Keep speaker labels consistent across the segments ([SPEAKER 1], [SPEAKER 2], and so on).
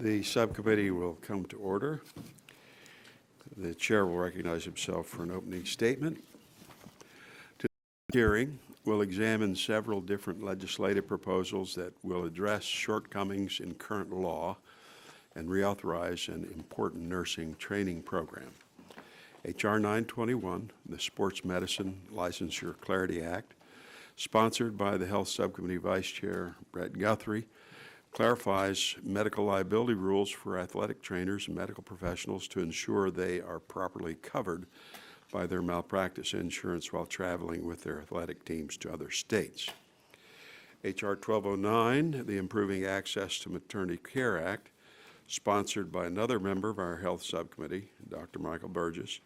[SPEAKER 1] The subcommittee will come to order. The chair will recognize himself for an opening statement. Today's hearing will examine several different legislative proposals that will address shortcomings in current law and reauthorize an important nursing training program. H.R. 921, the Sports Medicine Licensure Clarity Act, sponsored by the Health Subcommittee Vice Chair Brett Guthrie, clarifies medical liability rules for athletic trainers and medical professionals to ensure they are properly covered by their malpractice insurance while traveling with their athletic teams to other states. H.R. 1209, the Improving Access to Maternity Care Act, sponsored by another member of our Health Subcommittee, Dr. Michael Burgess,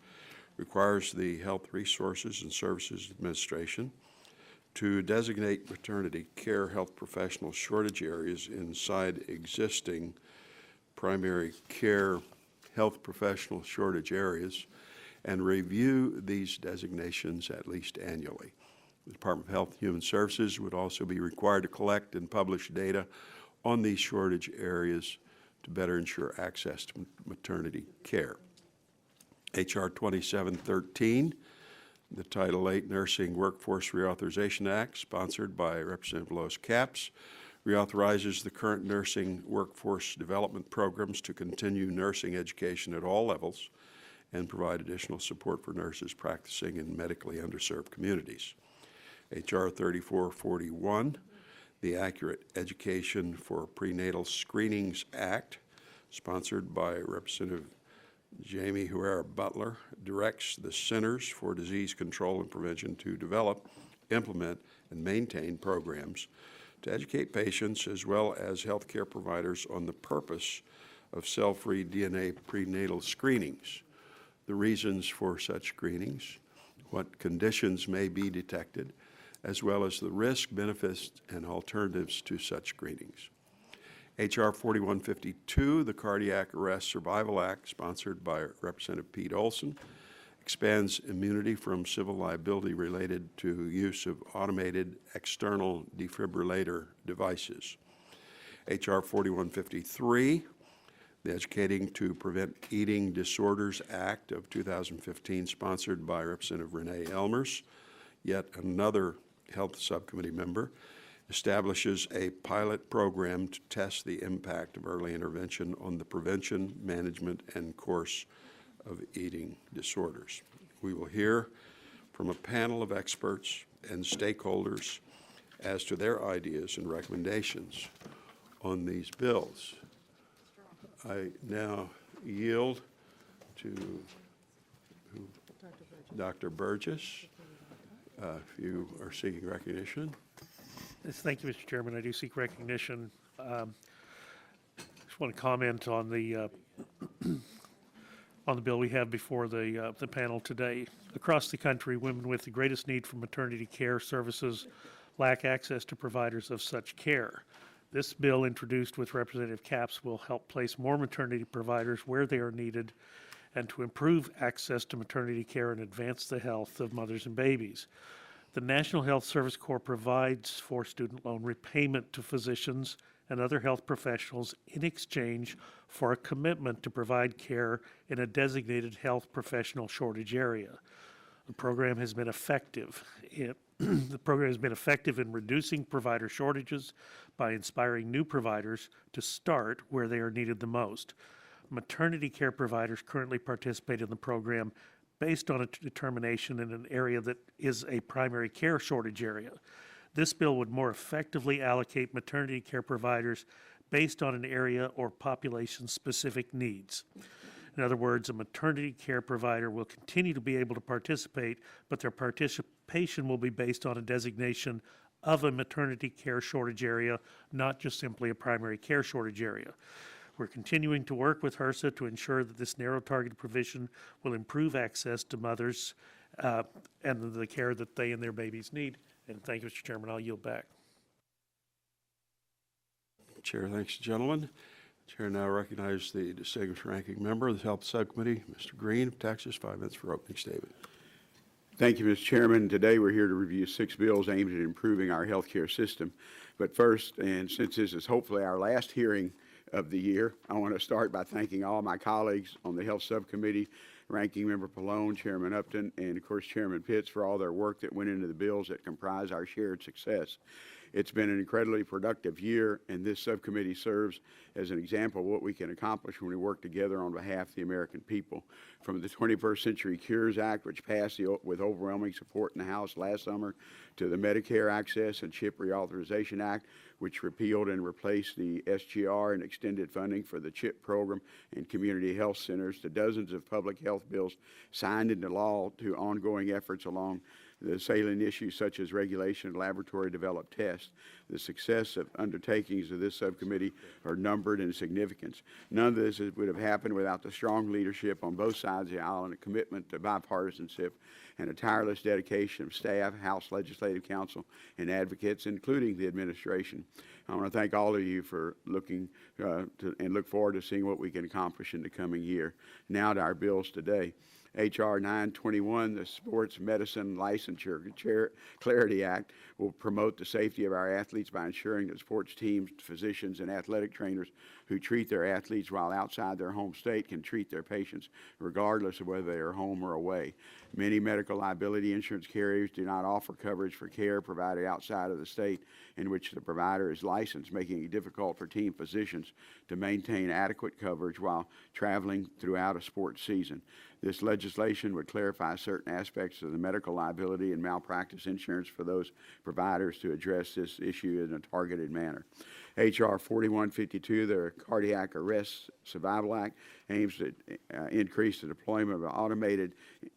[SPEAKER 1] requires the Health Resources and Services Administration to designate maternity care health professional shortage areas inside existing primary care health professional shortage areas and review these designations at least annually. The Department of Health and Human Services would also be required to collect and publish data on these shortage areas to better ensure access to maternity care. H.R. 2713, the Title VIII Nursing Workforce Reauthorization Act, sponsored by Representative Lois Capps, reauthorizes the current nursing workforce development programs to continue nursing education at all levels and provide additional support for nurses practicing in medically underserved communities. H.R. 3441, the Accurate Education for Prenatal Screenings Act, sponsored by Representative Jamie Herrera Butler, directs the Centers for Disease Control and Prevention to develop, implement, and maintain programs to educate patients as well as healthcare providers on the purpose of cell-free DNA prenatal screenings, the reasons for such screenings, what conditions may be detected, as well as the risk, benefits, and alternatives to such screenings. H.R. 4152, the Cardiac Arrest Survival Act, sponsored by Representative Pete Olson, expands immunity from civil liability related to use of automated external defibrillator devices. H.R. 4153, the Educating to Prevent Eating Disorders Act of 2015, sponsored by Representative Renee Ellmers, yet another Health Subcommittee member, establishes a pilot program to test the impact of early intervention on the prevention, management, and course of eating disorders. We will hear from a panel of experts and stakeholders as to their ideas and recommendations on these bills. I now yield to Dr. Burgess. If you are seeking recognition.
[SPEAKER 2] Yes, thank you, Mr. Chairman. I do seek recognition. Just want to comment on the bill we have before the panel today. Across the country, women with the greatest need for maternity care services lack access to providers of such care. This bill, introduced with Representative Capps, will help place more maternity providers where they are needed and to improve access to maternity care and advance the health of mothers and babies. The National Health Service Corps provides for student loan repayment to physicians and other health professionals in exchange for a commitment to provide care in a designated health professional shortage area. The program has been effective. The program has been effective in reducing provider shortages by inspiring new providers to start where they are needed the most. Maternity care providers currently participate in the program based on a determination in an area that is a primary care shortage area. This bill would more effectively allocate maternity care providers based on an area or population-specific needs. In other words, a maternity care provider will continue to be able to participate, but their participation will be based on a designation of a maternity care shortage area, not just simply a primary care shortage area. We're continuing to work with HRSA to ensure that this narrow targeted provision will improve access to mothers and the care that they and their babies need. And thank you, Mr. Chairman. I'll yield back.
[SPEAKER 1] Chair, thanks, gentlemen. Chair now recognizes the distinguished ranking member of the Health Subcommittee, Mr. Green of Texas. 5 minutes for opening statement.
[SPEAKER 3] Thank you, Mr. Chairman. Today we're here to review 6 bills aimed at improving our health care system. But first, and since this is hopefully our last hearing of the year. I want to start by thanking all my colleagues on the Health Subcommittee, Ranking Member Pallone, Chairman Upton, and of course Chairman Pitts for all their work that went into the bills that comprise our shared success. It's been an incredibly productive year, and this subcommittee serves as an example of what we can accomplish when we work together on behalf of the American people. From the 21st Century Cures Act, which passed with overwhelming support in the House last summer, to the Medicare Access and CHIP Reauthorization Act, which repealed and replaced the SGR and extended funding for the CHIP program and community health centers, to dozens of public health bills signed into law, to ongoing efforts along the salient issues such as regulation of laboratory-developed tests. The success of undertakings of this subcommittee are numbered in significance. None of this would have happened without the strong leadership on both sides of the aisle and a commitment to bipartisanship and a tireless dedication of staff, House Legislative Council, and advocates, including the administration. I want to thank all of you for looking and look forward to seeing what we can accomplish in the coming year. Now to our bills today. H.R. 921, the Sports Medicine Licensure Clarity Act, will promote the safety of our athletes by ensuring that sports teams, physicians, and athletic trainers who treat their athletes while outside their home state can treat their patients regardless of whether they are home or away. Many medical liability insurance carriers do not offer coverage for care provided outside of the state in which the provider is licensed, making it difficult for team physicians to maintain adequate coverage while traveling throughout a sports season. This legislation would clarify certain aspects of the medical liability and malpractice insurance for those providers to address this issue in a targeted manner. H.R. 4152, the Cardiac Arrest Survival Act, aims to increase the deployment of automated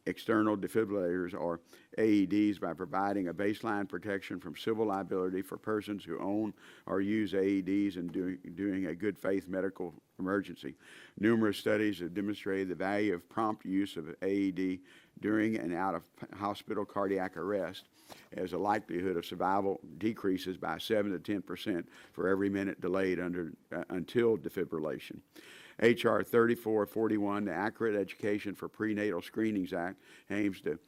[SPEAKER 3] external defibrillators, or AEDs, by providing a baseline protection from civil liability for persons who own or use AEDs and doing a good faith medical emergency. Numerous studies have demonstrated the value of prompt use of AED during and out of hospital cardiac arrest, as the likelihood of survival decreases by 7 to 10% for every minute delayed until defibrillation. H.R. 3441, the Accurate Education for Prenatal Screenings Act, aims to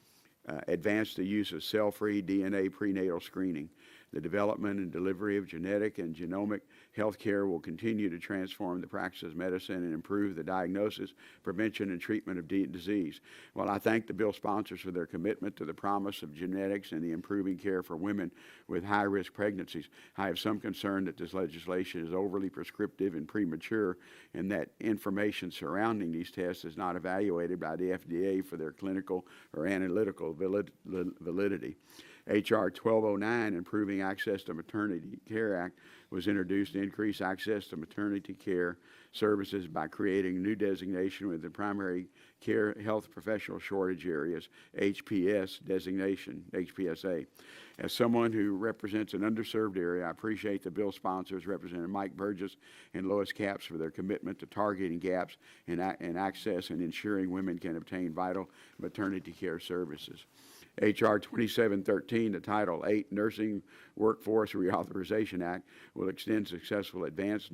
[SPEAKER 3] advance the use of cell-free DNA prenatal screening. The development and delivery of genetic and genomic health care will continue to transform the practice of medicine and improve the diagnosis, prevention, and treatment of disease. While I thank the bill sponsors for their commitment to the promise of genetics and the improving care for women with high-risk pregnancies, I have some concern that this legislation is overly prescriptive and premature, and that information surrounding these tests is not evaluated by the FDA for their clinical or analytical validity. H.R. 1209, Improving Access to Maternity Care Act, was introduced to increase access to maternity care services by creating a new designation with the primary care health professional shortage areas, HPS designation, HPSA. As someone who represents an underserved area, I appreciate the bill sponsors, Representative Mike Burgess and Lois Capps, for their commitment to targeting gaps in access and ensuring women can obtain vital maternity care services. H.R. 2713, the Title VIII Nursing Workforce Reauthorization Act, will extend successful advanced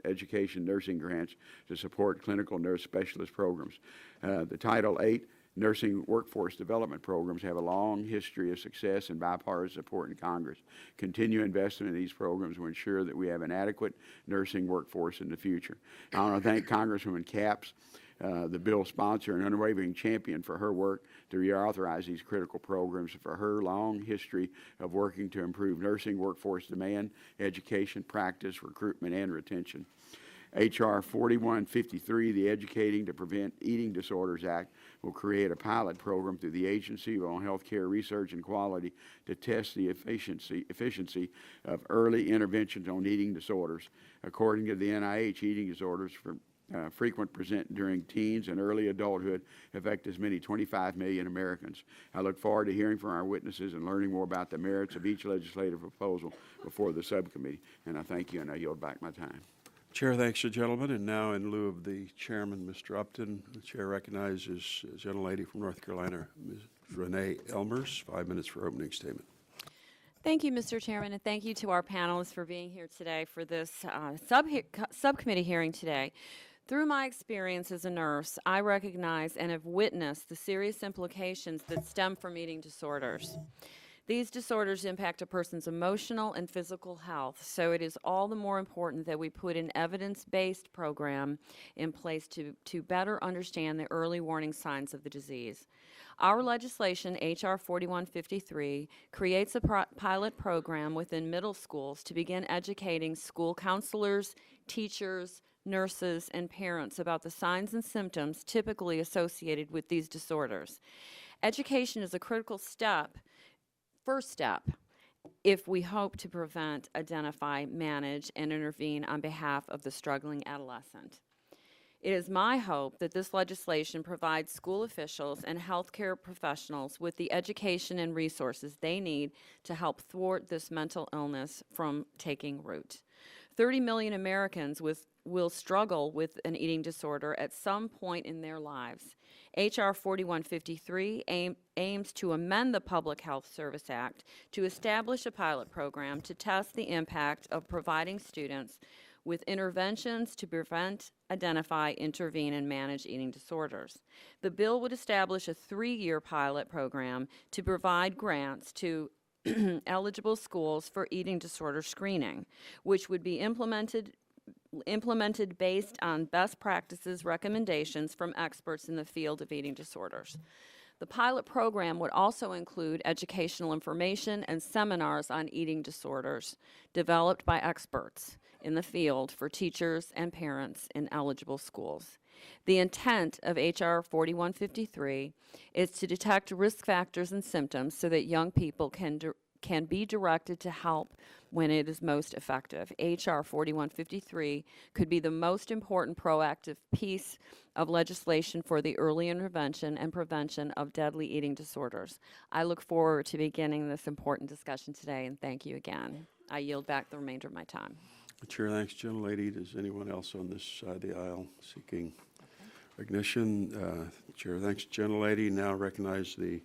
[SPEAKER 3] education nursing grants to support clinical nurse specialist programs. The Title VIII nursing workforce development programs have a long history of success and bipartisan support in Congress. Continued investment in these programs will ensure that we have an adequate nursing workforce in the future. I want to thank Congresswoman Capps, the bill sponsor and unwavering champion, for her work to reauthorize these critical programs, for her long history of working to improve nursing workforce demand, education, practice, recruitment, and retention. H.R. 4153, the Educating to Prevent Eating Disorders Act, will create a pilot program through the Agency on Healthcare Research and Quality to test the efficiency of early interventions on eating disorders. According to the NIH, eating disorders frequent present during teens and early adulthood affect as many 25 million Americans. I look forward to hearing from our witnesses and learning more about the merits of each legislative proposal before the subcommittee. And I thank you, and I yield back my time.
[SPEAKER 1] Chair thanks the gentleman, and now in lieu of the chairman, Mr. Upton, the chair recognizes a gentlelady from North Carolina, Ms. Renee Ellmers, 5 minutes for opening statement.
[SPEAKER 4] Thank you, Mr. Chairman, and thank you to our panelists for being here today for this subcommittee hearing today. Through my experience as a nurse, I recognize and have witnessed the serious implications that stem from eating disorders. These disorders impact a person's emotional and physical health, so it is all the more important that we put an evidence-based program in place to better understand the early warning signs of the disease. Our legislation, H.R. 4153, creates a pilot program within middle schools to begin educating school counselors, teachers, nurses, and parents about the signs and symptoms typically associated with these disorders. Education is a critical first step if we hope to prevent, identify, manage, and intervene on behalf of the struggling adolescent. It is my hope that this legislation provides school officials and healthcare professionals with the education and resources they need to help thwart this mental illness from taking root. 30 million Americans will struggle with an eating disorder at some point in their lives. H.R. 4153 aims to amend the Public Health Service Act to establish a pilot program to test the impact of providing students with interventions to prevent, identify, intervene, and manage eating disorders. The bill would establish a 3-year pilot program to provide grants to eligible schools for eating disorder screening, which would be implemented based on best practices recommendations from experts in the field of eating disorders. The pilot program would also include educational information and seminars on eating disorders developed by experts in the field for teachers and parents in eligible schools. The intent of H.R. 4153 is to detect risk factors and symptoms so that young people can be directed to help when it is most effective. H.R. 4153 could be the most important proactive piece of legislation for the early intervention and prevention of deadly eating disorders. I look forward to beginning this important discussion today, and thank you again. I yield back the remainder of my time.
[SPEAKER 1] Chair, thanks, gentlelady. Does anyone else on this side of the aisle seeking recognition? Chair, thanks, gentlelady. Now recognize the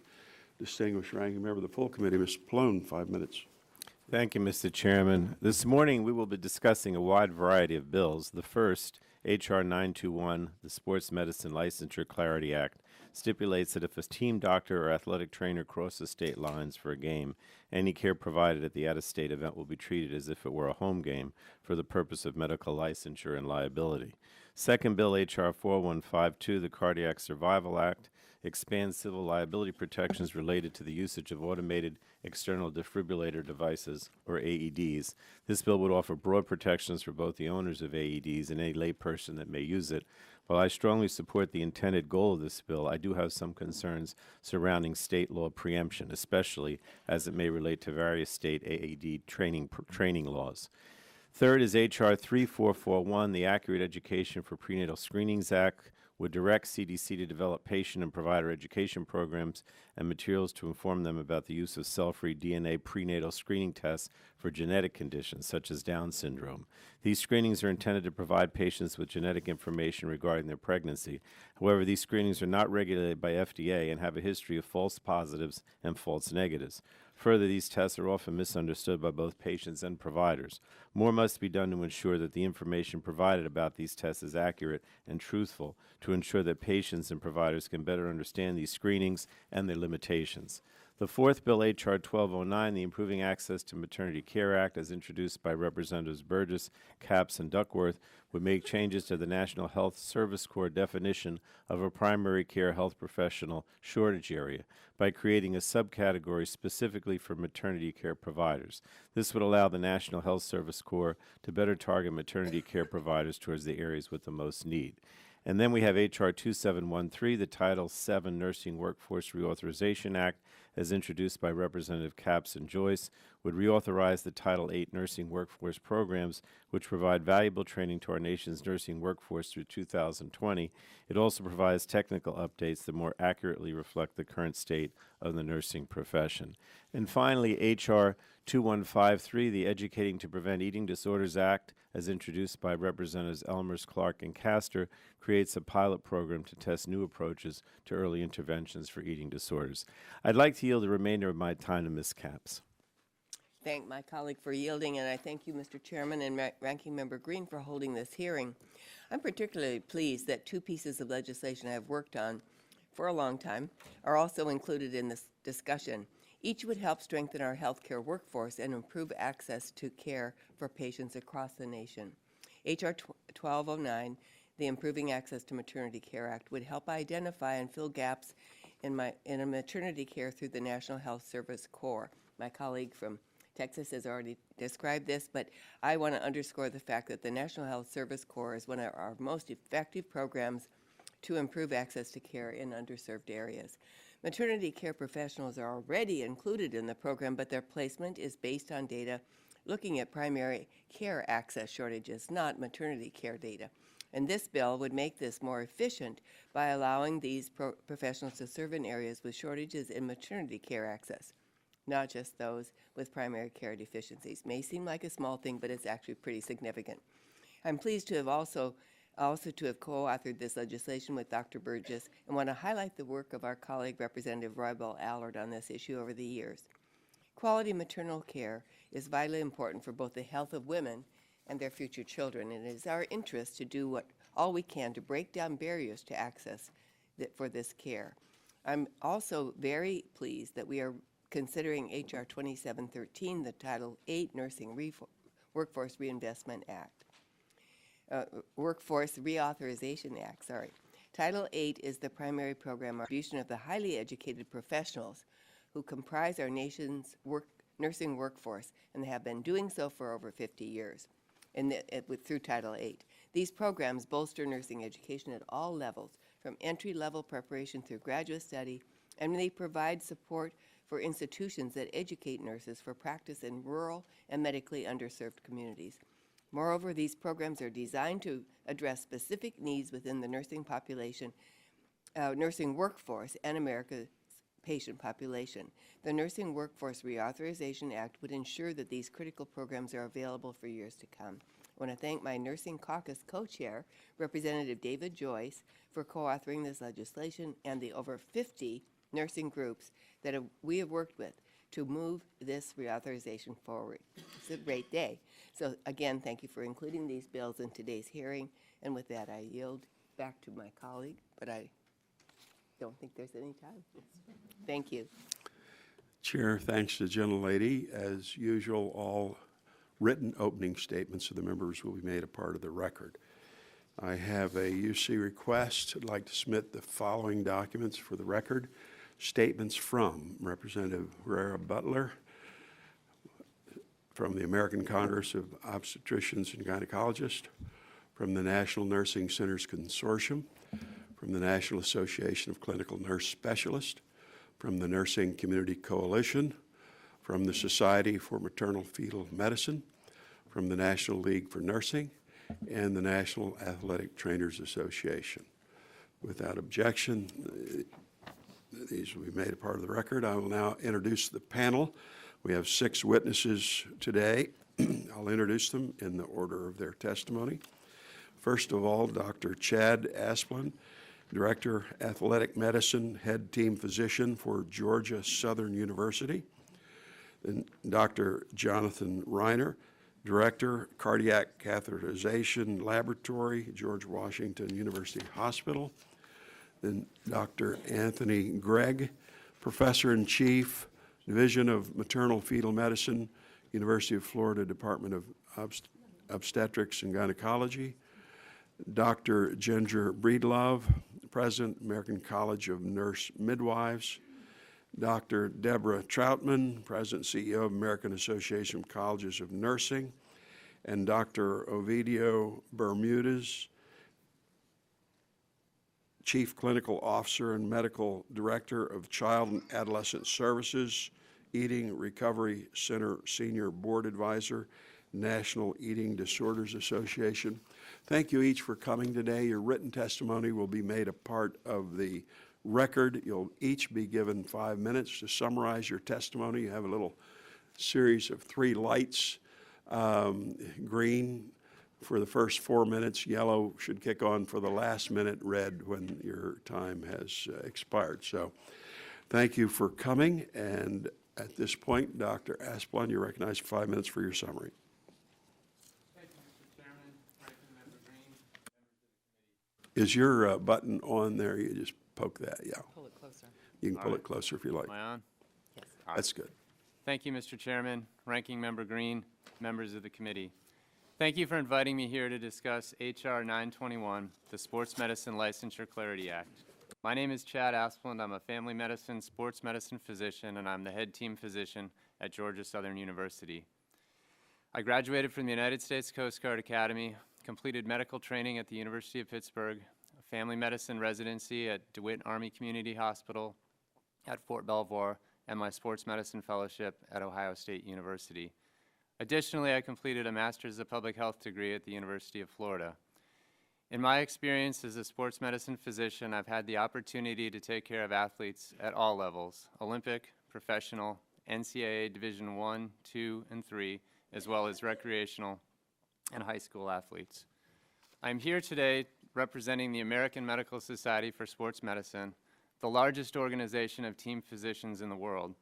[SPEAKER 1] distinguished ranking member of the full committee, Mr. Pallone, 5 minutes.
[SPEAKER 5] Thank you, Mr. Chairman. This morning we will be discussing a wide variety of bills. The first, H.R. 921, the Sports Medicine Licensure Clarity Act, stipulates that if a team doctor or athletic trainer crosses state lines for a game, any care provided at the out-of-state event will be treated as if it were a home game for the purpose of medical licensure and liability. Second bill, H.R. 4152, the Cardiac Survival Act, expands civil liability protections related to the usage of automated external defibrillator devices, or AEDs. This bill would offer broad protections for both the owners of AEDs and any layperson that may use it. While I strongly support the intended goal of this bill, I do have some concerns surrounding state law preemption, especially as it may relate to various state AED training laws. Third is H.R. 3441, the Accurate Education for Prenatal Screenings Act, would direct CDC to develop patient and provider education programs and materials to inform them about the use of cell-free DNA prenatal screening tests for genetic conditions such as Down syndrome. These screenings are intended to provide patients with genetic information regarding their pregnancy. However, these screenings are not regulated by FDA and have a history of false positives and false negatives. Further, these tests are often misunderstood by both patients and providers. More must be done to ensure that the information provided about these tests is accurate and truthful to ensure that patients and providers can better understand these screenings and their limitations. The fourth bill, H.R. 1209, the Improving Access to Maternity Care Act, as introduced by Representatives Burgess, Capps, and Duckworth, would make changes to the National Health Service Corps definition of a primary care health professional shortage area by creating a subcategory specifically for maternity care providers. This would allow the National Health Service Corps to better target maternity care providers towards the areas with the most need. And then we have H.R. 2713, the Title VII Nursing Workforce Reauthorization Act, as introduced by Representative Capps and Joyce, would reauthorize the Title VIII nursing workforce programs, which provide valuable training to our nation's nursing workforce through 2020. It also provides technical updates that more accurately reflect the current state of the nursing profession. And finally, H.R. 2153, the Educating to Prevent Eating Disorders Act, as introduced by Representatives Ellmers, Clark, and Castor, creates a pilot program to test new approaches to early interventions for eating disorders. I'd like to yield the remainder of my time to Ms. Capps.
[SPEAKER 6] Thank my colleague for yielding, and I thank you, Mr. Chairman and Ranking Member Green, for holding this hearing. I'm particularly pleased that two pieces of legislation I have worked on for a long time are also included in this discussion. Each would help strengthen our healthcare workforce and improve access to care for patients across the nation. H.R. 1209, the Improving Access to Maternity Care Act, would help identify and fill gaps in a maternity care through the National Health Service Corps. My colleague from Texas has already described this, but I want to underscore the fact that the National Health Service Corps is one of our most effective programs to improve access to care in underserved areas. Maternity care professionals are already included in the program, but their placement is based on data looking at primary care access shortages, not maternity care data. And this bill would make this more efficient by allowing these professionals to serve in areas with shortages in maternity care access, not just those with primary care deficiencies. May seem like a small thing, but it's actually pretty significant. I'm pleased to have also to have co-authored this legislation with Dr. Burgess and want to highlight the work of our colleague, Representative Roybal Allard, on this issue over the years. Quality maternal care is vitally important for both the health of women and their future children, and it is our interest to do all we can to break down barriers to access for this care. I'm also very pleased that we are considering H.R. 2713, the Title VIII Nursing Workforce Reinvestment Act. Workforce Reauthorization Act, sorry. Title VIII is the primary program distribution of the highly educated professionals who comprise our nation's nursing workforce, and they have been doing so for over 50 years through Title VIII. These programs bolster nursing education at all levels, from entry-level preparation through graduate study, and they provide support for institutions that educate nurses for practice in rural and medically underserved communities. Moreover, these programs are designed to address specific needs within the nursing population, nursing workforce, and America's patient population. The Nursing Workforce Reauthorization Act would ensure that these critical programs are available for years to come. I want to thank my Nursing Caucus co-chair, Representative David Joyce, for co-authoring this legislation, and the over 50 nursing groups that we have worked with to move this reauthorization forward. It's a great day. So again, thank you for including these bills in today's hearing. And with that, I yield back to my colleague, but I don't think there's any time. Thank you.
[SPEAKER 1] Chair, thanks to the gentlelady. As usual, all written opening statements of the members will be made a part of the record. I have a UC request. I'd like to submit the following documents for the record. Statements from Representative Herrera Butler, from the American Congress of Obstetricians and Gynecologists, from the National Nursing Centers Consortium, from the National Association of Clinical Nurse Specialists, from the Nursing Community Coalition, from the Society for Maternal Fetal Medicine, from the National League for Nursing, and the National Athletic Trainers Association. Without objection, these will be made a part of the record. I will now introduce the panel. We have 6 witnesses today. I'll introduce them in the order of their testimony. First of all, Dr. Chad Asplund, Director, Athletic Medicine, Head Team Physician for Georgia Southern University. Then Dr. Jonathan Reiner, Director, Cardiac Catheterization Laboratory, George Washington University Hospital. Then Dr. Anthony Gregg, Professor in Chief, Division of Maternal Fetal Medicine, University of Florida Department of Obstetrics and Gynecology. Dr. Ginger Breedlove, President, American College of Nurse Midwives. Dr. Deborah Troutman, President and CEO of American Association of Colleges of Nursing. And Dr. Ovidio Bermudez, Chief Clinical Officer and Medical Director of Child and Adolescent Services, Eating Recovery Center Senior Board Advisor, National Eating Disorders Association. Thank you each for coming today. Your written testimony will be made a part of the record. You'll each be given 5 minutes to summarize your testimony. You have a little series of 3 lights, green for the first 4 minutes, yellow should kick on for the last minute, red when your time has expired. So thank you for coming, and at this point, Dr. Asplund, you're recognized for 5 minutes for your summary.
[SPEAKER 7] Thank you, Mr. Chairman, Ranking Member Green, members of the committee.
[SPEAKER 1] Is your button on there? You just poke that, yeah.
[SPEAKER 4] Pull it closer.
[SPEAKER 1] You can pull it closer if you like.
[SPEAKER 7] Am I on?
[SPEAKER 1] That's good.
[SPEAKER 7] Thank you, Mr. Chairman, Ranking Member Green, members of the committee. Thank you for inviting me here to discuss H.R. 921, the Sports Medicine Licensure Clarity Act. My name is Chad Asplund. I'm a family medicine, sports medicine physician, and I'm the head team physician at Georgia Southern University. I graduated from the United States Coast Guard Academy, completed medical training at the University of Pittsburgh, a family medicine residency at DeWitt Army Community Hospital at Fort Belvoir, and my sports medicine fellowship at Ohio State University. Additionally, I completed a Master's of Public Health degree at the University of Florida. In my experience as a sports medicine physician, I've had the opportunity to take care of athletes at all levels: Olympic, professional, NCAA Division I, II, and III, as well as recreational and high school athletes. I'm here today representing the American Medical Society for Sports Medicine, the largest organization of team physicians in the world,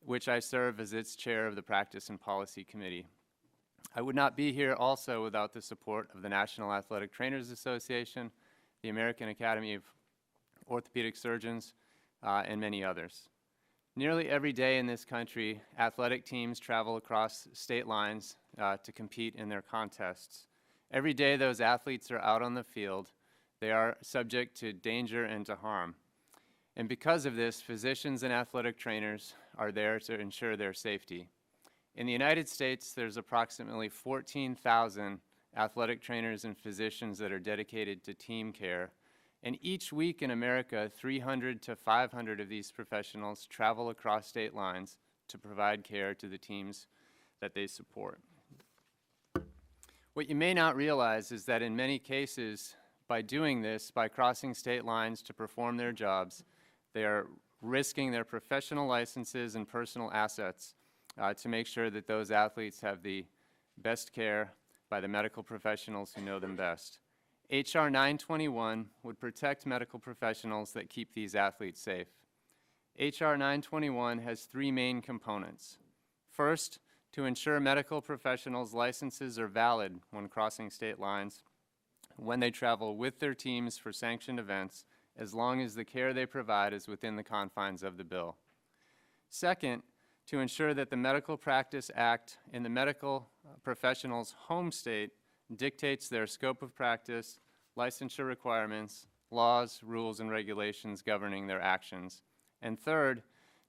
[SPEAKER 7] which I serve as its chair of the Practice and Policy Committee. I would not be here also without the support of the National Athletic Trainers Association, the American Academy of Orthopedic Surgeons, and many others. Nearly every day in this country, athletic teams travel across state lines to compete in their contests. Every day those athletes are out on the field, they are subject to danger and to harm. And because of this, physicians and athletic trainers are there to ensure their safety. In the United States, there's approximately 14,000 athletic trainers and physicians that are dedicated to team care. And each week in America, 300 to 500 of these professionals travel across state lines to provide care to the teams that they support. What you may not realize is that in many cases, by doing this, by crossing state lines to perform their jobs, they are risking their professional licenses and personal assets to make sure that those athletes have the best care by the medical professionals who know them best. H.R. 921 would protect medical professionals that keep these athletes safe. H.R. 921 has three main components. First, to ensure medical professionals' licenses are valid when crossing state lines, when they travel with their teams for sanctioned events, as long as the care they provide is within the confines of the bill. Second, to ensure that the Medical Practice Act in the medical professional's home state dictates their scope of practice, licensure requirements, laws, rules, and regulations governing their actions. And third,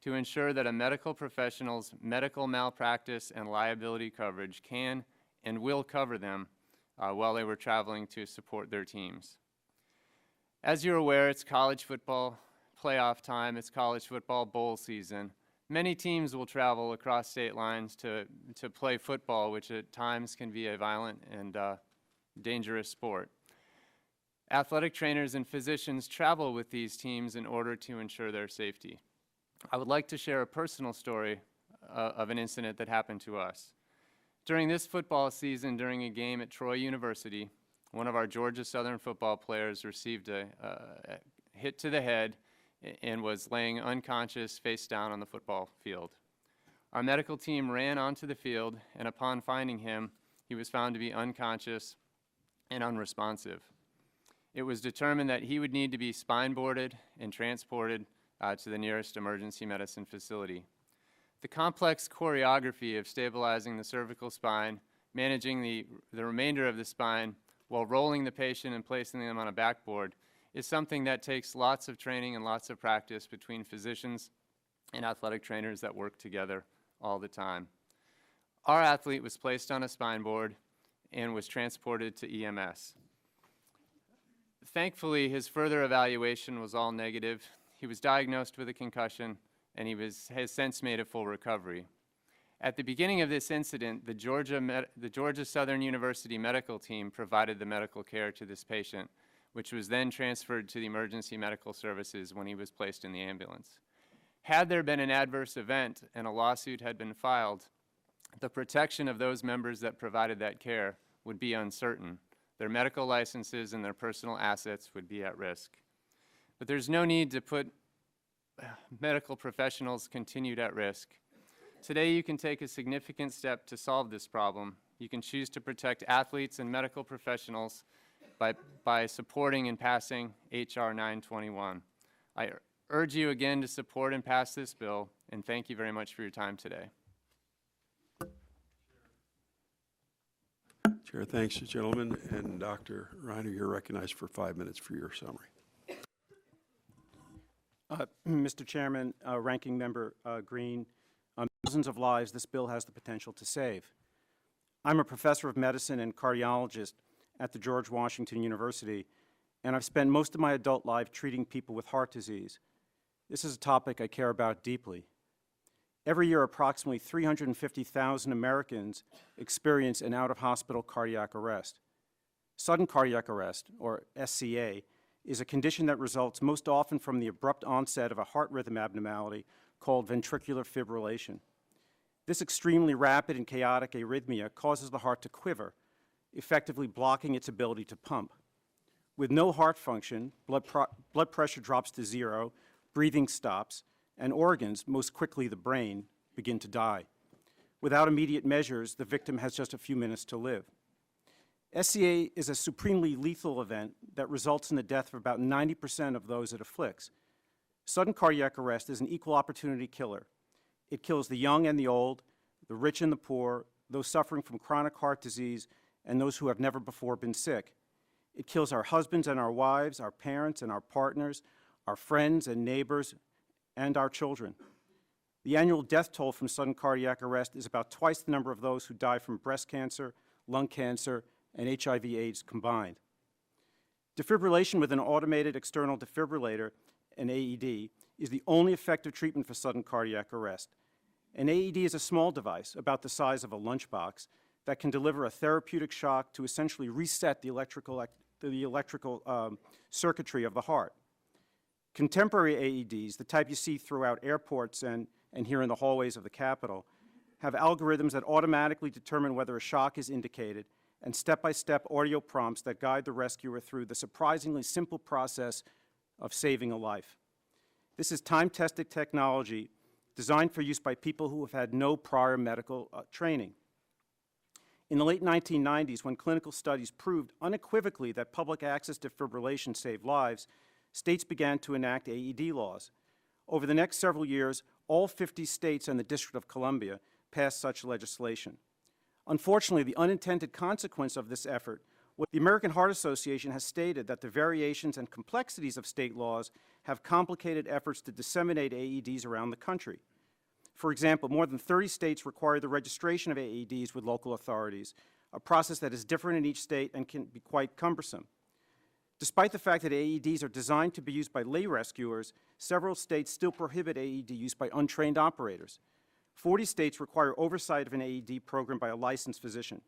[SPEAKER 7] to ensure that a medical professional's medical malpractice and liability coverage can and will cover them while they were traveling to support their teams. As you're aware, it's college football playoff time, it's college football bowl season. Many teams will travel across state lines to play football, which at times can be a violent and dangerous sport. Athletic trainers and physicians travel with these teams in order to ensure their safety. I would like to share a personal story of an incident that happened to us. During this football season, during a game at Troy University, one of our Georgia Southern football players received a hit to the head and was laying unconscious face down on the football field. Our medical team ran onto the field, and upon finding him, he was found to be unconscious and unresponsive. It was determined that he would need to be spine boarded and transported to the nearest emergency medicine facility. The complex choreography of stabilizing the cervical spine, managing the remainder of the spine, while rolling the patient and placing them on a backboard is something that takes lots of training and lots of practice between physicians and athletic trainers that work together all the time. Our athlete was placed on a spine board and was transported to EMS. Thankfully, his further evaluation was all negative. He was diagnosed with a concussion, and has since made a full recovery. At the beginning of this incident, the Georgia Southern University medical team provided the medical care to this patient, which was then transferred to the emergency medical services when he was placed in the ambulance. Had there been an adverse event and a lawsuit had been filed, the protection of those members that provided that care would be uncertain. Their medical licenses and their personal assets would be at risk. But there's no need to put medical professionals continued at risk. Today, you can take a significant step to solve this problem. You can choose to protect athletes and medical professionals by supporting and passing H.R. 921. I urge you again to support and pass this bill. And thank you very much for your time today.
[SPEAKER 1] Chair, thanks, gentlemen. And Dr. Reiner, you're recognized for 5 minutes for your summary.
[SPEAKER 8] Mr. Chairman, Ranking Member Green, thousands of lives this bill has the potential to save. I'm a professor of medicine and cardiologist at the George Washington University, and I've spent most of my adult life treating people with heart disease. This is a topic I care about deeply. Every year, approximately 350,000 Americans experience an out-of-hospital cardiac arrest. Sudden cardiac arrest, or SCA, is a condition that results most often from the abrupt onset of a heart rhythm abnormality called ventricular fibrillation. This extremely rapid and chaotic arrhythmia causes the heart to quiver, effectively blocking its ability to pump. With no heart function, blood pressure drops to zero, breathing stops, and organs, most quickly the brain, begin to die. Without immediate measures, the victim has just a few minutes to live. SCA is a supremely lethal event that results in the death of about 90% of those it afflicts. Sudden cardiac arrest is an equal opportunity killer. It kills the young and the old, the rich and the poor, those suffering from chronic heart disease, and those who have never before been sick. It kills our husbands and our wives, our parents and our partners, our friends and neighbors, and our children. The annual death toll from sudden cardiac arrest is about twice the number of those who die from breast cancer, lung cancer, and HIV/AIDS combined. Defibrillation with an automated external defibrillator, an AED, is the only effective treatment for sudden cardiac arrest. An AED is a small device, about the size of a lunchbox, that can deliver a therapeutic shock to essentially reset the electrical circuitry of the heart. Contemporary AEDs, the type you see throughout airports and here in the hallways of the Capitol, have algorithms that automatically determine whether a shock is indicated and step-by-step audio prompts that guide the rescuer through the surprisingly simple process of saving a life. This is time-tested technology designed for use by people who have had no prior medical training. In the late 1990s, when clinical studies proved unequivocally that public access to defibrillation saved lives, states began to enact AED laws. Over the next several years, all 50 states and the District of Columbia passed such legislation. Unfortunately, the unintended consequence of this effort was the American Heart Association has stated that the variations and complexities of state laws have complicated efforts to disseminate AEDs around the country. For example, more than 30 states require the registration of AEDs with local authorities, a process that is different in each state and can be quite cumbersome. Despite the fact that AEDs are designed to be used by lay rescuers, several states still prohibit AED use by untrained operators. 40 states require oversight of an AED program by a licensed physician.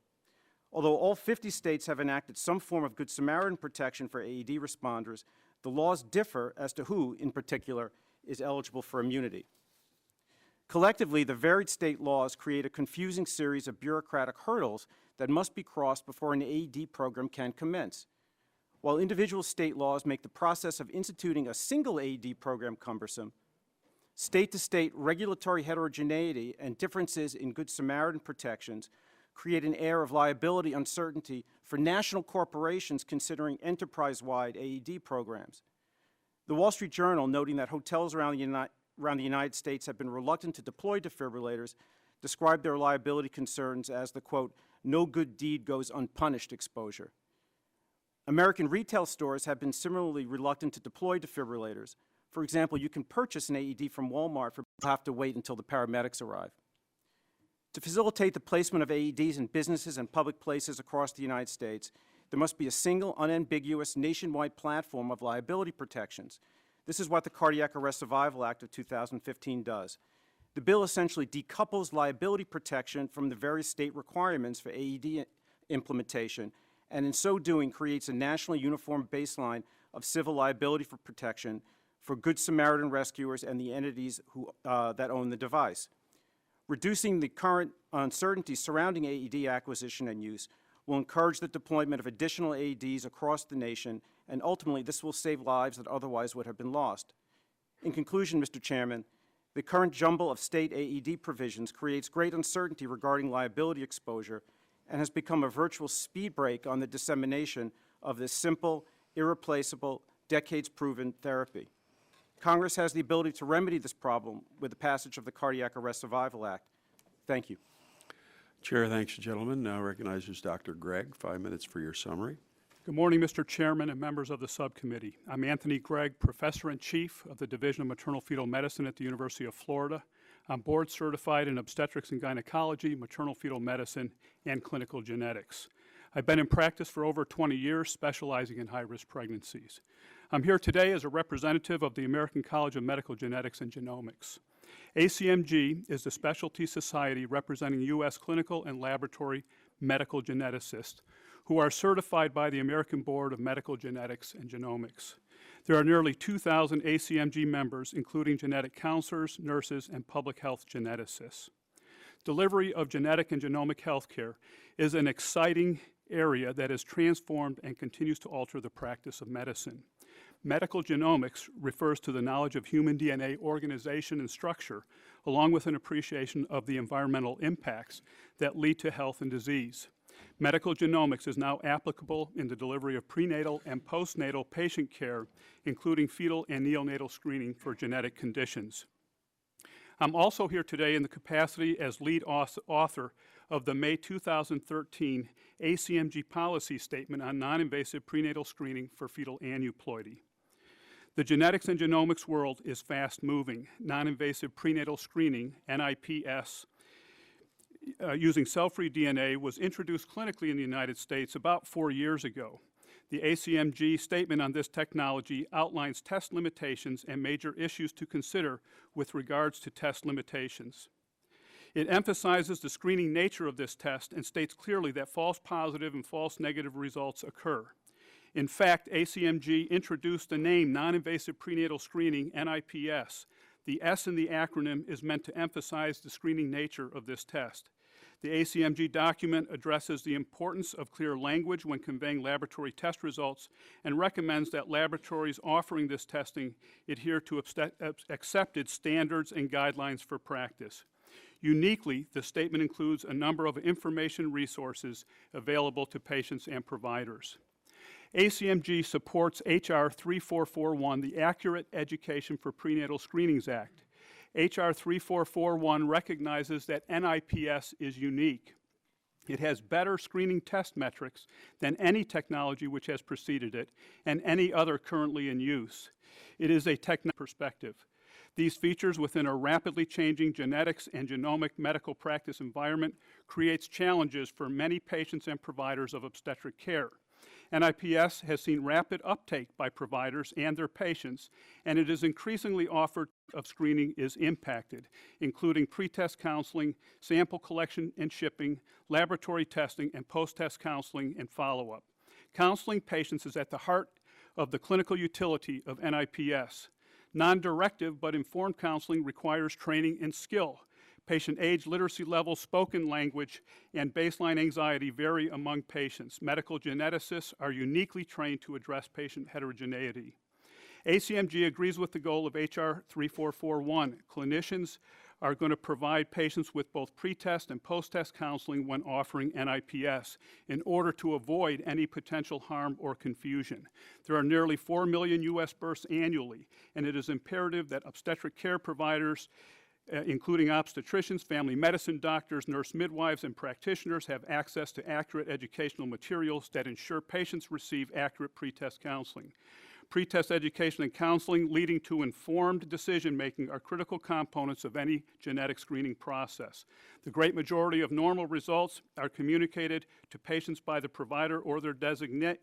[SPEAKER 8] Although all 50 states have enacted some form of Good Samaritan protection for AED responders, the laws differ as to who, in particular, is eligible for immunity. Collectively, the varied state laws create a confusing series of bureaucratic hurdles that must be crossed before an AED program can commence. While individual state laws make the process of instituting a single AED program cumbersome, state-to-state regulatory heterogeneity and differences in Good Samaritan protections create an air of liability uncertainty for national corporations considering enterprise-wide AED programs. The Wall Street Journal, noting that hotels around the United States have been reluctant to deploy defibrillators, described their liability concerns as the, quote, no good deed goes unpunished exposure. American retail stores have been similarly reluctant to deploy defibrillators. For example, you can purchase an AED from Walmart, but you'll have to wait until the paramedics arrive. To facilitate the placement of AEDs in businesses and public places across the United States, there must be a single, unambiguous, nationwide platform of liability protections. This is what the Cardiac Arrest Survival Act of 2015 does. The bill essentially decouples liability protection from the various state requirements for AED implementation, and in so doing creates a nationally uniform baseline of civil liability for protection for Good Samaritan rescuers and the entities that own the device. Reducing the current uncertainty surrounding AED acquisition and use will encourage the deployment of additional AEDs across the nation, and ultimately this will save lives that otherwise would have been lost. In conclusion, Mr. Chairman, the current jumble of state AED provisions creates great uncertainty regarding liability exposure and has become a virtual speed brake on the dissemination of this simple, irreplaceable, decades-proven therapy. Congress has the ability to remedy this problem with the passage of the Cardiac Arrest Survival Act. Thank you.
[SPEAKER 1] Chair thanks the gentleman. Now recognizes Dr. Gregg. 5 minutes for your summary.
[SPEAKER 9] Good morning, Mr. Chairman and members of the subcommittee. I'm Anthony Gregg, Professor and Chief of the Division of Maternal-Fetal Medicine at the University of Florida. I'm board certified in obstetrics and gynecology, maternal-fetal medicine, and clinical genetics. I've been in practice for over 20 years, specializing in high-risk pregnancies. I'm here today as a representative of the American College of Medical Genetics and Genomics. ACMG is the specialty society representing U.S. clinical and laboratory medical geneticists who are certified by the American Board of Medical Genetics and Genomics. There are nearly 2,000 ACMG members, including genetic counselors, nurses, and public health geneticists. Delivery of genetic and genomic health care is an exciting area that has transformed and continues to alter the practice of medicine. Medical genomics refers to the knowledge of human DNA organization and structure, along with an appreciation of the environmental impacts that lead to health and disease. Medical genomics is now applicable in the delivery of prenatal and postnatal patient care, including fetal and neonatal screening for genetic conditions. I'm also here today in the capacity as lead author of the May 2013 ACMG policy statement on non-invasive prenatal screening for fetal aneuploidy. The genetics and genomics world is fast-moving. Non-invasive prenatal screening, NIPS, using cell-free DNA was introduced clinically in the United States about 4 years ago. The ACMG statement on this technology outlines test limitations and major issues to consider with regards to test limitations. It emphasizes the screening nature of this test and states clearly that false positive and false negative results occur. In fact, ACMG introduced the name non-invasive prenatal screening, NIPS. The S in the acronym is meant to emphasize the screening nature of this test. The ACMG document addresses the importance of clear language when conveying laboratory test results and recommends that laboratories offering this testing adhere to accepted standards and guidelines for practice. Uniquely, the statement includes a number of information resources available to patients and providers. ACMG supports H.R. 3441, the Accurate Education for Prenatal Screenings Act. H.R. 3441 recognizes that NIPS is unique. It has better screening test metrics than any technology which has preceded it and any other currently in use. It is a technical perspective. These features within a rapidly changing genetics and genomic medical practice environment creates challenges for many patients and providers of obstetric care. NIPS has seen rapid uptake by providers and their patients, and it is increasingly offered of screening is impacted, including pretest counseling, sample collection and shipping, laboratory testing, and post-test counseling and follow-up. Counseling patients is at the heart of the clinical utility of NIPS. Non-directive but informed counseling requires training and skill. Patient age, literacy level, spoken language, and baseline anxiety vary among patients. Medical geneticists are uniquely trained to address patient heterogeneity. ACMG agrees with the goal of H.R. 3441. Clinicians are going to provide patients with both pre-test and post-test counseling when offering NIPS in order to avoid any potential harm or confusion. There are nearly 4 million U.S. births annually, and it is imperative that obstetric care providers including obstetricians, family medicine doctors, nurse midwives, and practitioners have access to accurate educational materials that ensure patients receive accurate pretest counseling. Pretest education and counseling leading to informed decision-making are critical components of any genetic screening process. The great majority of normal results are communicated to patients by the provider or their designee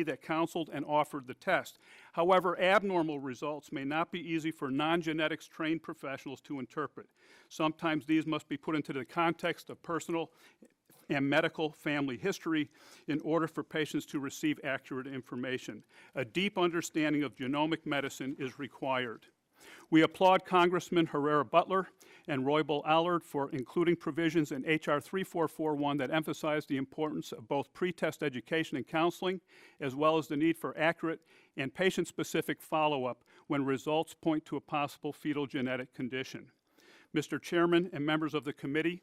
[SPEAKER 9] that counseled and offered the test. However, abnormal results may not be easy for non-genetics trained professionals to interpret. Sometimes these must be put into the context of personal and medical family history in order for patients to receive accurate information. A deep understanding of genomic medicine is required. We applaud Congressman Herrera Butler and Roybal Allard for including provisions in H.R. 3441 that emphasize the importance of both pretest education and counseling, as well as the need for accurate and patient-specific follow-up when results point to a possible fetal genetic condition. Mr. Chairman and members of the committee,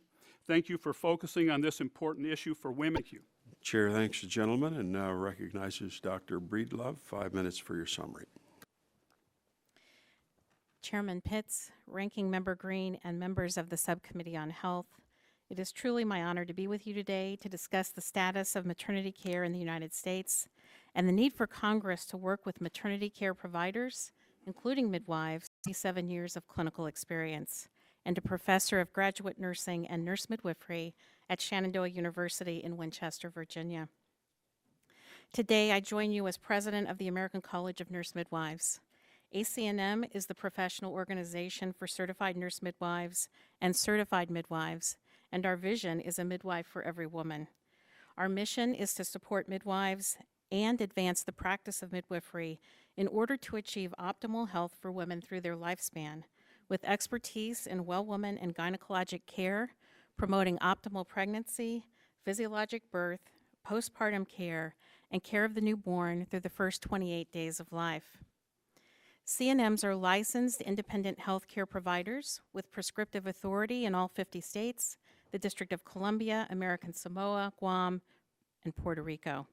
[SPEAKER 9] thank you for focusing on this important issue for women. Thank you.
[SPEAKER 1] Chair thanks the gentleman and now recognizes Dr. Breedlove. 5 minutes for your summary.
[SPEAKER 10] Chairman Pitts, Ranking Member Green, and members of the Subcommittee on Health. It is truly my honor to be with you today to discuss the status of maternity care in the United States and the need for Congress to work with maternity care providers, including midwives, 7 years of clinical experience, and a professor of graduate nursing and nurse midwifery at Shenandoah University in Winchester, Virginia. Today, I join you as president of the American College of Nurse Midwives. ACNM is the professional organization for certified nurse midwives and certified midwives, and our vision is a midwife for every woman. Our mission is to support midwives and advance the practice of midwifery in order to achieve optimal health for women through their lifespan, with expertise in well woman and gynecologic care, promoting optimal pregnancy, physiologic birth, postpartum care, and care of the newborn through the first 28 days of life. CNMs are licensed independent health care providers with prescriptive authority in all 50 states, the District of Columbia, American Samoa, Guam, and Puerto Rico.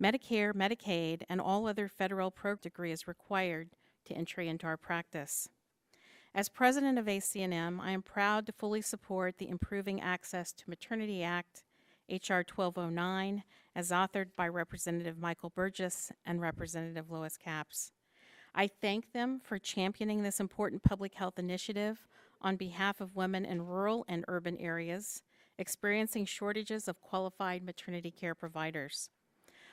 [SPEAKER 10] Medicare, Medicaid, and all other federal program degree is required to entry into our practice. As president of ACNM, I am proud to fully support the Improving Access to Maternity Act, H.R. 1209, as authored by Representative Michael Burgess and Representative Lois Capps. I thank them for championing this important public health initiative on behalf of women in rural and urban areas experiencing shortages of qualified maternity care providers.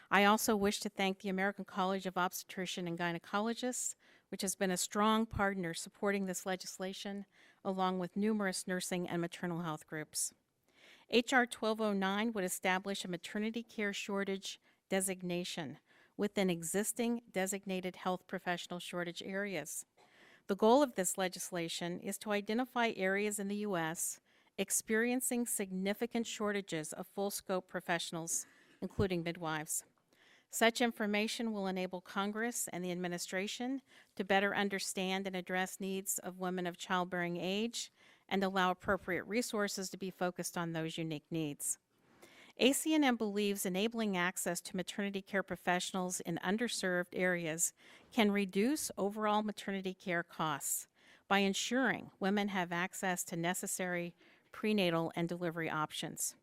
[SPEAKER 10] I also wish to thank the American College of Obstetricians and Gynecologists, which has been a strong partner supporting this legislation, along with numerous nursing and maternal health groups. H.R. 1209 would establish a maternity care shortage designation within existing designated health professional shortage areas. The goal of this legislation is to identify areas in the U.S. experiencing significant shortages of full-scope professionals, including midwives. Such information will enable Congress and the administration to better understand and address needs of women of childbearing age and allow appropriate resources to be focused on those unique needs. ACNM believes enabling access to maternity care professionals in underserved areas can reduce overall maternity care costs by ensuring women have access to necessary prenatal and delivery options.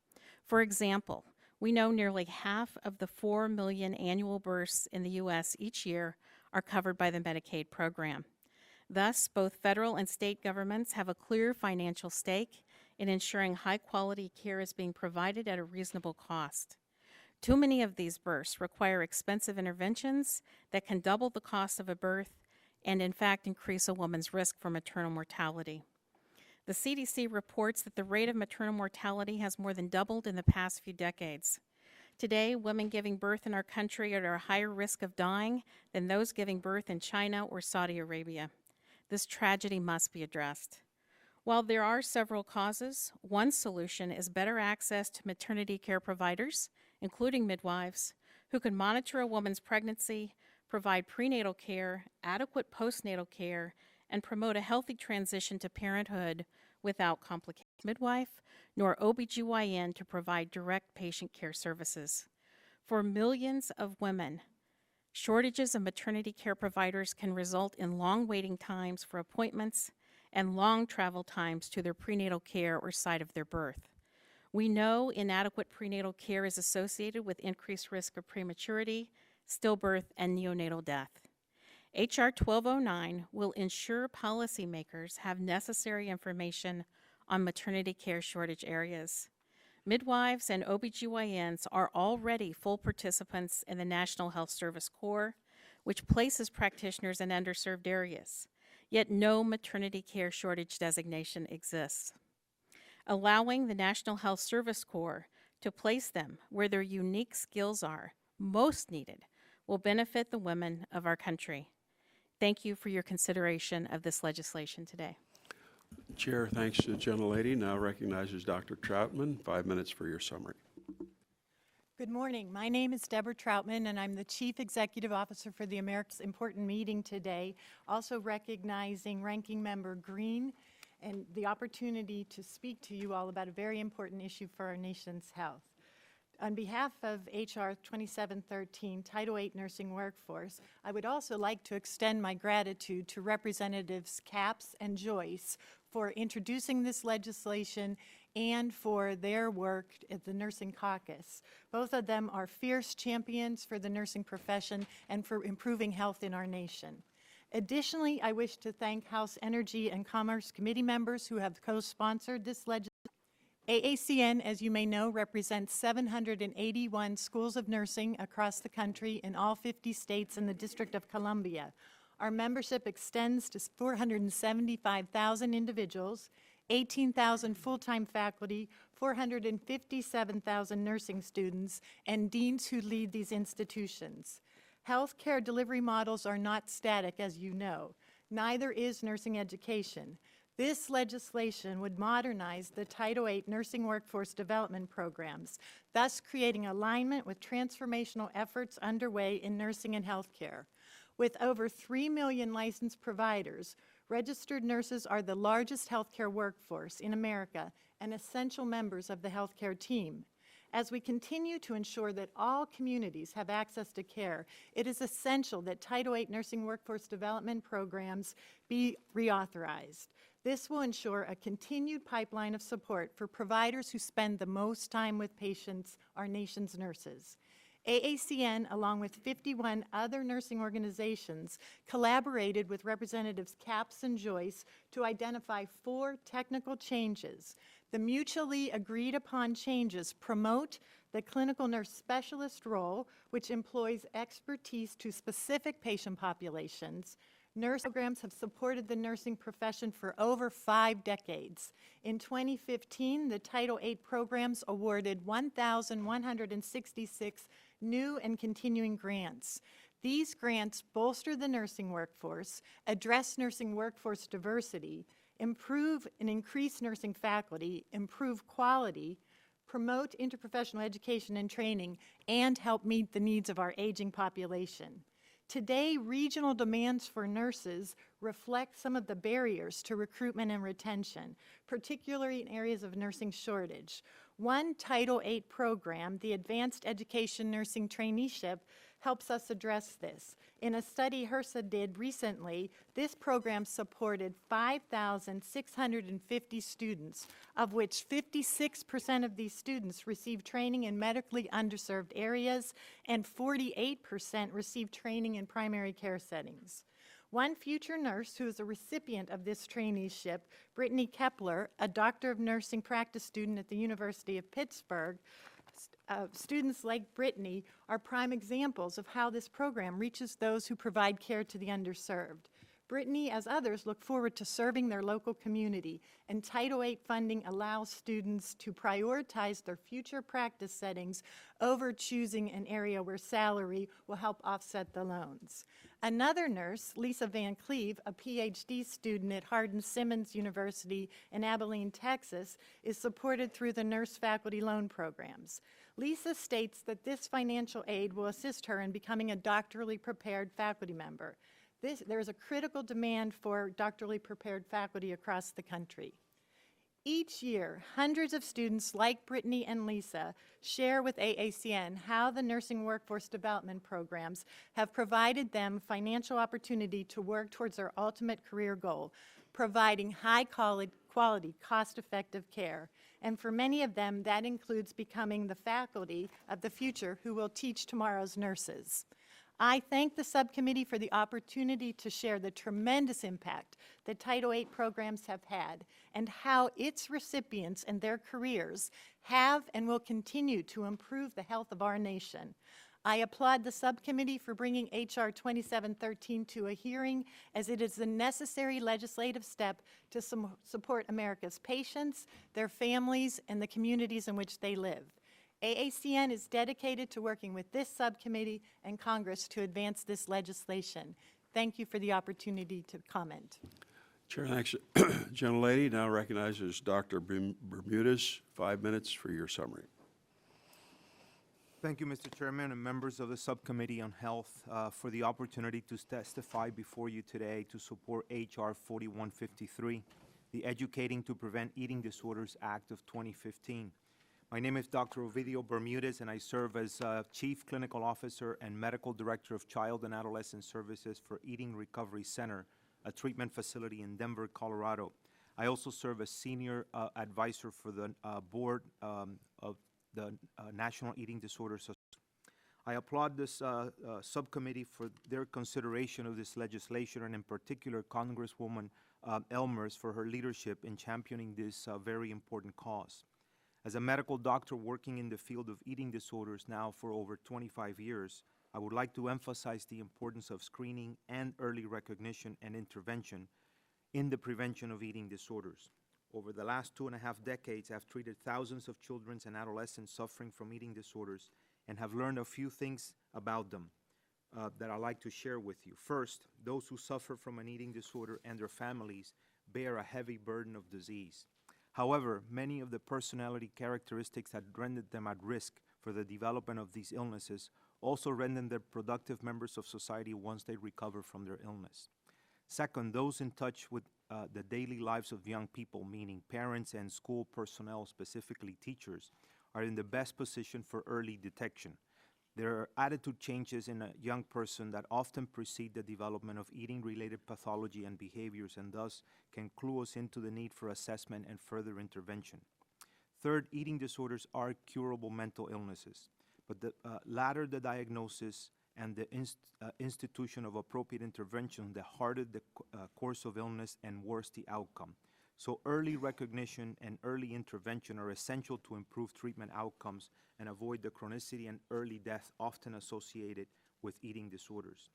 [SPEAKER 10] For example, we know nearly half of the 4 million annual births in the U.S. each year are covered by the Medicaid program. Thus, both federal and state governments have a clear financial stake in ensuring high-quality care is being provided at a reasonable cost. Too many of these births require expensive interventions that can double the cost of a birth and, in fact, increase a woman's risk for maternal mortality. The CDC reports that the rate of maternal mortality has more than doubled in the past few decades. Today, women giving birth in our country are at a higher risk of dying than those giving birth in China or Saudi Arabia. This tragedy must be addressed. While there are several causes, one solution is better access to maternity care providers, including midwives, who can monitor a woman's pregnancy, provide prenatal care, adequate postnatal care, and promote a healthy transition to parenthood without complications. Midwife, nor OBGYN to provide direct patient care services. For millions of women, shortages of maternity care providers can result in long waiting times for appointments and long travel times to their prenatal care or site of their birth. We know inadequate prenatal care is associated with increased risk of prematurity, stillbirth, and neonatal death. H.R. 1209 will ensure policymakers have necessary information on maternity care shortage areas. Midwives and OBGYNs are already full participants in the National Health Service Corps, which places practitioners in underserved areas. Yet no maternity care shortage designation exists. Allowing the National Health Service Corps to place them where their unique skills are most needed will benefit the women of our country. Thank you for your consideration of this legislation today.
[SPEAKER 1] Chair, thanks to the gentlelady. Now recognizes Dr. Troutman. 5 minutes for your summary.
[SPEAKER 11] Good morning. My name is Deborah Troutman, and I'm the Chief Executive Officer for the America's important meeting today, also recognizing Ranking Member Green and the opportunity to speak to you all about a very important issue for our nation's health. On behalf of H.R. 2713, Title VIII Nursing Workforce, I would also like to extend my gratitude to Representatives Capps and Joyce for introducing this legislation and for their work at the Nursing Caucus. Both of them are fierce champions for the nursing profession and for improving health in our nation. Additionally, I wish to thank House Energy and Commerce Committee members who have co-sponsored this legislation. AACN, as you may know, represents 781 schools of nursing across the country in all 50 states and the District of Columbia. Our membership extends to 475,000 individuals, 18,000 full-time faculty, 457,000 nursing students, and deans who lead these institutions. Healthcare delivery models are not static, as you know. Neither is nursing education. This legislation would modernize the Title VIII nursing workforce development programs, thus creating alignment with transformational efforts underway in nursing and healthcare. With over 3 million licensed providers, registered nurses are the largest healthcare workforce in America and essential members of the healthcare team. As we continue to ensure that all communities have access to care, it is essential that Title VIII nursing workforce development programs be reauthorized. This will ensure a continued pipeline of support for providers who spend the most time with patients, our nation's nurses. AACN, along with 51 other nursing organizations, collaborated with Representatives Capps and Joyce to identify 4 technical changes. The mutually agreed upon changes promote the clinical nurse specialist role, which employs expertise to specific patient populations. Nurse programs have supported the nursing profession for over 5 decades. In 2015, the Title VIII programs awarded 1,166 new and continuing grants. These grants bolster the nursing workforce, address nursing workforce diversity, improve and increase nursing faculty, improve quality, promote interprofessional education and training, and help meet the needs of our aging population. Today, regional demands for nurses reflect some of the barriers to recruitment and retention, particularly in areas of nursing shortage. One Title VIII program, the Advanced Education Nursing Traineeship, helps us address this. In a study HRSA did recently, this program supported 5,650 students, of which 56% of these students received training in medically underserved areas and 48% received training in primary care settings. One future nurse who is a recipient of this traineeship, Brittany Kepler, a doctor of nursing practice student at the University of Pittsburgh. Students like Brittany are prime examples of how this program reaches those who provide care to the underserved. Brittany, as others, look forward to serving their local community, and Title VIII funding allows students to prioritize their future practice settings over choosing an area where salary will help offset the loans. Another nurse, Lisa Van Cleve, a PhD student at Hardin-Simmons University in Abilene, Texas, is supported through the nurse faculty loan programs. Lisa states that this financial aid will assist her in becoming a doctorally prepared faculty member. There is a critical demand for doctorally prepared faculty across the country. Each year, hundreds of students like Brittany and Lisa share with AACN how the nursing workforce development programs have provided them financial opportunity to work towards their ultimate career goal, providing high-quality, cost-effective care. And for many of them, that includes becoming the faculty of the future who will teach tomorrow's nurses. I thank the subcommittee for the opportunity to share the tremendous impact that Title VIII programs have had and how its recipients and their careers have and will continue to improve the health of our nation. I applaud the subcommittee for bringing H.R. 2713 to a hearing, as it is the necessary legislative step to support America's patients, their families, and the communities in which they live. AACN is dedicated to working with this subcommittee and Congress to advance this legislation. Thank you for the opportunity to comment.
[SPEAKER 1] Chair, thanks. Gentlelady now recognizes Dr. Bermudez. 5 minutes for your summary.
[SPEAKER 12] Thank you, Mr. Chairman, and members of the Subcommittee on Health for the opportunity to testify before you today to support H.R. 4153, the Educating to Prevent Eating Disorders Act of 2015. My name is Dr. Ovidio Bermudez, and I serve as Chief Clinical Officer and Medical Director of Child and Adolescent Services for Eating Recovery Center, a treatment facility in Denver, Colorado. I also serve as Senior Advisor for the Board of the National Eating Disorders Association. I applaud this subcommittee for their consideration of this legislation, and in particular Congresswoman Ellmers for her leadership in championing this very important cause. As a medical doctor working in the field of eating disorders now for over 25 years, I would like to emphasize the importance of screening and early recognition and intervention in the prevention of eating disorders. Over the last 2.5 decades, I've treated thousands of children and adolescents suffering from eating disorders and have learned a few things about them that I'd like to share with you. First, those who suffer from an eating disorder and their families bear a heavy burden of disease. However, many of the personality characteristics that rendered them at risk for the development of these illnesses also render them productive members of society once they recover from their illness. Second, those in touch with the daily lives of young people, meaning parents and school personnel, specifically teachers, are in the best position for early detection. There are attitude changes in a young person that often precede the development of eating-related pathology and behaviors, and thus can clue us into the need for assessment and further intervention. Third, eating disorders are curable mental illnesses, but the latter the diagnosis and the institution of appropriate intervention, the harder the course of illness and worse the outcome. So early recognition and early intervention are essential to improve treatment outcomes and avoid the chronicity and early death often associated with eating disorders.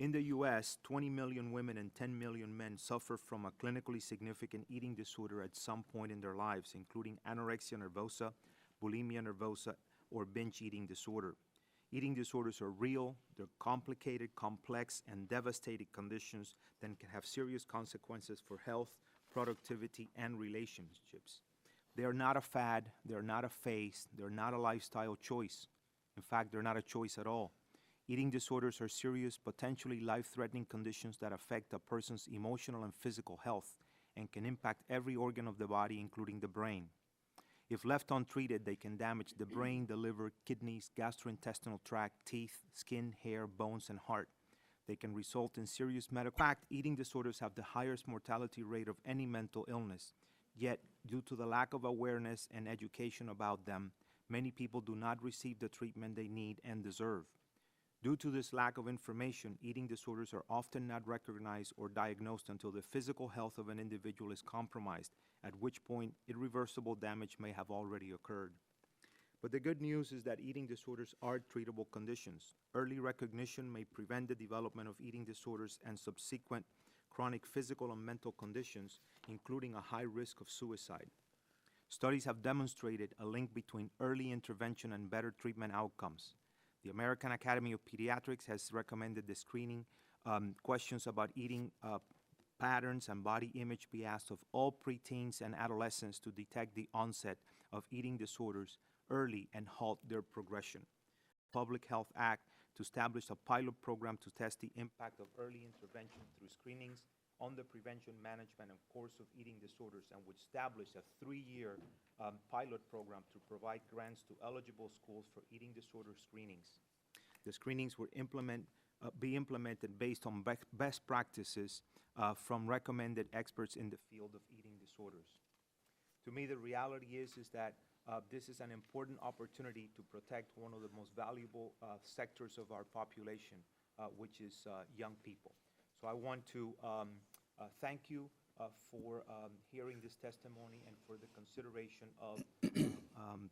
[SPEAKER 12] In the U.S., 20 million women and 10 million men suffer from a clinically significant eating disorder at some point in their lives, including anorexia nervosa, bulimia nervosa, or binge eating disorder. Eating disorders are real, they're complicated, complex, and devastating conditions that can have serious consequences for health, productivity, and relationships. They are not a fad, they're not a phase, they're not a lifestyle choice. In fact, they're not a choice at all. Eating disorders are serious, potentially life-threatening conditions that affect a person's emotional and physical health and can impact every organ of the body, including the brain. If left untreated, they can damage the brain, the liver, kidneys, gastrointestinal tract, teeth, skin, hair, bones, and heart. They can result in serious medical. In fact, eating disorders have the highest mortality rate of any mental illness. Yet, due to the lack of awareness and education about them, many people do not receive the treatment they need and deserve. Due to this lack of information, eating disorders are often not recognized or diagnosed until the physical health of an individual is compromised, at which point irreversible damage may have already occurred. But the good news is that eating disorders are treatable conditions. Early recognition may prevent the development of eating disorders and subsequent chronic physical and mental conditions, including a high risk of suicide. Studies have demonstrated a link between early intervention and better treatment outcomes. The American Academy of Pediatrics has recommended the screening questions about eating patterns and body image be asked of all preteens and adolescents to detect the onset of eating disorders early and halt their progression. Public Health Act to establish a pilot program to test the impact of early intervention through screenings on the prevention, management, and course of eating disorders, and would establish a 3-year pilot program to provide grants to eligible schools for eating disorder screenings. The screenings would be implemented based on best practices from recommended experts in the field of eating disorders. To me, the reality is that this is an important opportunity to protect one of the most valuable sectors of our population, which is young people. So I want to thank you for hearing this testimony and for the consideration of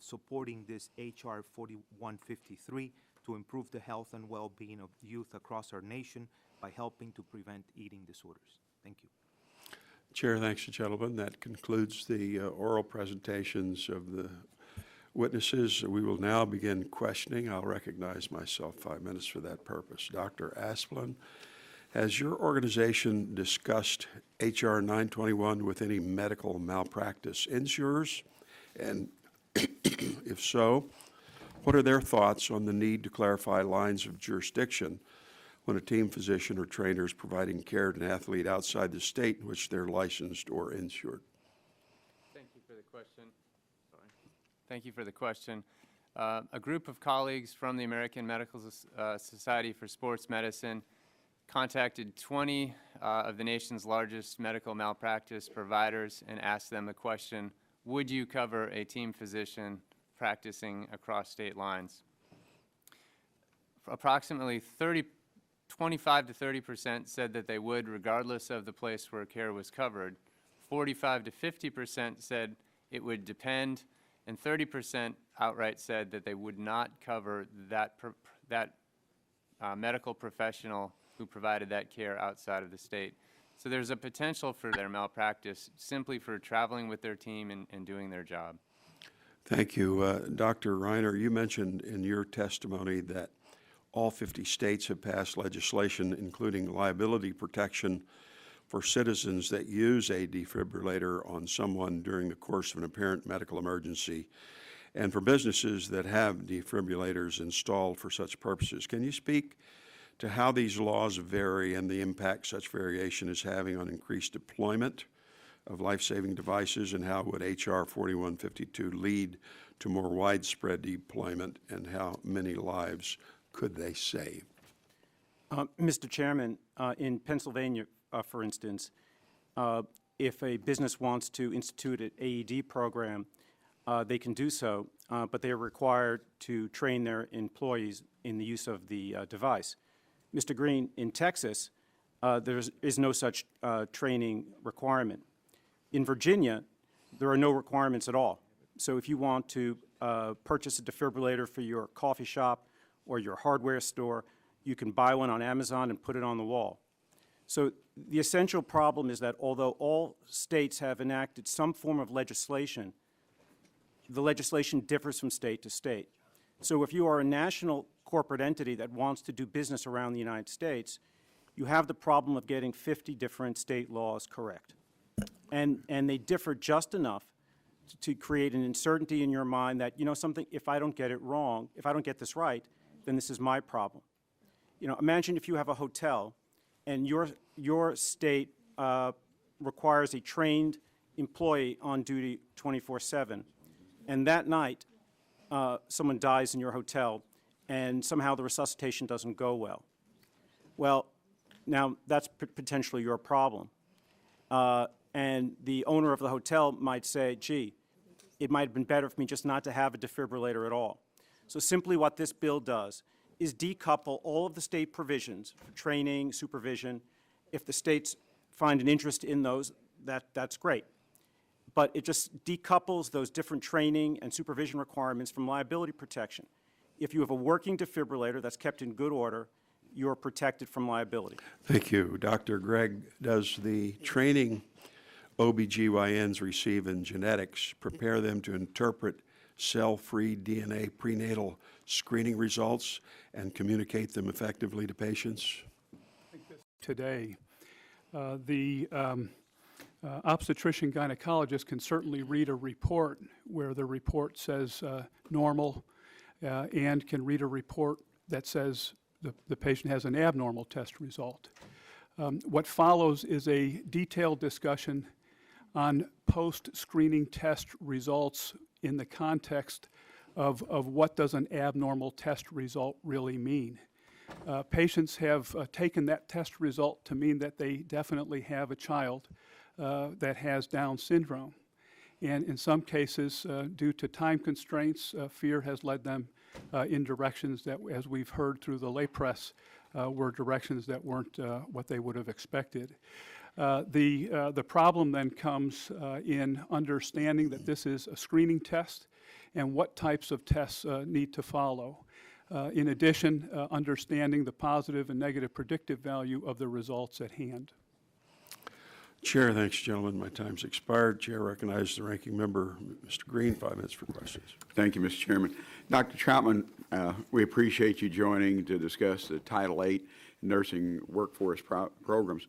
[SPEAKER 12] supporting this H.R. 4153 to improve the health and well-being of youth across our nation by helping to prevent eating disorders. Thank you.
[SPEAKER 1] Chair, thanks, gentlemen. That concludes the oral presentations of the witnesses. We will now begin questioning. I'll recognize myself 5 minutes for that purpose. Dr. Asplund, has your organization discussed H.R. 921 with any medical malpractice insurers? And if so, what are their thoughts on the need to clarify lines of jurisdiction when a team physician or trainer is providing care to an athlete outside the state in which they're licensed or insured?
[SPEAKER 7] Thank you for the question. Sorry. Thank you for the question. A group of colleagues from the American Medical Society for Sports Medicine contacted 20 of the nation's largest medical malpractice providers and asked them the question, would you cover a team physician practicing across state lines? Approximately 25 to 30% said that they would, regardless of the place where care was covered. 45 to 50% said it would depend, and 30% outright said that they would not cover that medical professional who provided that care outside of the state. So there's a potential for their malpractice simply for traveling with their team and doing their job.
[SPEAKER 1] Thank you. Dr. Reiner, you mentioned in your testimony that all 50 states have passed legislation, including liability protection for citizens that use a defibrillator on someone during the course of an apparent medical emergency, and for businesses that have defibrillators installed for such purposes. Can you speak to how these laws vary and the impact such variation is having on increased deployment of life-saving devices, and how would H.R. 4152 lead to more widespread deployment, and how many lives could they save?
[SPEAKER 8] Mr. Chairman, in Pennsylvania, for instance, if a business wants to institute an AED program, they can do so, but they are required to train their employees in the use of the device. Mr. Green, in Texas, there is no such training requirement. In Virginia, there are no requirements at all. So if you want to purchase a defibrillator for your coffee shop or your hardware store, you can buy one on Amazon and put it on the wall. So the essential problem is that although all states have enacted some form of legislation, the legislation differs from state to state. So if you are a national corporate entity that wants to do business around the United States, you have the problem of getting 50 different state laws correct. And they differ just enough to create an uncertainty in your mind that, you know, something, if I don't get it wrong, if I don't get this right, then this is my problem. You know, imagine if you have a hotel and your state requires a trained employee on duty 24/7, and that night someone dies in your hotel and somehow the resuscitation doesn't go well. Well, now that's potentially your problem. And the owner of the hotel might say, gee, it might have been better for me just not to have a defibrillator at all. So simply what this bill does is decouple all of the state provisions for training, supervision. If the states find an interest in those, that's great. But it just decouples those different training and supervision requirements from liability protection. If you have a working defibrillator that's kept in good order, you're protected from liability.
[SPEAKER 1] Thank you. Dr. Gregg, does the training OBGYNs receive in genetics prepare them to interpret cell-free DNA prenatal screening results and communicate them effectively to patients?
[SPEAKER 9] Today, the obstetrician gynecologist can certainly read a report where the report says normal and can read a report that says the patient has an abnormal test result. What follows is a detailed discussion on post-screening test results in the context of what does an abnormal test result really mean. Patients have taken that test result to mean that they definitely have a child that has Down syndrome. And in some cases, due to time constraints, fear has led them in directions that, as we've heard through the lay press, were directions that weren't what they would have expected. The problem then comes in understanding that this is a screening test and what types of tests need to follow. In addition, understanding the positive and negative predictive value of the results at hand.
[SPEAKER 1] Chair, thanks, gentlemen. My time's expired. Chair recognizes the ranking member, Mr. Green, 5 minutes for questions.
[SPEAKER 3] Thank you, Mr. Chairman. Dr. Troutman, we appreciate you joining to discuss the Title VIII nursing workforce programs.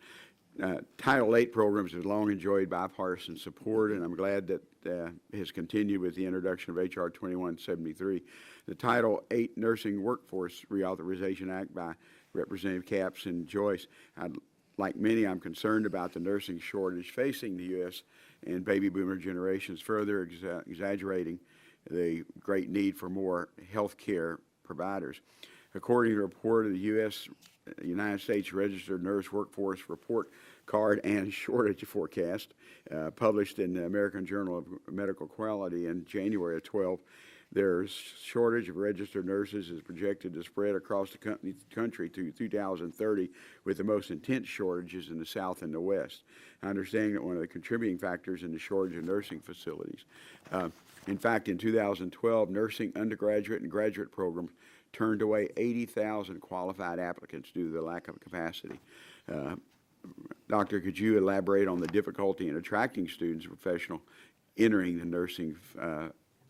[SPEAKER 3] Title VIII programs have long enjoyed bipartisan support, and I'm glad that has continued with the introduction of H.R. 2173. The Title VIII Nursing Workforce Reauthorization Act by Representative Capps and Joyce. Like many, I'm concerned about the nursing shortage facing the U.S. and baby boomer generations, further exaggerating the great need for more health care providers. According to a report of the United States Registered Nurse Workforce Report Card and Shortage Forecast, published in the American Journal of Medical Quality in January of 12, there's shortage of registered nurses is projected to spread across the country through 2030, with the most intense shortages in the South and the West. I understand that one of the contributing factors in the shortage of nursing facilities. In fact, in 2012, nursing undergraduate and graduate programs turned away 80,000 qualified applicants due to the lack of capacity. Doctor, could you elaborate on the difficulty in attracting students and professionals entering the nursing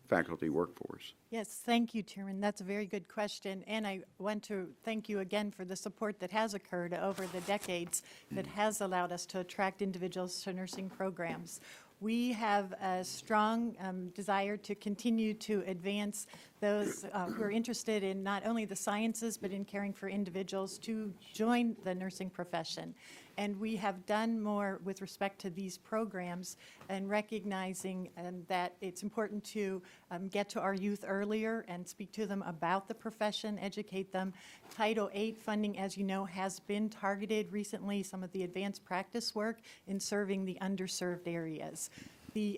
[SPEAKER 3] faculty workforce?
[SPEAKER 11] Yes, thank you, Chairman. That's a very good question, and I want to thank you again for the support that has occurred over the decades that has allowed us to attract individuals to nursing programs. We have a strong desire to continue to advance those who are interested in not only the sciences but in caring for individuals to join the nursing profession. And we have done more with respect to these programs and recognizing that it's important to get to our youth earlier and speak to them about the profession, educate them. Title VIII funding, as you know, has been targeted recently, some of the advanced practice work in serving the underserved areas.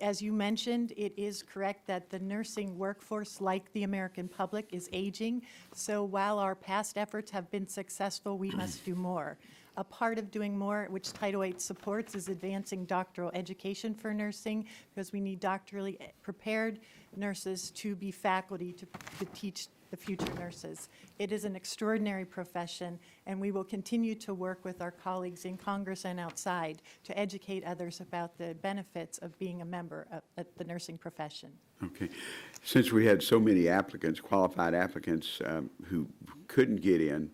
[SPEAKER 11] As you mentioned, it is correct that the nursing workforce, like the American public, is aging. So while our past efforts have been successful, we must do more. A part of doing more, which Title VIII supports, is advancing doctoral education for nursing, because we need doctorally prepared nurses to be faculty to teach the future nurses. It is an extraordinary profession, and we will continue to work with our colleagues in Congress and outside to educate others about the benefits of being a member of the nursing profession.
[SPEAKER 3] Okay. Since we had so many applicants, qualified applicants, who couldn't get in,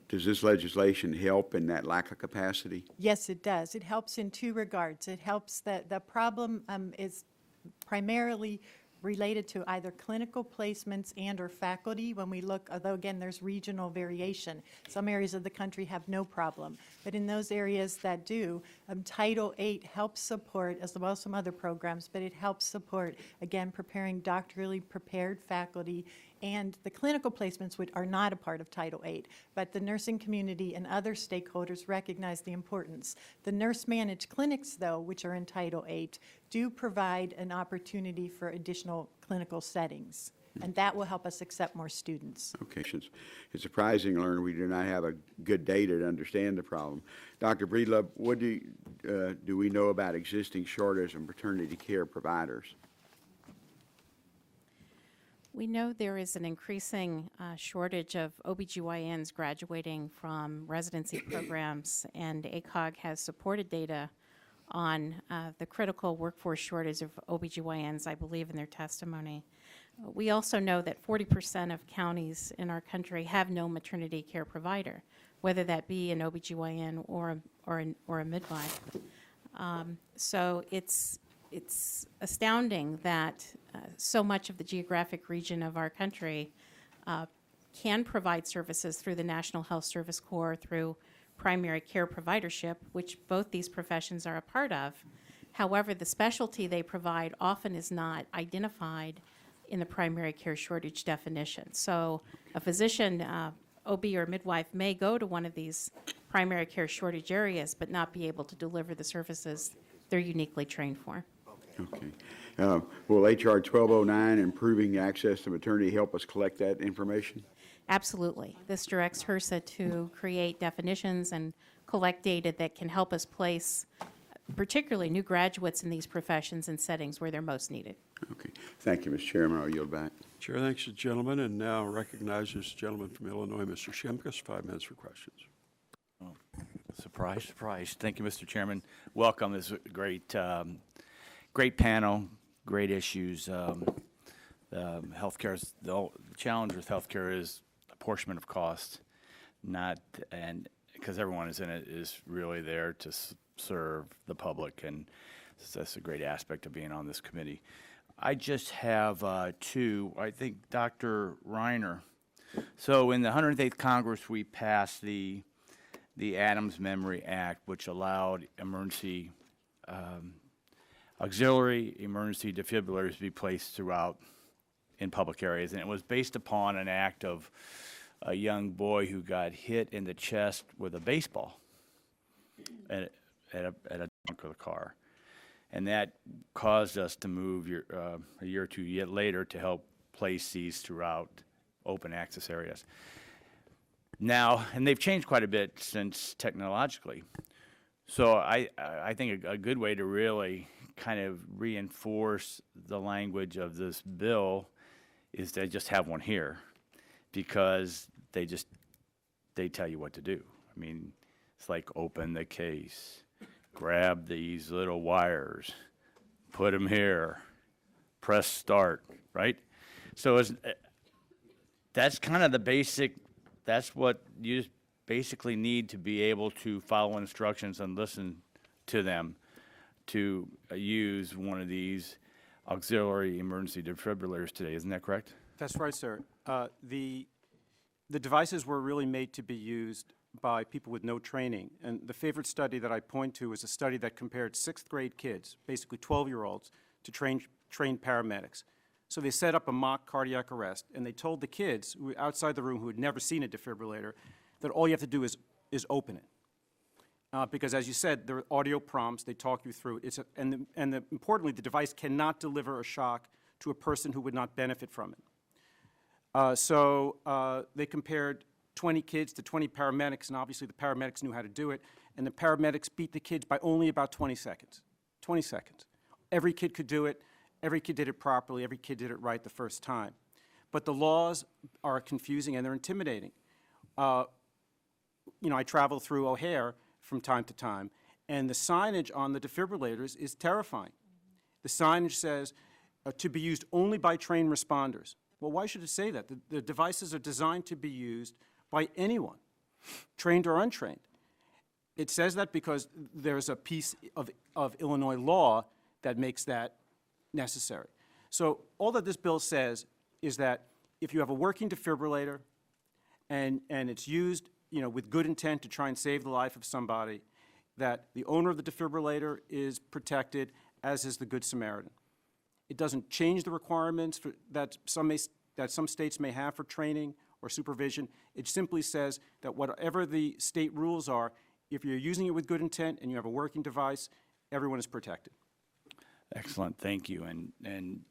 [SPEAKER 3] does this legislation help in that lack of capacity?
[SPEAKER 11] Yes, it does. It helps in two regards. It helps that the problem is primarily related to either clinical placements and or faculty. When we look, although again there's regional variation, some areas of the country have no problem, but in those areas that do, Title VIII helps support, as well as some other programs, but it helps support, again, preparing doctorally prepared faculty and the clinical placements, which are not a part of Title VIII, but the nursing community and other stakeholders recognize the importance. The nurse-managed clinics, though, which are in Title VIII, do provide an opportunity for additional clinical settings, and that will help us accept more students.
[SPEAKER 3] Okay. It's surprising to learn we do not have a good data to understand the problem. Dr. Breedlove, what do we know about existing shortage of maternity care providers?
[SPEAKER 10] We know there is an increasing shortage of OBGYNs graduating from residency programs, and ACOG has supported data on the critical workforce shortage of OBGYNs, I believe, in their testimony. We also know that 40% of counties in our country have no maternity care provider, whether that be an OBGYN or a midwife. So it's astounding that so much of the geographic region of our country can provide services through the National Health Service Corps, through primary care providership, which both these professions are a part of. However, the specialty they provide often is not identified in the primary care shortage definition. So a physician, OB or midwife, may go to one of these primary care shortage areas but not be able to deliver the services they're uniquely trained for.
[SPEAKER 3] Okay. Will H.R. 1209, improving access to maternity, help us collect that information?
[SPEAKER 10] Absolutely. This directs HRSA to create definitions and collect data that can help us place particularly new graduates in these professions and settings where they're most needed.
[SPEAKER 3] Okay. Thank you, Mr. Chairman. I'll yield back.
[SPEAKER 1] Chair thanks the gentleman, and now recognizes the gentleman from Illinois, Mr. Shimkus, 5 minutes for questions.
[SPEAKER 13] Oh, surprise, surprise. Thank you, Mr. Chairman. Welcome. This is a great, great panel, great issues. Healthcare, the challenge with healthcare is apportionment of cost, and because everyone is in it is really there to serve the public, and that's a great aspect of being on this committee. I just have two. I think Dr. Reiner. So in the 108th Congress, we passed the Adams Memory Act, which allowed auxiliary emergency defibrillators to be placed throughout in public areas. And it was based upon an act of a young boy who got hit in the chest with a baseball at a trunk of the car. And that caused us to move a year or two later to help place these throughout open access areas. Now, and they've changed quite a bit since technologically. So I think a good way to really kind of reinforce the language of this bill is to just have one here, because they tell you what to do. I mean, it's like open the case, grab these little wires, put them here, press start, right? So that's kind of the basic, that's what you basically need to be able to follow instructions and listen to them to use one of these auxiliary emergency defibrillators today. Isn't that correct?
[SPEAKER 8] That's right, sir. The devices were really made to be used by people with no training. And the favorite study that I point to is a study that compared 6th grade kids, basically 12-year-olds, to trained paramedics. So they set up a mock cardiac arrest, and they told the kids who were outside the room who had never seen a defibrillator that all you have to do is open it. Because as you said, there are audio prompts, they talk you through it. Importantly, the device cannot deliver a shock to a person who would not benefit from it. So they compared 20 kids to 20 paramedics, and obviously the paramedics knew how to do it, and the paramedics beat the kids by only about 20 seconds. 20 seconds. Every kid could do it. Every kid did it properly. Every kid did it right the first time. But the laws are confusing and they're intimidating. I travel through O'Hare from time to time, and the signage on the defibrillators is terrifying. The signage says to be used only by trained responders. Well, why should it say that? The devices are designed to be used by anyone, trained or untrained. It says that because there's a piece of Illinois law that makes that necessary. So all that this bill says is that if you have a working defibrillator and it's used with good intent to try and save the life of somebody, that the owner of the defibrillator is protected, as is the Good Samaritan. It doesn't change the requirements that some states may have for training or supervision. It simply says that whatever the state rules are, if you're using it with good intent and you have a working device, everyone is protected.
[SPEAKER 13] Excellent, thank you. And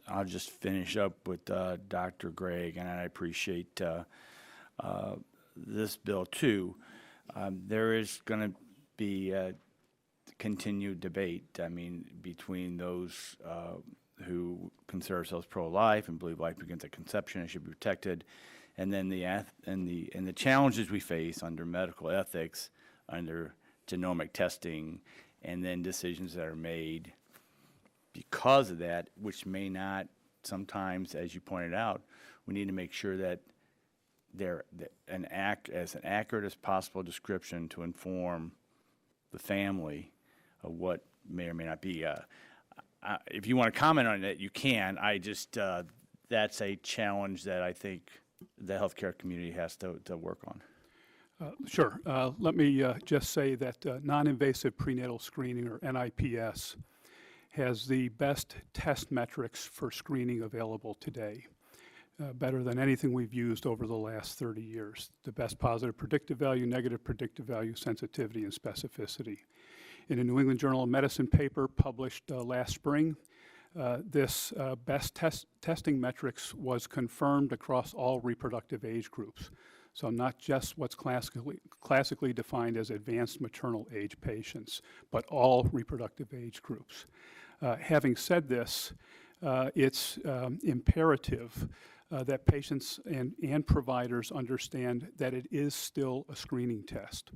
[SPEAKER 13] I'll just finish up with Dr. Gregg, and I appreciate this bill too. There is going to be a continued debate, between those who consider ourselves pro-life and believe life begins at conception and should be protected, and then the challenges we face under medical ethics, under genomic testing, and then decisions that are made because of that, which may not sometimes, as you pointed out, we need to make sure that they're an accurate as possible description to inform the family of what may or may not be. If you want to comment on it, you can. That's a challenge that I think the healthcare community has to work on.
[SPEAKER 9] Sure. Let me just say that non-invasive prenatal screening, or NIPS, has the best test metrics for screening available today, better than anything we've used over the last 30 years. The best positive predictive value, negative predictive value, sensitivity, and specificity. In a New England Journal of Medicine paper published last spring, this best testing metrics was confirmed across all reproductive age groups. So not just what's classically defined as advanced maternal age patients, but all reproductive age groups. Having said this, it's imperative that patients and providers understand that it is still a screening test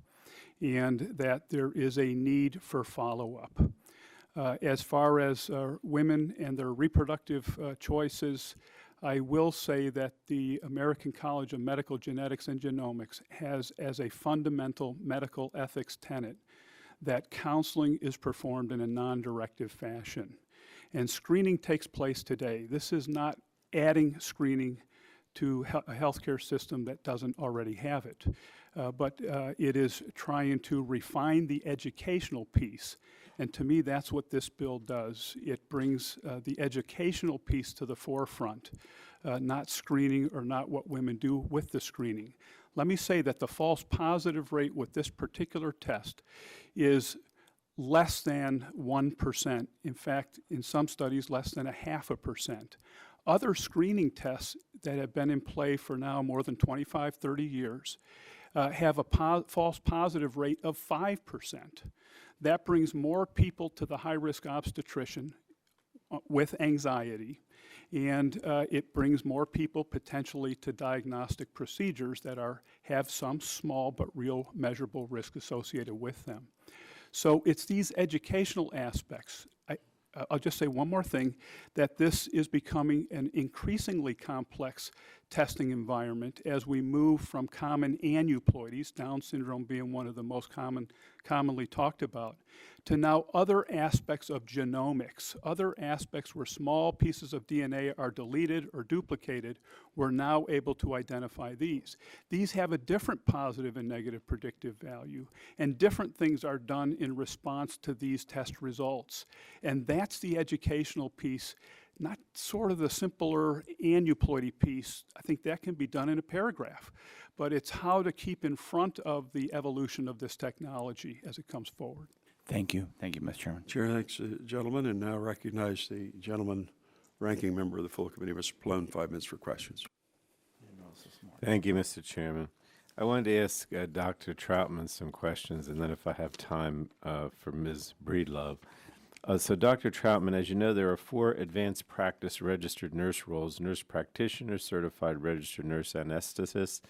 [SPEAKER 9] and that there is a need for follow-up. As far as women and their reproductive choices, I will say that the American College of Medical Genetics and Genomics has as a fundamental medical ethics tenet that counseling is performed in a non-directive fashion. And screening takes place today. This is not adding screening to a healthcare system that doesn't already have it, but it is trying to refine the educational piece And to me, that's what this bill does. It brings the educational piece to the forefront, not screening or not what women do with the screening. Let me say that the false positive rate with this particular test is less than 1%. In fact, in some studies, less than 0.5%. Other screening tests that have been in play for now more than 25, 30 years have a false positive rate of 5%. That brings more people to the high-risk obstetrician with anxiety, and it brings more people potentially to diagnostic procedures that have some small but real measurable risk associated with them. So it's these educational aspects. I'll just say one more thing, that this is becoming an increasingly complex testing environment as we move from common aneuploidies, Down syndrome being one of the most commonly talked about, to now other aspects of genomics, other aspects where small pieces of DNA are deleted or duplicated. We're now able to identify these. These have a different positive and negative predictive value, and different things are done in response to these test results. And that's the educational piece, not sort of the simpler aneuploidy piece. I think that can be done in a paragraph, but it's how to keep in front of the evolution of this technology as it comes forward.
[SPEAKER 13] Thank you. Thank you, Mr. Chairman.
[SPEAKER 1] Chair thanks, gentlemen, and now recognize the gentleman, ranking member of the full committee, Mr. Pallone, 5 minutes for questions.
[SPEAKER 5] Thank you, Mr. Chairman. I wanted to ask Dr. Troutman some questions, and then if I have time for Ms. Breedlove. So, Dr. Troutman, as you know, there are 4 advanced practice registered nurse roles: nurse practitioner, certified registered nurse anesthetist,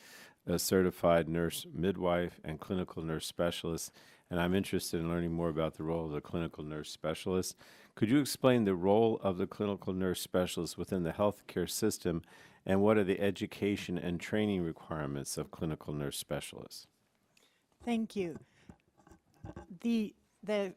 [SPEAKER 5] a certified nurse midwife, and clinical nurse specialist. And I'm interested in learning more about the role of the clinical nurse specialist. Could you explain the role of the clinical nurse specialist within the healthcare system, and what are the education and training requirements of clinical nurse specialists?
[SPEAKER 11] Thank you.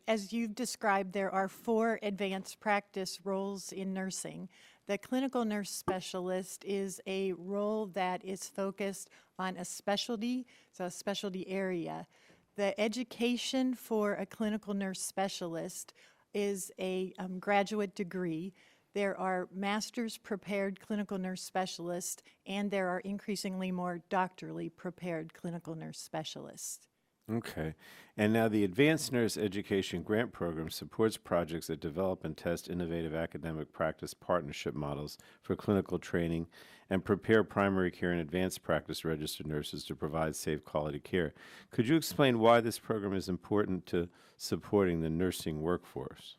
[SPEAKER 11] As you've described, there are 4 advanced practice roles in nursing. The clinical nurse specialist is a role that is focused on a specialty, so a specialty area. The education for a clinical nurse specialist is a graduate degree. There are master's prepared clinical nurse specialists, and there are increasingly more doctorally prepared clinical nurse specialists.
[SPEAKER 5] Okay. And now the Advanced Nurse Education Grant Program supports projects that develop and test innovative academic practice partnership models for clinical training and prepare primary care and advanced practice registered nurses to provide safe, quality care. Could you explain why this program is important to supporting the nursing workforce?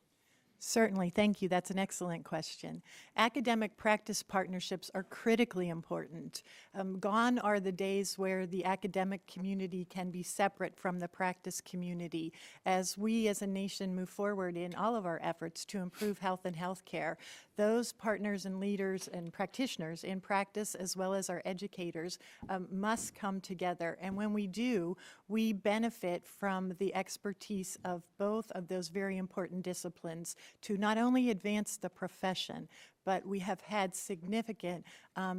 [SPEAKER 11] Certainly, thank you. That's an excellent question. Academic practice partnerships are critically important. Gone are the days where the academic community can be separate from the practice community. As we as a nation move forward in all of our efforts to improve health and healthcare, those partners and leaders and practitioners in practice, as well as our educators, must come together. And when we do, we benefit from the expertise of both of those very important disciplines to not only advance the profession, but we have had significant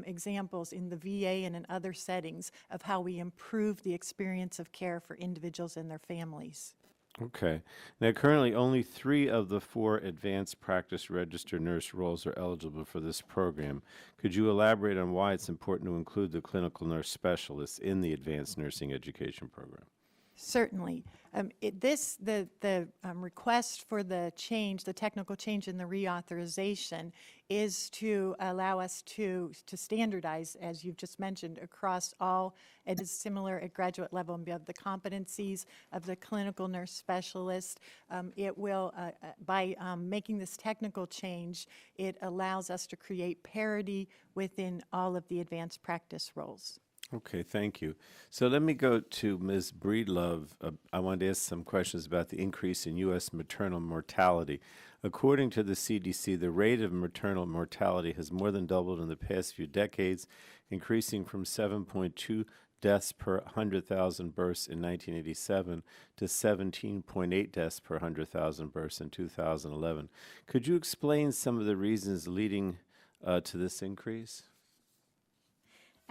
[SPEAKER 11] examples in the VA and in other settings of how we improve the experience of care for individuals and their families.
[SPEAKER 5] Okay. Now, currently, only 3 of the 4 advanced practice registered nurse roles are eligible for this program. Could you elaborate on why it's important to include the clinical nurse specialists in the advanced nursing education program?
[SPEAKER 11] Certainly. The request for the change, the technical change in the reauthorization, is to allow us to standardize, as you've just mentioned, across all. It is similar at graduate level and above. The competencies of the clinical nurse specialist. It will, by making this technical change, it allows us to create parity within all of the advanced practice roles.
[SPEAKER 5] Okay, thank you. So let me go to Ms. Breedlove. I wanted to ask some questions about the increase in U.S. maternal mortality. According to the CDC, the rate of maternal mortality has more than doubled in the past few decades, increasing from 7.2 deaths per 100,000 births in 1987 to 17.8 deaths per 100,000 births in 2011. Could you explain some of the reasons leading to this increase?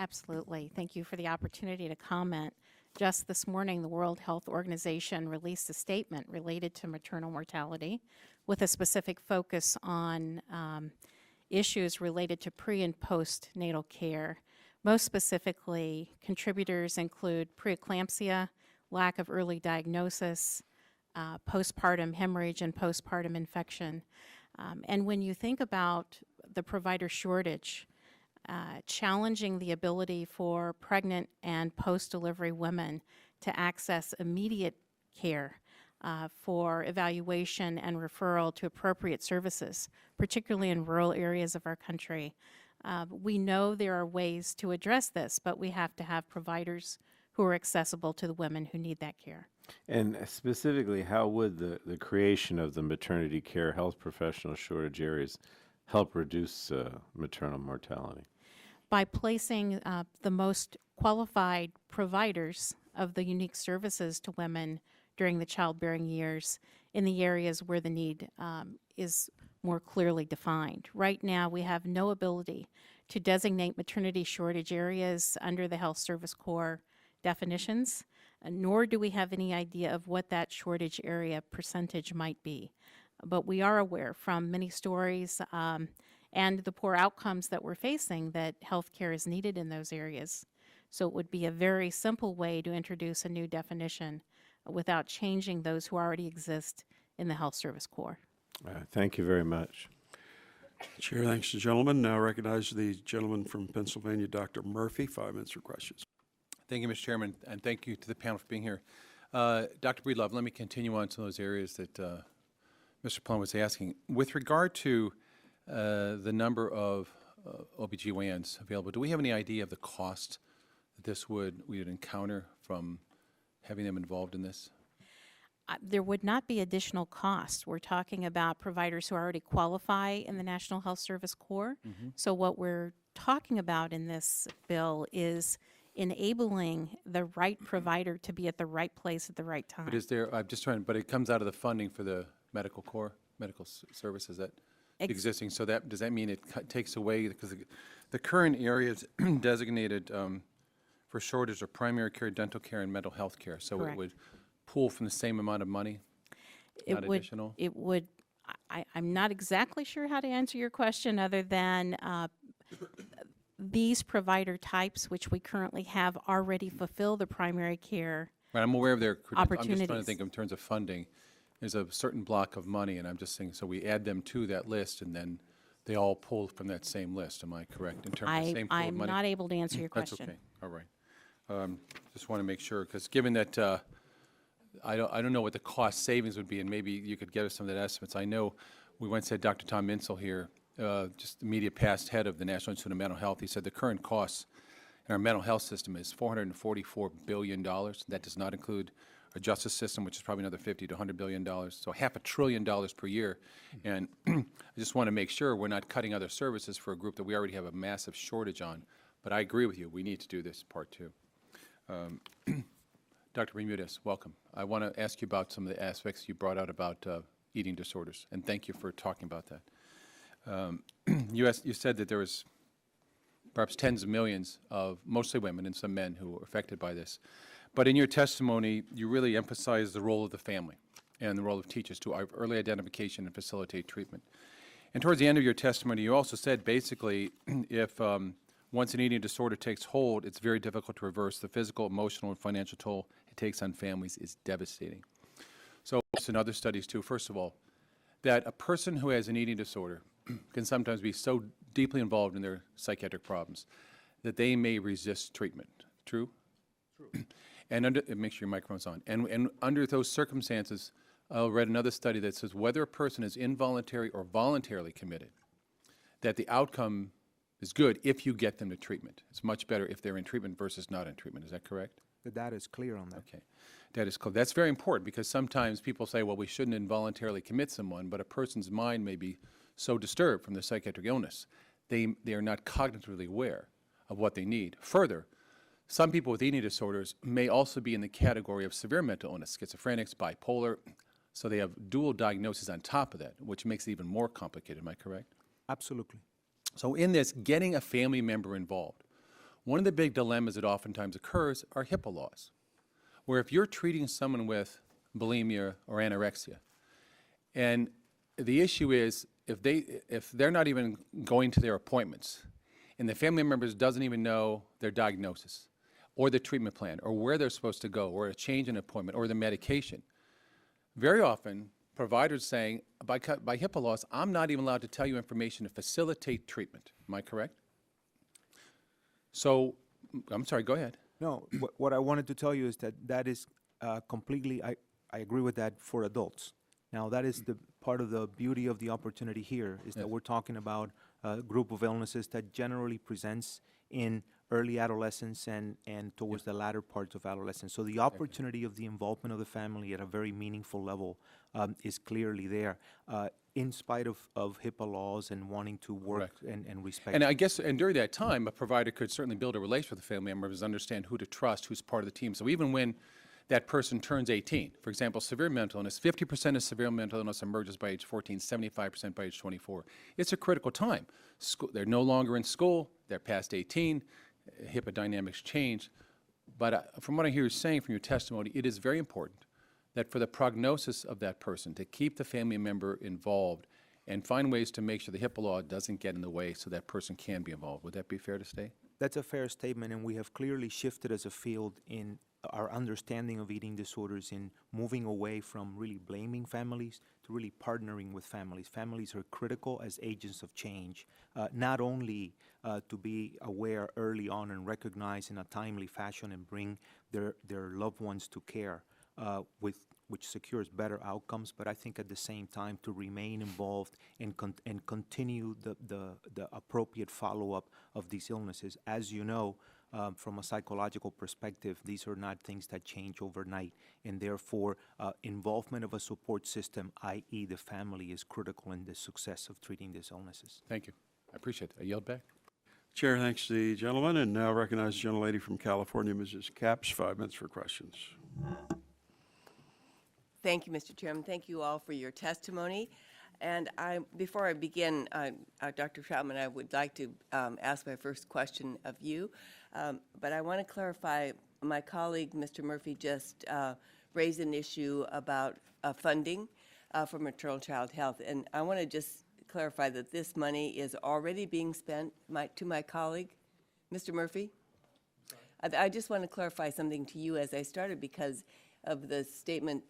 [SPEAKER 10] Absolutely. Thank you for the opportunity to comment. just this morning, the World Health Organization released a statement related to maternal mortality with a specific focus on issues related to pre- and postnatal care. Most specifically, contributors include preeclampsia, lack of early diagnosis, postpartum hemorrhage, and postpartum infection. And when you think about the provider shortage, challenging the ability for pregnant and post-delivery women to access immediate care for evaluation and referral to appropriate services, particularly in rural areas of our country. We know there are ways to address this, but we have to have providers who are accessible to the women who need that care.
[SPEAKER 5] And specifically, how would the creation of the maternity care health professional shortage areas help reduce maternal mortality?
[SPEAKER 10] By placing the most qualified providers of the unique services to women during the childbearing years in the areas where the need is more clearly defined. Right now, we have no ability to designate maternity shortage areas under the Health Service Corps definitions, nor do we have any idea of what that shortage area percentage might be. But we are aware from many stories and the poor outcomes that we're facing that health care is needed in those areas. So it would be a very simple way to introduce a new definition without changing those who already exist in the Health Service Corps.
[SPEAKER 5] Thank you very much.
[SPEAKER 1] Chair thanks the gentleman. Now recognize the gentleman from Pennsylvania, Dr. Murphy. 5 minutes for questions.
[SPEAKER 14] Thank you, Mr. Chairman, and thank you to the panel for being here. Dr. Breedlove, let me continue on to those areas that Mr. Pallone was asking. With regard to the number of OBGYNs available, do we have any idea of the cost that we would encounter from having them involved in this?
[SPEAKER 10] There would not be additional cost. We're talking about providers who already qualify in the National Health Service Corps. So what we're talking about in this bill is enabling the right provider to be at the right place at the right time.
[SPEAKER 14] But is there, I'm just trying, but it comes out of the funding for the medical corps, medical services that existing. So that, does that mean it takes away, because the current areas designated for shortage of primary care, dental care, and mental health care. So
[SPEAKER 10] Correct.
[SPEAKER 14] It would pool from the same amount of money, not additional?
[SPEAKER 10] It would, I'm not exactly sure how to answer your question other than these provider types, which we currently have, already fulfill the primary care
[SPEAKER 14] Right, I'm aware of their, I'm just trying to
[SPEAKER 10] opportunities.
[SPEAKER 14] think in terms of funding. There's a certain block of money, and I'm just saying, so we add them to that list, and then they all pull from that same list. Am I correct in terms of the same pool of
[SPEAKER 10] I'm
[SPEAKER 14] money?
[SPEAKER 10] not able to answer your
[SPEAKER 14] That's
[SPEAKER 10] question.
[SPEAKER 14] okay, all right. Just want to make sure, because given that I don't know what the cost savings would be, and maybe you could get us some of that estimates. I know we once had Dr. Tom Insel here, just the immediate past head of the National Institute of Mental Health. He said the current costs in our mental health system is $444 billion. That does not include our justice system, which is probably another $50 to $100 billion. So $500 billion per year. And I just want to make sure we're not cutting other services for a group that we already have a massive shortage on. But I agree with you. We need to do this part too. Dr. Bermudez, welcome. I want to ask you about some of the aspects you brought out about eating disorders, and thank you for talking about that. You said that there was perhaps tens of millions of mostly women and some men who were affected by this. But in your testimony, you really emphasized the role of the family and the role of teachers to early identification and facilitate treatment. And towards the end of your testimony, you also said basically if once an eating disorder takes hold, it's very difficult to reverse. The physical, emotional, and financial toll it takes on families is devastating. So in other studies too, first of all, that a person who has an eating disorder can sometimes be so deeply involved in their psychiatric problems that they may resist treatment. True? True. And make sure your microphone's on. And under those circumstances, I read another study that says whether a person is involuntary or voluntarily committed, that the outcome is good if you get them to treatment. It's much better if they're in treatment versus not in treatment. Is that correct?
[SPEAKER 12] The data is clear on that.
[SPEAKER 14] Okay. That is clear. That's very important because sometimes people say, well, we shouldn't involuntarily commit someone, but a person's mind may be so disturbed from their psychiatric illness, they are not cognitively aware of what they need. Further, some people with eating disorders may also be in the category of severe mental illness, schizophrenics, bipolar, so they have dual diagnosis on top of that, which makes it even more complicated. Am I correct?
[SPEAKER 12] Absolutely.
[SPEAKER 14] So in this, getting a family member involved, one of the big dilemmas that oftentimes occurs are HIPAA laws. where if you're treating someone with bulimia or anorexia, and the issue is if they're not even going to their appointments, and the family members doesn't even know their diagnosis or the treatment plan or where they're supposed to go or a change in appointment or the medication, very often providers saying, by HIPAA laws, I'm not even allowed to tell you information to facilitate treatment. Am I correct? So, I'm sorry, go ahead.
[SPEAKER 12] No, what I wanted to tell you is that is completely, I agree with that for adults. Now, that is the part of the beauty of the opportunity here, is that we're talking about a group of illnesses that generally presents in early adolescence and towards the latter parts of adolescence. So the opportunity of the involvement of the family at a very meaningful level is clearly there, in spite of HIPAA laws and wanting to work and respect.
[SPEAKER 14] And I guess, and during that time, a provider could certainly build a relationship with the family members, understand who to trust, who's part of the team. So even when that person turns 18, for example, severe mental illness, 50% of severe mental illness emerges by age 14, 75% by age 24. It's a critical time. They're no longer in school, they're past 18, HIPAA dynamics change. But from what I hear you saying from your testimony, it is very important that for the prognosis of that person, to keep the family member involved and find ways to make sure the HIPAA law doesn't get in the way so that person can be involved. Would that be fair to say?
[SPEAKER 12] That's a fair statement, and we have clearly shifted as a field in our understanding of eating disorders, in moving away from really blaming families to really partnering with families. Families are critical as agents of change, not only to be aware early on and recognize in a timely fashion and bring their loved ones to care, which secures better outcomes, but I think at the same time to remain involved and continue the appropriate follow-up of these illnesses. As you know, from a psychological perspective, these are not things that change overnight, and therefore involvement of a support system, i.e. the family, is critical in the success of treating these illnesses.
[SPEAKER 14] Thank you. I appreciate it. I yield back.
[SPEAKER 1] Chair thanks the gentleman, and now recognize the gentlelady from California, Mrs. Capps, 5 minutes for questions.
[SPEAKER 6] Thank you, Mr. Chairman. Thank you all for your testimony. And before I begin, Dr. Troutman, I would like to ask my first question of you. But I want to clarify, my colleague, Mr. Murphy, just raised an issue about funding for maternal child health. And I want to just clarify that this money is already being spent, to my colleague, Mr. Murphy. I just want to clarify something to you as I started because of the statement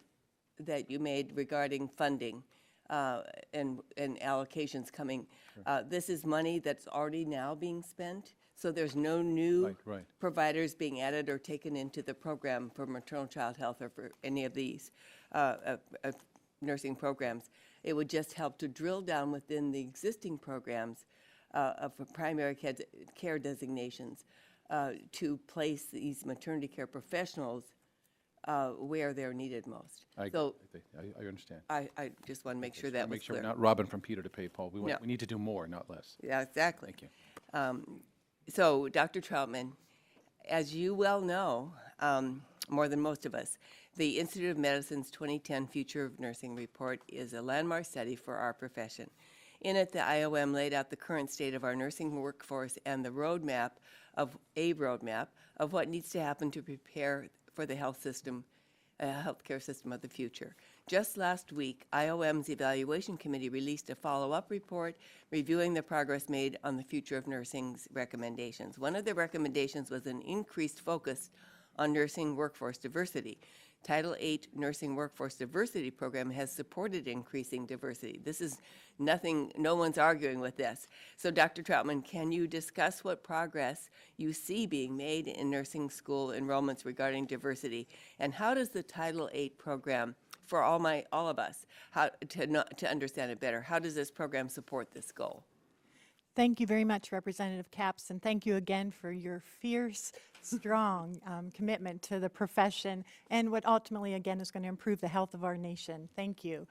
[SPEAKER 6] that you made regarding funding and allocations coming. Sure. This is money that's already now being spent, so there's no new providers being added or taken into the program for maternal child health or for any of these nursing programs. It would just help to drill down within the existing programs of primary care designations to place these maternity care professionals where they're needed most.
[SPEAKER 14] I understand.
[SPEAKER 6] I just want to make sure that was
[SPEAKER 14] make sure
[SPEAKER 6] clear.
[SPEAKER 14] we're not robbing from Peter to pay Paul. We need to do more, not less.
[SPEAKER 6] Yeah, exactly.
[SPEAKER 14] Thank you.
[SPEAKER 6] So, Dr. Troutman, as you well know, more than most of us, the Institute of Medicine's 2010 Future of Nursing Report is a landmark study for our profession. In it, the IOM laid out the current state of our nursing workforce and the roadmap of what needs to happen to prepare for the healthcare system of the future. Just last week, IOM's Evaluation Committee released a follow-up report reviewing the progress made on the Future of Nursing's recommendations. One of the recommendations was an increased focus on nursing workforce diversity. Title VIII Nursing Workforce Diversity Program has supported increasing diversity. This is nothing, no one's arguing with this. So Dr. Troutman, can you discuss what progress you see being made in nursing school enrollments regarding diversity? And how does the Title VIII program, for all of us, to understand it better, how does this program support this goal?
[SPEAKER 11] Thank you very much, Representative Capps, and thank you again for your fierce, strong commitment to the profession and what ultimately, again, is going to improve the health of our nation. Thank you.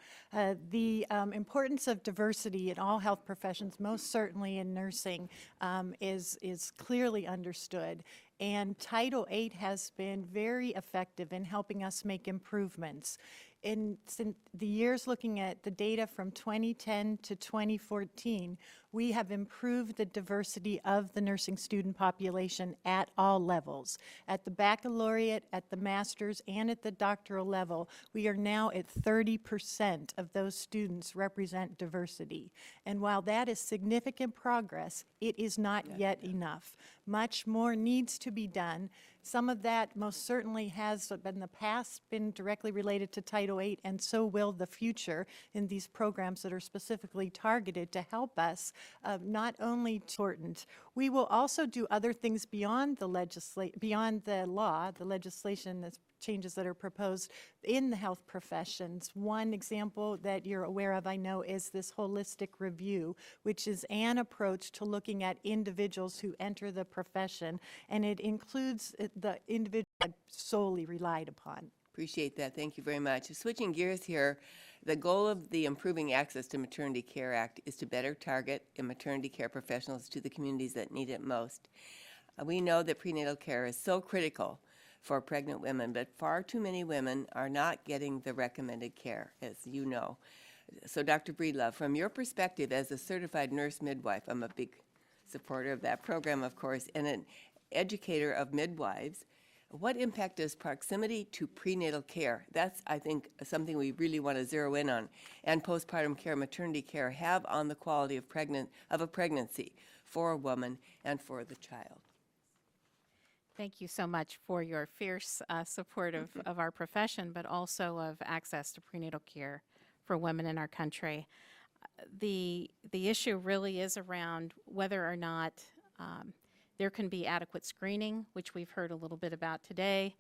[SPEAKER 11] The importance of diversity in all health professions, most certainly in nursing, is clearly understood. And Title VIII has been very effective in helping us make improvements. In the years looking at the data from 2010 to 2014, we have improved the diversity of the nursing student population at all levels. At the baccalaureate, at the master's, and at the doctoral level, we are now at 30% of those students represent diversity. And while that is significant progress, it is not yet enough. Much more needs to be done. Some of that most certainly has in the past been directly related to Title VIII, and so will the future in these programs that are specifically targeted to help us not only important. We will also do other things beyond the law, the legislation that's changes that are proposed in the health professions. One example that you're aware of, I know, is this holistic review, which is an approach to looking at individuals who enter the profession, and it includes the individual solely relied upon.
[SPEAKER 6] Appreciate that. Thank you very much. Switching gears here, the goal of the Improving Access to Maternity Care Act is to better target maternity care professionals to the communities that need it most. We know that prenatal care is so critical for pregnant women, but far too many women are not getting the recommended care, as you know. So Dr. Breedlove, from your perspective as a certified nurse midwife, I'm a big supporter of that program, of course, and an educator of midwives, what impact does proximity to prenatal care, that's, I think, something we really want to zero in on, and postpartum care, maternity care have on the quality of a pregnancy for a woman and for the child?
[SPEAKER 10] Thank you so much for your fierce support of our profession, but also of access to prenatal care for women in our country. The issue really is around whether or not there can be adequate screening, which we've heard a little bit about today,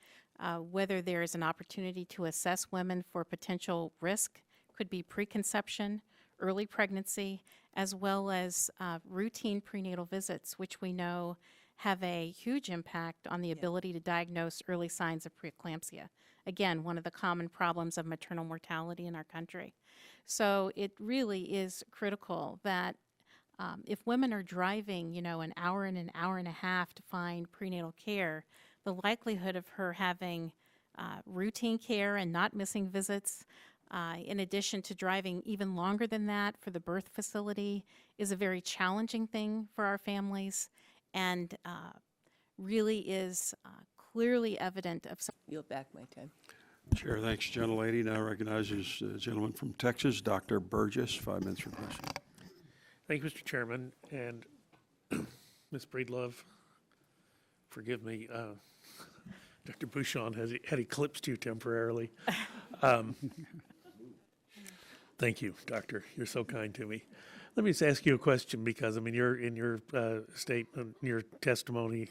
[SPEAKER 10] whether there is an opportunity to assess women for potential risk, could be preconception, early pregnancy, as well as routine prenatal visits, which we know have a huge impact on the ability to diagnose early signs of preeclampsia. Again, one of the common problems of maternal mortality in our country. So it really is critical that if women are driving, an hour and a half to find prenatal care, the likelihood of her having routine care and not missing visits, in addition to driving even longer than that for the birth facility, is a very challenging thing for our families, and really is clearly evident of some.
[SPEAKER 6] Yield back my time.
[SPEAKER 1] Chair, thanks, gentlelady. Now recognizes the gentleman from Texas, Dr. Burgess. 5 minutes for question.
[SPEAKER 2] Thank you, Mr. Chairman, and Ms. Breedlove, forgive me, Dr. Bouchon had eclipsed you temporarily. Thank you, doctor. You're so kind to me. Let me just ask you a question, because, you're in your statement, your testimony,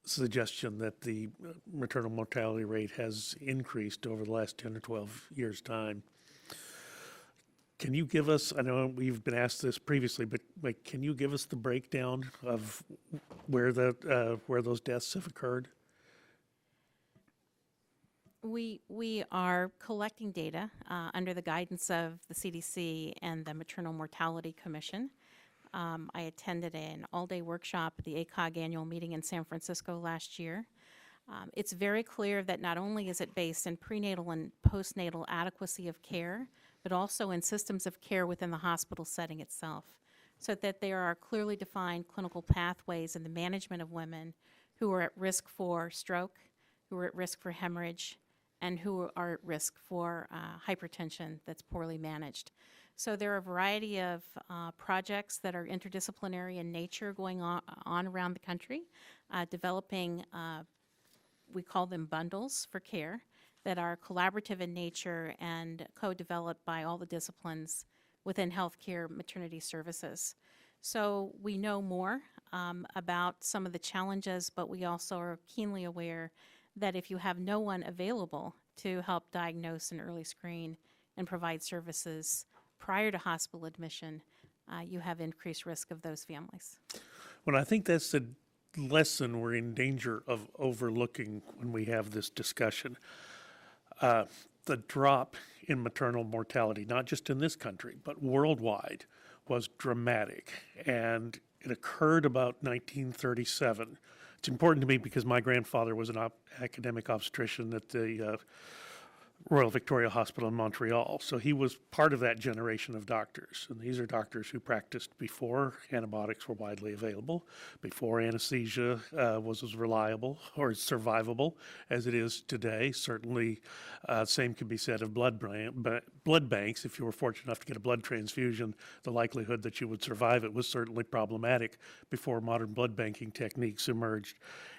[SPEAKER 2] suggestion that the maternal mortality rate has increased over the last 10 or 12 years' time. Can you give us, I know we've been asked this previously, but can you give us the breakdown of where those deaths have occurred?
[SPEAKER 10] We are collecting data under the guidance of the CDC and the Maternal Mortality Commission. I attended an all-day workshop at the ACOG annual meeting in San Francisco last year. It's very clear that not only is it based in prenatal and postnatal adequacy of care, but also in systems of care within the hospital setting itself, so that there are clearly defined clinical pathways in the management of women who are at risk for stroke, who are at risk for hemorrhage, and who are at risk for hypertension that's poorly managed. So there are a variety of projects that are interdisciplinary in nature going on around the country, developing, we call them bundles for care, that are collaborative in nature and co-developed by all the disciplines within healthcare maternity services. So we know more about some of the challenges, but we also are keenly aware that if you have no one available to help diagnose and early screen and provide services prior to hospital admission, you have increased risk of those families.
[SPEAKER 2] Well, I think that's the lesson we're in danger of overlooking when we have this discussion. The drop in maternal mortality, not just in this country, but worldwide, was dramatic, and it occurred about 1937. It's important to me because my grandfather was an academic obstetrician at the Royal Victoria Hospital in Montreal. So he was part of that generation of doctors. And these are doctors who practiced before antibiotics were widely available, before anesthesia was as reliable or as survivable as it is today. Certainly, same can be said of blood banks. If you were fortunate enough to get a blood transfusion, the likelihood that you would survive it was certainly problematic before modern blood banking techniques emerged.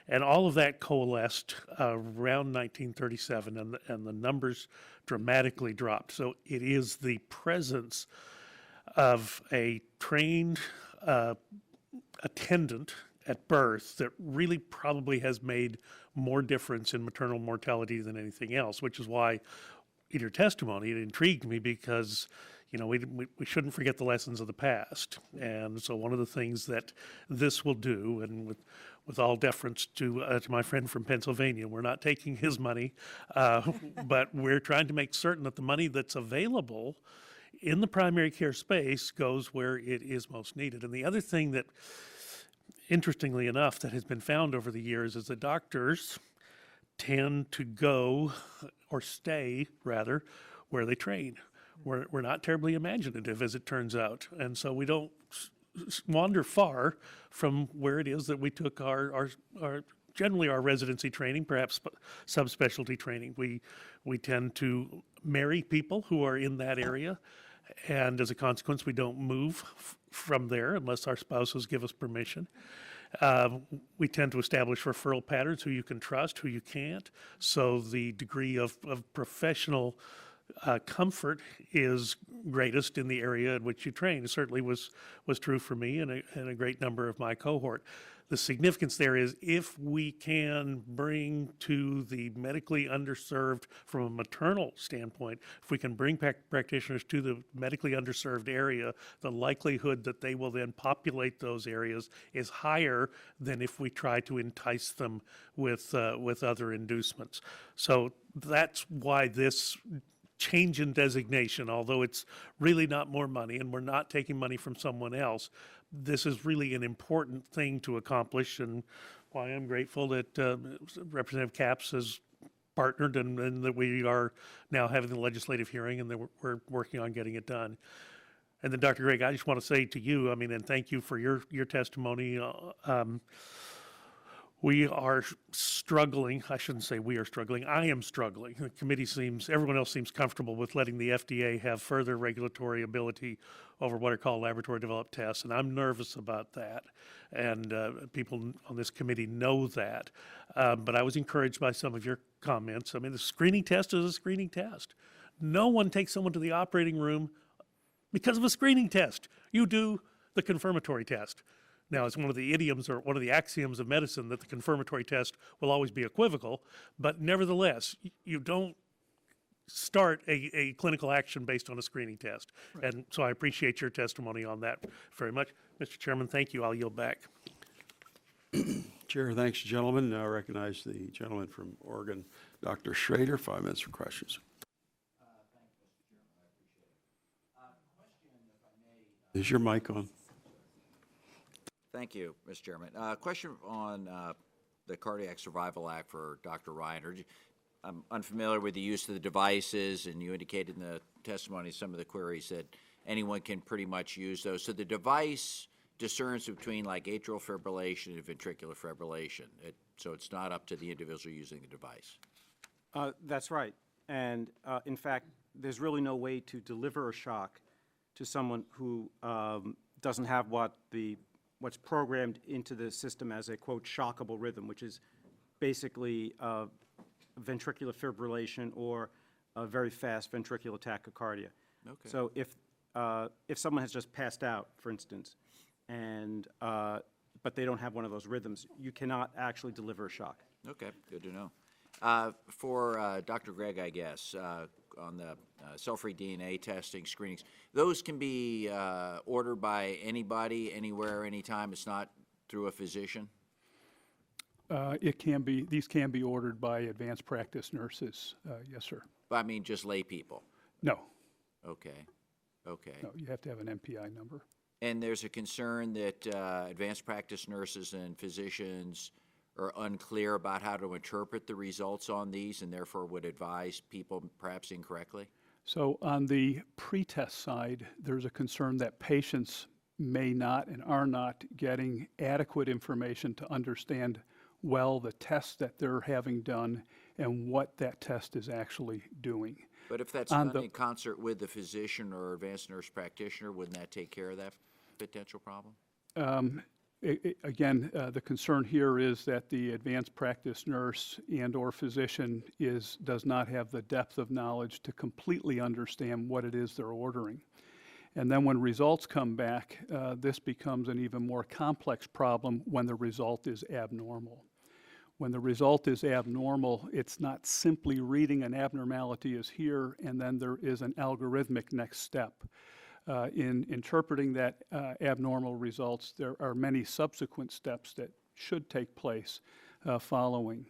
[SPEAKER 2] And all of that coalesced around 1937, and the numbers dramatically dropped. So it is the presence of a trained attendant at birth that really probably has made more difference in maternal mortality than anything else, which is why in your testimony it intrigued me, because we shouldn't forget the lessons of the past. And so one of the things that this will do, and with all deference to my friend from Pennsylvania, we're not taking his money, but we're trying to make certain that the money that's available in the primary care space goes where it is most needed. And the other thing that, interestingly enough, that has been found over the years is that doctors tend to go, or stay rather, where they train. We're not terribly imaginative, as it turns out, and so we don't wander far from where it is that we took our generally our residency training, perhaps subspecialty training. We tend to marry people who are in that area, and as a consequence, we don't move from there unless our spouses give us permission. We tend to establish referral patterns, who you can trust, who you can't. So the degree of professional comfort is greatest in the area in which you train. It certainly was true for me and a great number of my cohort. The significance there is, if we can bring to the medically underserved, from a maternal standpoint, if we can bring practitioners to the medically underserved area, the likelihood that they will then populate those areas is higher than if we try to entice them with other inducements. So that's why this change in designation, although it's really not more money and we're not taking money from someone else, this is really an important thing to accomplish, and why I'm grateful that Representative Capps has partnered and that we are now having the legislative hearing and that we're working on getting it done. And then, Dr. Gregg, I just want to say to you, and thank you for your testimony. We are struggling. I shouldn't say we are struggling. I am struggling. The committee everyone else seems comfortable with letting the FDA have further regulatory ability over what are called laboratory developed tests, and I'm nervous about that. And people on this committee know that. But I was encouraged by some of your comments. The screening test is a screening test. No one takes someone to the operating room because of a screening test. You do the confirmatory test. Now, it's one of the idioms or one of the axioms of medicine that the confirmatory test will always be equivocal, but nevertheless, you don't start a clinical action based on a screening test. Right. And so I appreciate your testimony on that very much. Mr. Chairman, thank you. I'll yield back.
[SPEAKER 1] Chair, thanks, gentlemen. Now I recognize the gentleman from Oregon, Dr. Schrader. 5 minutes for questions. Is your mic on?
[SPEAKER 15] Thank you, Mr. Chairman. Question on the Cardiac Survival Act for Dr. Ryan. I'm unfamiliar with the use of the devices, and you indicated in the testimony some of the queries that anyone can pretty much use those. So the device discerns between like atrial fibrillation and ventricular fibrillation. So it's not up to the individual using the device.
[SPEAKER 8] That's right. And in fact, there's really no way to deliver a shock to someone who doesn't have what's programmed into the system as a, quote, shockable rhythm, which is basically ventricular fibrillation or a very fast ventricular tachycardia. Okay. So if someone has just passed out, for instance, and but they don't have one of those rhythms, you cannot actually deliver a shock.
[SPEAKER 15] Okay, good to know. For Dr. Gregg, I guess, on the cell-free DNA testing screenings, those can be ordered by anybody, anywhere, anytime. It's not through a physician?
[SPEAKER 9] These can be ordered by advanced practice nurses, yes, sir.
[SPEAKER 15] I mean, just lay people?
[SPEAKER 9] No.
[SPEAKER 15] Okay, okay.
[SPEAKER 9] No, you have to have an MPI number.
[SPEAKER 15] And there's a concern that advanced practice nurses and physicians are unclear about how to interpret the results on these and therefore would advise people perhaps incorrectly?
[SPEAKER 9] So on the pretest side, there's a concern that patients may not and are not getting adequate information to understand well the test that they're having done and what that test is actually doing.
[SPEAKER 15] But if that's
[SPEAKER 9] On
[SPEAKER 15] done
[SPEAKER 9] the-
[SPEAKER 15] in concert with the physician or advanced nurse practitioner, wouldn't that take care of that potential problem?
[SPEAKER 9] Again, the concern here is that the advanced practice nurse and/or physician does not have the depth of knowledge to completely understand what it is they're ordering. And then when results come back, this becomes an even more complex problem when the result is abnormal. When the result is abnormal, it's not simply reading an abnormality is here and then there is an algorithmic next step. In interpreting that abnormal results, there are many subsequent steps that should take place following.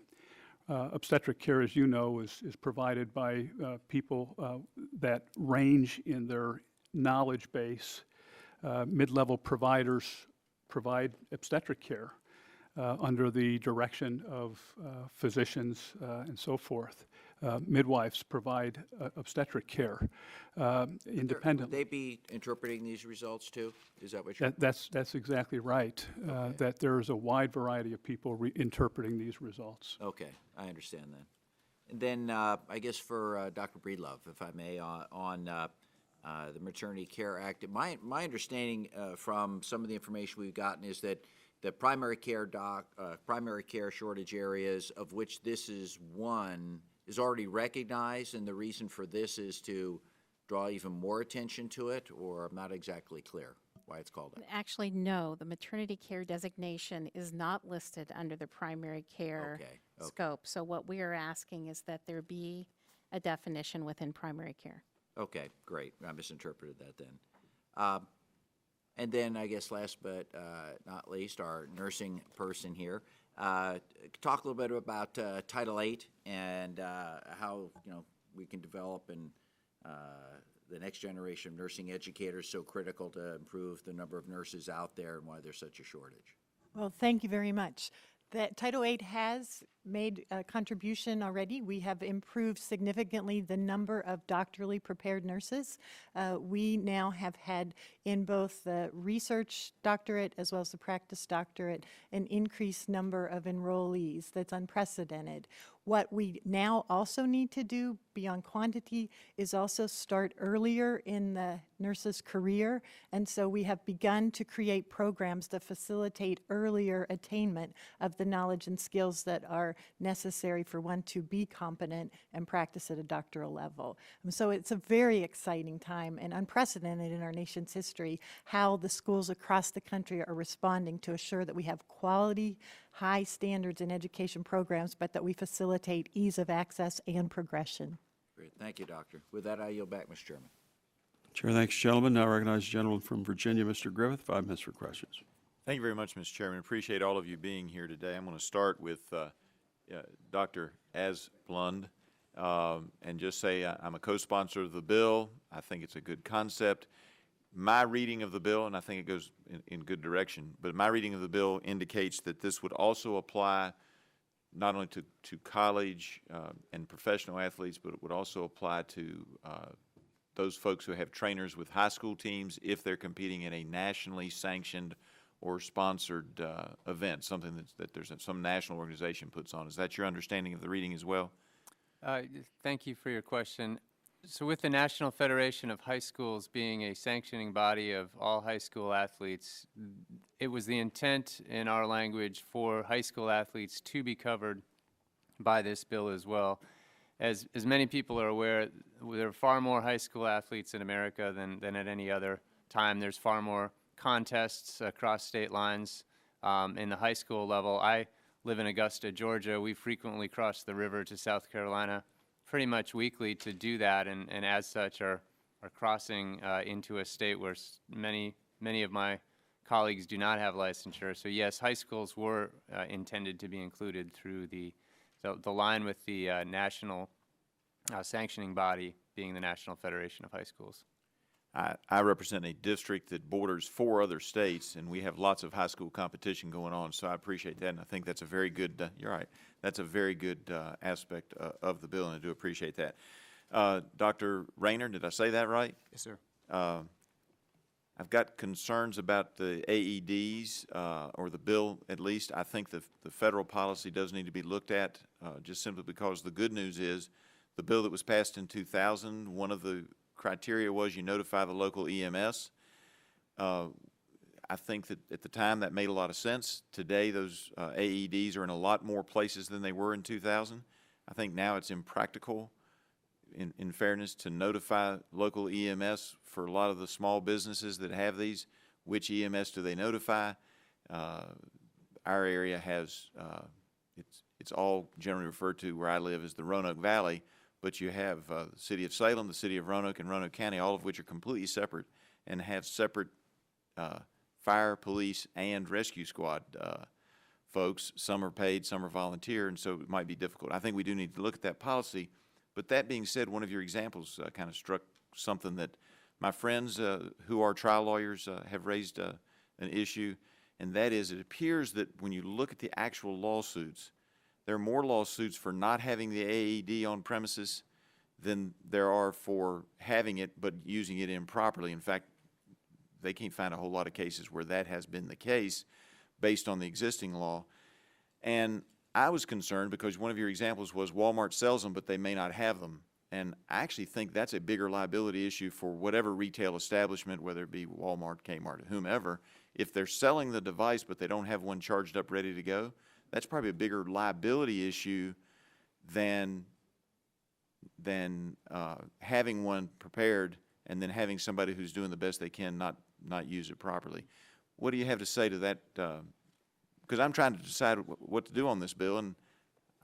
[SPEAKER 9] Obstetric care, as you know, is provided by people that range in their knowledge base. Mid-level providers provide obstetric care under the direction of physicians and so forth. Midwives provide obstetric care independently.
[SPEAKER 15] Would they be interpreting these results too? Is that what you're?
[SPEAKER 9] That's exactly right, that there is a wide variety of people interpreting these results.
[SPEAKER 15] Okay, I understand that. And then I guess for Dr. Breedlove, if I may, on the Maternity Care Act, my understanding from some of the information we've gotten is that the primary care shortage areas, of which this is one, is already recognized, and the reason for this is to draw even more attention to it, or I'm not exactly clear why it's called that.
[SPEAKER 10] Actually, no, the maternity care designation is not listed under the primary care scope. So what we are asking is that there be a definition within primary care.
[SPEAKER 15] Okay, great. I misinterpreted that then. And then I guess last but not least, our nursing person here. Talk a little bit about Title VIII and how we can develop and the next generation of nursing educators so critical to improve the number of nurses out there and why there's such a shortage.
[SPEAKER 11] Well, thank you very much. That Title VIII has made a contribution already. We have improved significantly the number of doctorally prepared nurses. We now have had in both the research doctorate as well as the practice doctorate an increased number of enrollees. That's unprecedented. What we now also need to do beyond quantity is also start earlier in the nurse's career. And so we have begun to create programs that facilitate earlier attainment of the knowledge and skills that are necessary for one to be competent and practice at a doctoral level. And so it's a very exciting time and unprecedented in our nation's history how the schools across the country are responding to assure that we have quality, high standards in education programs, but that we facilitate ease of access and progression.
[SPEAKER 15] Great. Thank you, Doctor. With that, I yield back, Mr. Chairman.
[SPEAKER 1] Chair, thanks, gentlemen. Now recognize the gentleman from Virginia, Mr. Griffith. 5 minutes for questions.
[SPEAKER 16] Thank you very much, Mr. Chairman. Appreciate all of you being here today. I'm going to start with Dr. Asplund and just say I'm a co-sponsor of the bill. I think it's a good concept. My reading of the bill, and I think it goes in good direction, but my reading of the bill indicates that this would also apply not only to college and professional athletes, but it would also apply to those folks who have trainers with high school teams if they're competing in a nationally sanctioned or sponsored event, something that there's some national organization puts on. Is that your understanding of the reading as well?
[SPEAKER 7] Thank you for your question. So with the National Federation of High Schools being a sanctioning body of all high school athletes, it was the intent in our language for high school athletes to be covered by this bill as well. As many people are aware, there are far more high school athletes in America than at any other time. There's far more contests across state lines in the high school level. I live in Augusta, Georgia. We frequently cross the river to South Carolina pretty much weekly to do that, and as such are crossing into a state where many of my colleagues do not have licensure. So yes, high schools were intended to be included through the line with the national sanctioning body being the National Federation of High Schools.
[SPEAKER 16] I represent a district that borders 4 other states, and we have lots of high school competition going on, so I appreciate that, and I think that's a very good, you're right, that's a very good aspect of the bill, and I do appreciate that. Dr. Rayner, did I say that right?
[SPEAKER 8] Yes, sir.
[SPEAKER 16] I've got concerns about the AEDs, or the bill at least. I think the federal policy does need to be looked at, just simply because the good news is the bill that was passed in 2000, one of the criteria was you notify the local EMS. I think that at the time that made a lot of sense. Today those AEDs are in a lot more places than they were in 2000. I think now it's impractical, in fairness, to notify local EMS for a lot of the small businesses that have these. Which EMS do they notify? Our area has, it's all generally referred to where I live as the Roanoke Valley, but you have the city of Salem, the city of Roanoke, and Roanoke County, all of which are completely separate and have separate fire, police, and rescue squad folks. Some are paid, some are volunteer, and so it might be difficult. I think we do need to look at that policy. But that being said, one of your examples kind of struck something that my friends who are trial lawyers have raised an issue, and that is it appears that when you look at the actual lawsuits, there are more lawsuits for not having the AED on premises than there are for having it but using it improperly. In fact, they can't find a whole lot of cases where that has been the case based on the existing law. And I was concerned because one of your examples was Walmart sells them, but they may not have them. And I actually think that's a bigger liability issue for whatever retail establishment, whether it be Walmart, Kmart, whomever. If they're selling the device but they don't have one charged up ready to go, that's probably a bigger liability issue than having one prepared and then having somebody who's doing the best they can not use it properly. What do you have to say to that? Because I'm trying to decide what to do on this bill, and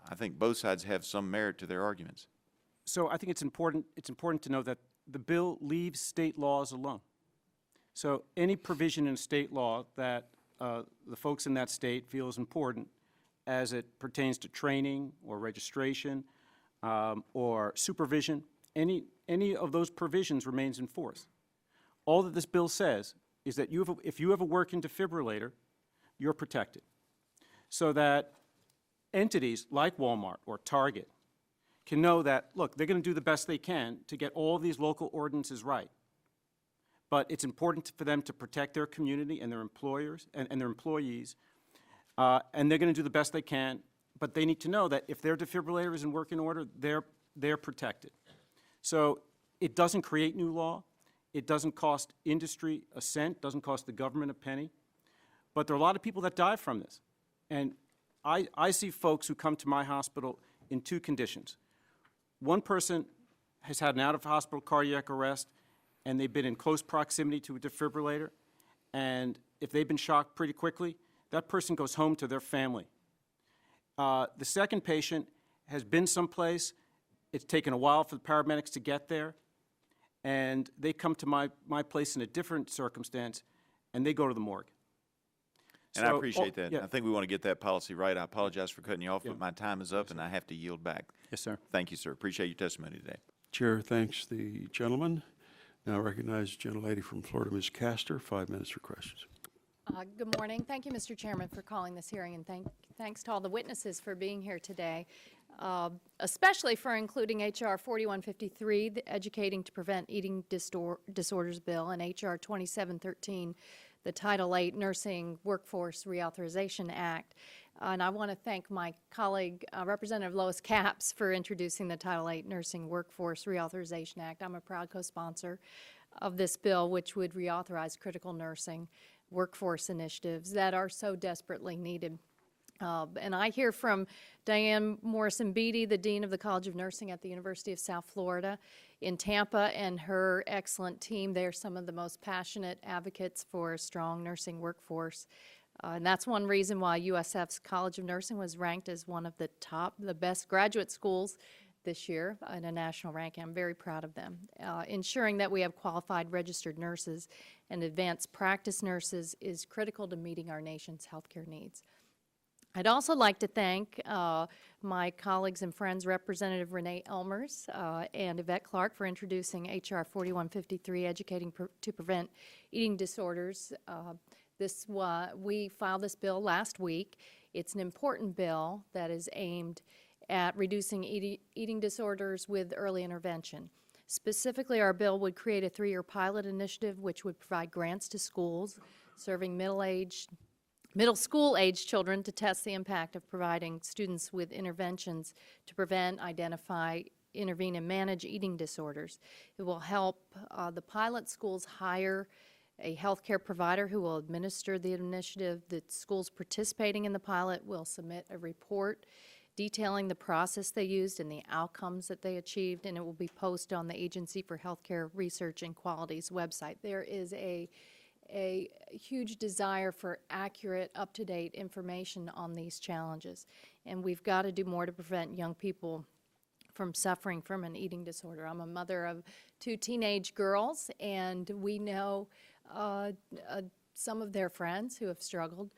[SPEAKER 16] I think both sides have some merit to their arguments.
[SPEAKER 8] So I think it's important to know that the bill leaves state laws alone. So any provision in state law that the folks in that state feel is important as it pertains to training or registration or supervision, any of those provisions remains in force. All that this bill says is that if you have a working defibrillator, you're protected. So that entities like Walmart or Target can know that, look, they're going to do the best they can to get all these local ordinances right. But it's important for them to protect their community and their employers and their employees, and they're going to do the best they can, but they need to know that if their defibrillator is in working order, they're protected. So it doesn't create new law. It doesn't cost industry a cent, doesn't cost the government a penny. But there are a lot of people that die from this. And I see folks who come to my hospital in 2 conditions. One person has had an out-of-hospital cardiac arrest, and they've been in close proximity to a defibrillator, and if they've been shocked pretty quickly, that person goes home to their family. The second patient has been someplace, it's taken a while for the paramedics to get there, and they come to my place in a different circumstance, and they go to the morgue.
[SPEAKER 16] And I appreciate that.
[SPEAKER 8] Yeah.
[SPEAKER 16] I think we want to get that policy right. I apologize for cutting you off, but my time is up, and I have to yield back.
[SPEAKER 8] Yes, sir.
[SPEAKER 16] Thank you, sir. Appreciate your testimony today.
[SPEAKER 1] Chair thanks the gentleman. Now recognize the gentlelady from Florida, Ms. Castor, 5 minutes for questions.
[SPEAKER 17] Good morning. Thank you, Mr. Chairman, for calling this hearing, and thanks to all the witnesses for being here today, especially for including H.R. 4153, the Educating to Prevent Eating Disorders Bill, and H.R. 2713, the Title VIII Nursing Workforce Reauthorization Act. And I want to thank my colleague, Representative Lois Capps, for introducing the Title VIII Nursing Workforce Reauthorization Act. I'm a proud co-sponsor of this bill, which would reauthorize critical nursing workforce initiatives that are so desperately needed. And I hear from Diane Morrison-Beatty, the Dean of the College of Nursing at the University of South Florida in Tampa, and her excellent team. They're some of the most passionate advocates for a strong nursing workforce. And that's one reason why USF's College of Nursing was ranked as one of the best graduate schools this year in a national ranking. I'm very proud of them. Ensuring that we have qualified registered nurses and advanced practice nurses is critical to meeting our nation's healthcare needs. I'd also like to thank my colleagues and friends, Representative Renee Ellmers and Yvette Clark, for introducing H.R. 4153, Educating to Prevent Eating Disorders. We filed this bill last week. It's an important bill that is aimed at reducing eating disorders with early intervention. Specifically, our bill would create a 3-year pilot initiative which would provide grants to schools serving middle school-age children to test the impact of providing students with interventions to prevent, identify, intervene, and manage eating disorders. It will help the pilot schools hire a healthcare provider who will administer the initiative. The schools participating in the pilot will submit a report detailing the process they used and the outcomes that they achieved, and it will be posted on the Agency for Healthcare Research and Quality's website. There is a huge desire for accurate, up-to-date information on these challenges, and we've got to do more to prevent young people from suffering from an eating disorder. I'm a mother of 2 teenage girls, and we know some of their friends who have struggled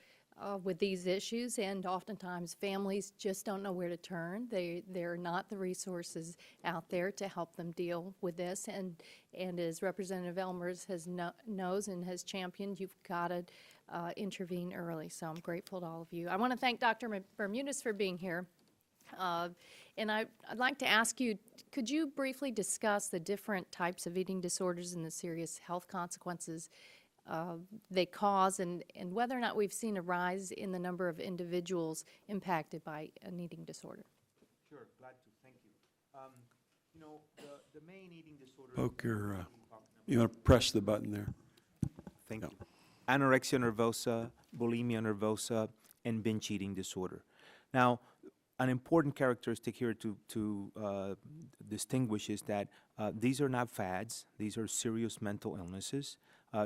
[SPEAKER 17] with these issues, and oftentimes families just don't know where to turn. There are not the resources out there to help them deal with this, and as Representative Ellmers knows and has championed, you've got to intervene early. So I'm grateful to all of you. I want to thank Dr. Bermudez for being here. And I'd like to ask you, could you briefly discuss the different types of eating disorders and the serious health consequences they cause, and whether or not we've seen a rise in the number of individuals impacted by an eating disorder?
[SPEAKER 12] Sure, glad to. Thank you. You know, the main eating disorder...
[SPEAKER 1] Poker, you want to press the button there?
[SPEAKER 12] Thank you. Anorexia nervosa, bulimia nervosa, and binge eating disorder. Now, an important characteristic here to distinguish is that these are not fads. These are serious mental illnesses.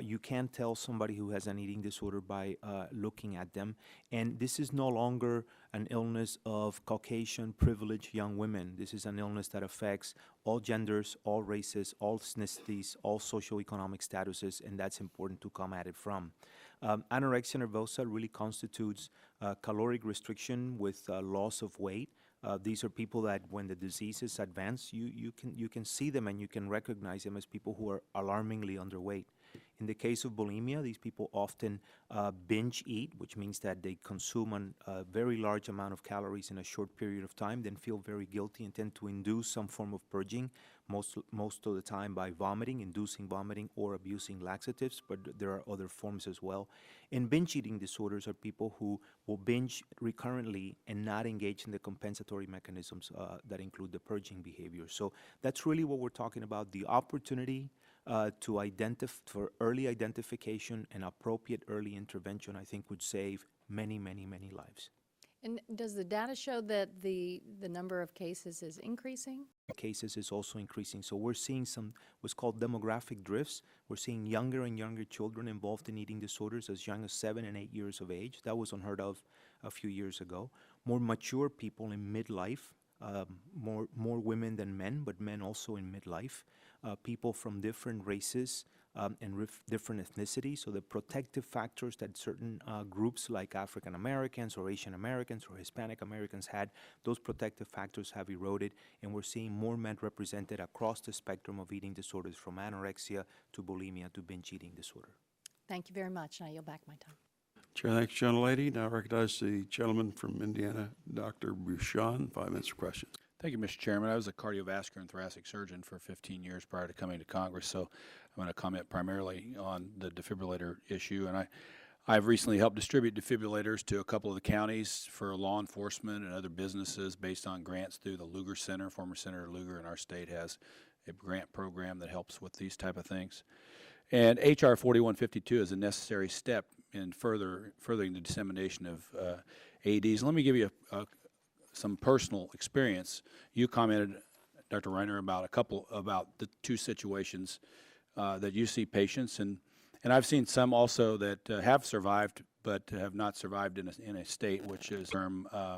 [SPEAKER 12] You can't tell somebody who has an eating disorder by looking at them. And this is no longer an illness of Caucasian privileged young women. This is an illness that affects all genders, all races, all ethnicities, all socioeconomic statuses, and that's important to come at it from. Anorexia nervosa really constitutes caloric restriction with loss of weight. These are people that, when the disease is advanced, you can see them and you can recognize them as people who are alarmingly underweight. In the case of bulimia, these people often binge eat, which means that they consume a very large amount of calories in a short period of time, then feel very guilty and tend to induce some form of purging, most of the time by vomiting, inducing vomiting, or abusing laxatives, but there are other forms as well. And binge eating disorders are people who will binge recurrently and not engage in the compensatory mechanisms that include the purging behavior. So that's really what we're talking about, the opportunity to for early identification and appropriate early intervention, I think would save many, many, many lives.
[SPEAKER 17] And does the data show that the number of cases is increasing?
[SPEAKER 12] Cases is also increasing. So we're seeing some what's called demographic drifts. We're seeing younger and younger children involved in eating disorders as young as 7 and 8 years of age. That was unheard of a few years ago. More mature people in midlife, more women than men, but men also in midlife. People from different races and different ethnicities. So the protective factors that certain groups like African Americans or Asian Americans or Hispanic Americans had, those protective factors have eroded, and we're seeing more men represented across the spectrum of eating disorders, from anorexia to bulimia to binge eating disorder.
[SPEAKER 17] Thank you very much, and I yield back my time.
[SPEAKER 1] Chair, thanks, gentlelady. Now I recognize the gentleman from Indiana, Dr. Bouchon. 5 minutes for questions.
[SPEAKER 14] Thank you, Mr. Chairman. I was a cardiovascular and thoracic surgeon for 15 years prior to coming to Congress, so I'm going to comment primarily on the defibrillator issue. And I've recently helped distribute defibrillators to a couple of the counties for law enforcement and other businesses based on grants through the Lugar Center. Former Senator Lugar in our state has a grant program that helps with these type of things. And H.R. 4152 is a necessary step in furthering the dissemination of AEDs. Let me give you some personal experience. You commented, Dr. Reiner, about the 2 situations that you see patients, and I've seen some also that have survived but have not survived in a state which is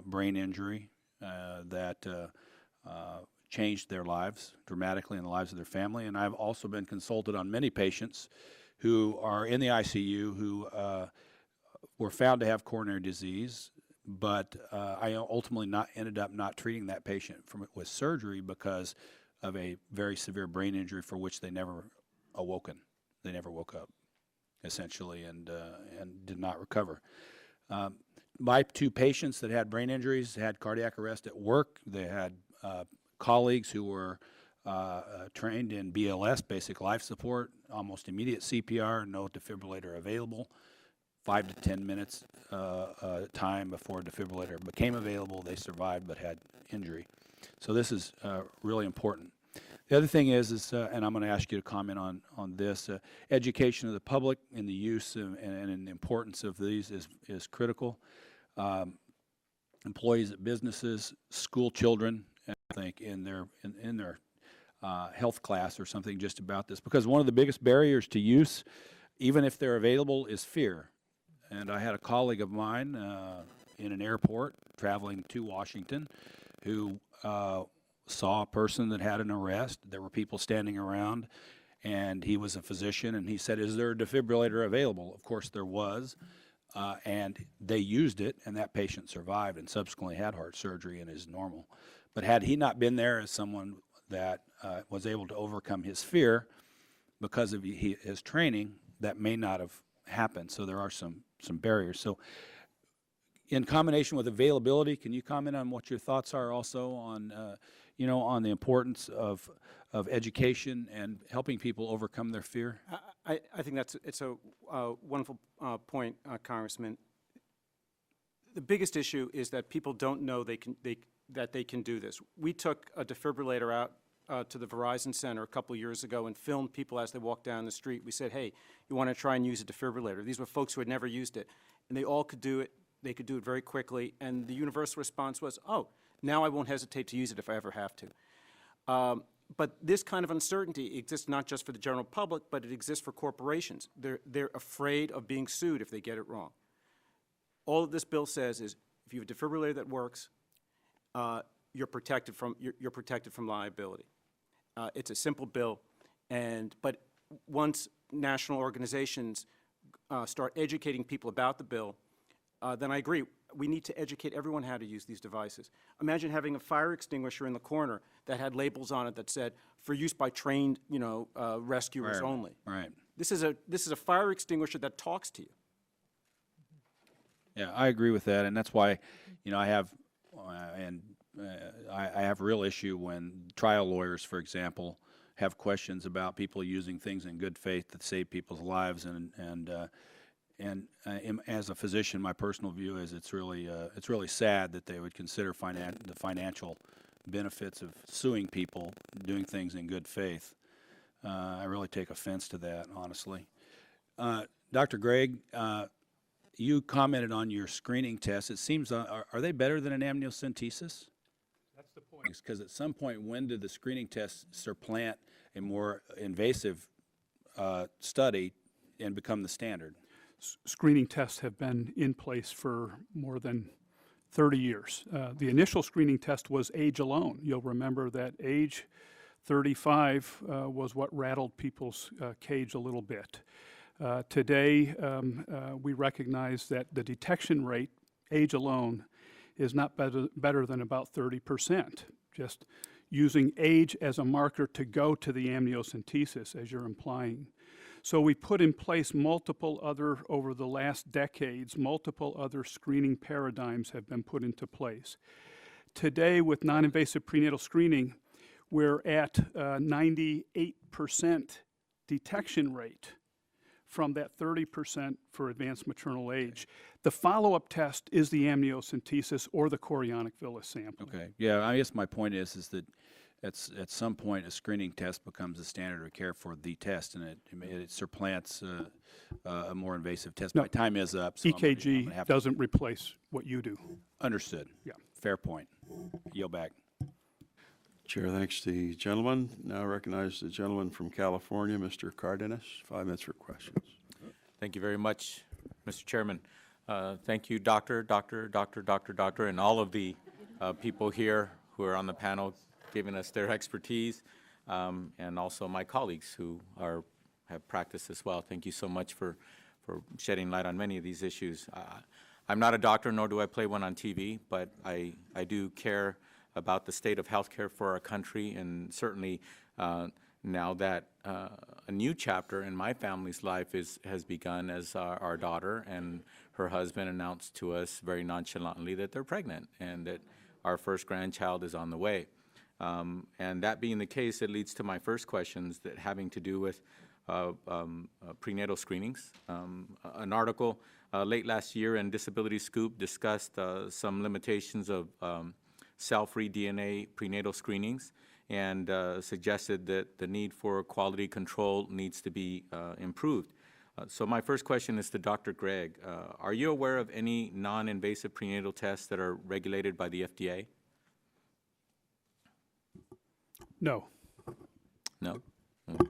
[SPEAKER 14] brain injury that changed their lives dramatically and the lives of their family. And I've also been consulted on many patients who are in the ICU who were found to have coronary disease,
[SPEAKER 18] but I ultimately ended up not treating that patient with surgery because of a very severe brain injury for which they never awoken. They never woke up, essentially, and did not recover. My two patients that had brain injuries had cardiac arrest at work. They had colleagues who were trained in BLS, basic life support, almost immediate CPR, no defibrillator available. 5 to 10 minutes time before a defibrillator became available. They survived but had injury. So this is really important. The other thing is and I'm going to ask you to comment on this, education of the public in the use and in the importance of these is critical. Employees at businesses, school children, I think in their health class or something just about this, because one of the biggest barriers to use, even if they're available, is fear. And I had a colleague of mine in an airport traveling to Washington who saw a person that had an arrest. There were people standing around, and he was a physician, and he said, "Is there a defibrillator available?" Of course there was, and they used it, and that patient survived and subsequently had heart surgery and is normal. But had he not been there as someone that was able to overcome his fear because of his training, that may not have happened. So there are some barriers. So in combination with availability, can you comment on what your thoughts are also on, on the importance of education and helping people overcome their fear?
[SPEAKER 8] I think it's a wonderful point, Congressman. The biggest issue is that people don't know that they can do this. We took a defibrillator out to the Verizon Center a couple years ago and filmed people as they walked down the street. We said, "Hey, you want to try and use a defibrillator?" These were folks who had never used it, and they all could do it. They could do it very quickly, and the universal response was, "Oh, now I won't hesitate to use it if I ever have to." But this kind of uncertainty exists not just for the general public, but it exists for corporations. They're afraid of being sued if they get it wrong. All that this bill says is, if you have a defibrillator that works, you're protected from liability. It's a simple bill, but once national organizations start educating people about the bill, then I agree. We need to educate everyone how to use these devices. Imagine having a fire extinguisher in the corner that had labels on it that said, "For use by trained, rescuers only."
[SPEAKER 18] Right.
[SPEAKER 8] This is a fire extinguisher that talks to you.
[SPEAKER 18] Yeah, I agree with that, and that's why, I have, I have real issue when trial lawyers, for example, have questions about people using things in good faith that save people's lives, and as a physician, my personal view is it's really sad that they would consider the financial benefits of suing people doing things in good faith. I really take offense to that, honestly. Dr. Gregg, you commented on your screening tests. It seems, are they better than an amniocentesis?
[SPEAKER 9] That's the point.
[SPEAKER 18] Because at some point, when did the screening tests supplant a more invasive study and become the standard?
[SPEAKER 9] Screening tests have been in place for more than 30 years. The initial screening test was age alone. You'll remember that age 35 was what rattled people's cage a little bit. Today, we recognize that the detection rate, age alone, is not better than about 30%, just using age as a marker to go to the amniocentesis, as you're implying. So we put in place over the last decades, multiple other screening paradigms have been put into place. Today, with non-invasive prenatal screening, we're at 98% detection rate from that 30% for advanced maternal age. The follow-up test is the amniocentesis or the chorionic villus sample.
[SPEAKER 18] Okay. Yeah, I guess my point is that at some point a screening test becomes the standard of care for the test, and it supplants a more invasive test.
[SPEAKER 9] No,
[SPEAKER 18] my time is up. So
[SPEAKER 9] EKG doesn't replace what you do.
[SPEAKER 18] Understood.
[SPEAKER 9] Yeah.
[SPEAKER 18] Fair point. Yield back.
[SPEAKER 1] Chair thanks the gentleman. Now recognize the gentleman from California, Mr. Cardenas. 5 minutes for questions.
[SPEAKER 19] Thank you very much, Mr. Chairman. Thank you, Doctor, and all of the people here who are on the panel giving us their expertise, and also my colleagues who have practiced as well. Thank you so much for shedding light on many of these issues. I'm not a doctor, nor do I play one on TV, but I do care about the state of healthcare for our country, and certainly now that a new chapter in my family's life has begun, as our daughter and her husband announced to us very nonchalantly that they're pregnant and that our first grandchild is on the way. And that being the case, it leads to my first questions that having to do with prenatal screenings. An article late last year in Disability Scoop discussed some limitations of cell-free DNA prenatal screenings and suggested that the need for quality control needs to be improved. So my first question is to Dr. Gregg. Are you aware of any non-invasive prenatal tests that are regulated by the FDA?
[SPEAKER 9] No.
[SPEAKER 19] No? Okay.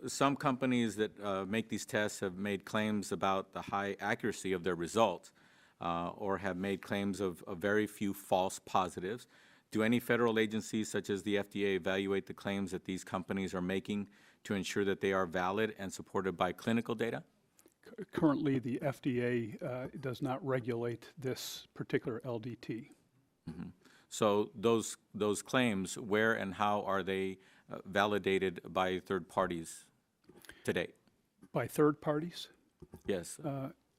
[SPEAKER 19] Some companies that make these tests have made claims about the high accuracy of their results or have made claims of very few false positives. Do any federal agencies such as the FDA evaluate the claims that these companies are making to ensure that they are valid and supported by clinical data?
[SPEAKER 9] Currently, the FDA does not regulate this particular LDT.
[SPEAKER 19] Mm-hmm. So those claims, where and how are they validated by third parties today?
[SPEAKER 9] By third parties?
[SPEAKER 19] Yes.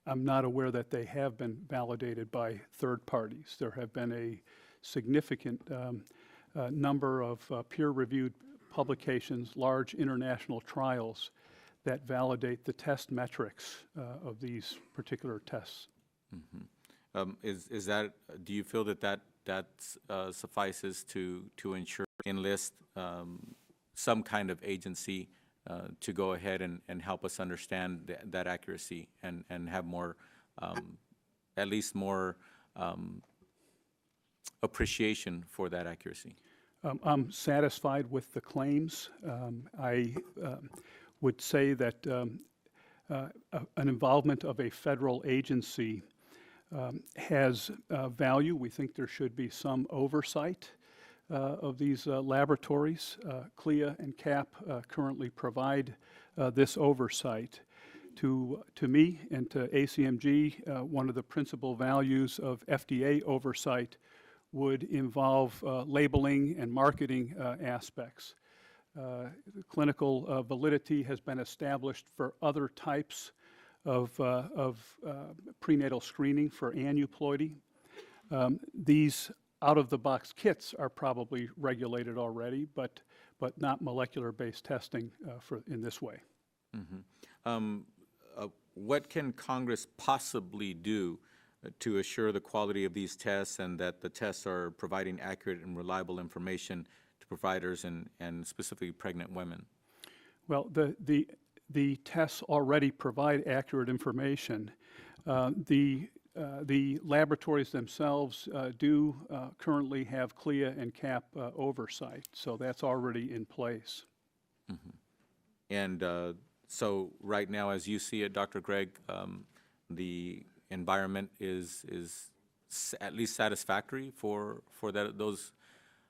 [SPEAKER 9] I'm not aware that they have been validated by third parties. There have been a significant number of peer-reviewed publications, large international trials that validate the test metrics of these particular tests.
[SPEAKER 19] Mm-hmm. Is that, do you feel that suffices to ensure, enlist some kind of agency to go ahead and help us understand that accuracy and have more, at least more appreciation for that accuracy?
[SPEAKER 9] I'm satisfied with the claims. I would say that an involvement of a federal agency has value. We think there should be some oversight of these laboratories. CLIA and CAP currently provide this oversight. To me and to ACMG, one of the principal values of FDA oversight would involve labeling and marketing aspects. Clinical validity has been established for other types of prenatal screening for aneuploidy. These out-of-the-box kits are probably regulated already, but not molecular-based testing in this way.
[SPEAKER 19] Mm-hmm. What can Congress possibly do to assure the quality of these tests and that the tests are providing accurate and reliable information to providers and specifically pregnant women?
[SPEAKER 9] Well, the tests already provide accurate information. The laboratories themselves do currently have CLIA and CAP oversight, so that's already in place.
[SPEAKER 19] Mm-hmm. And so right now, as you see it, Dr. Gregg, the environment is at least satisfactory for those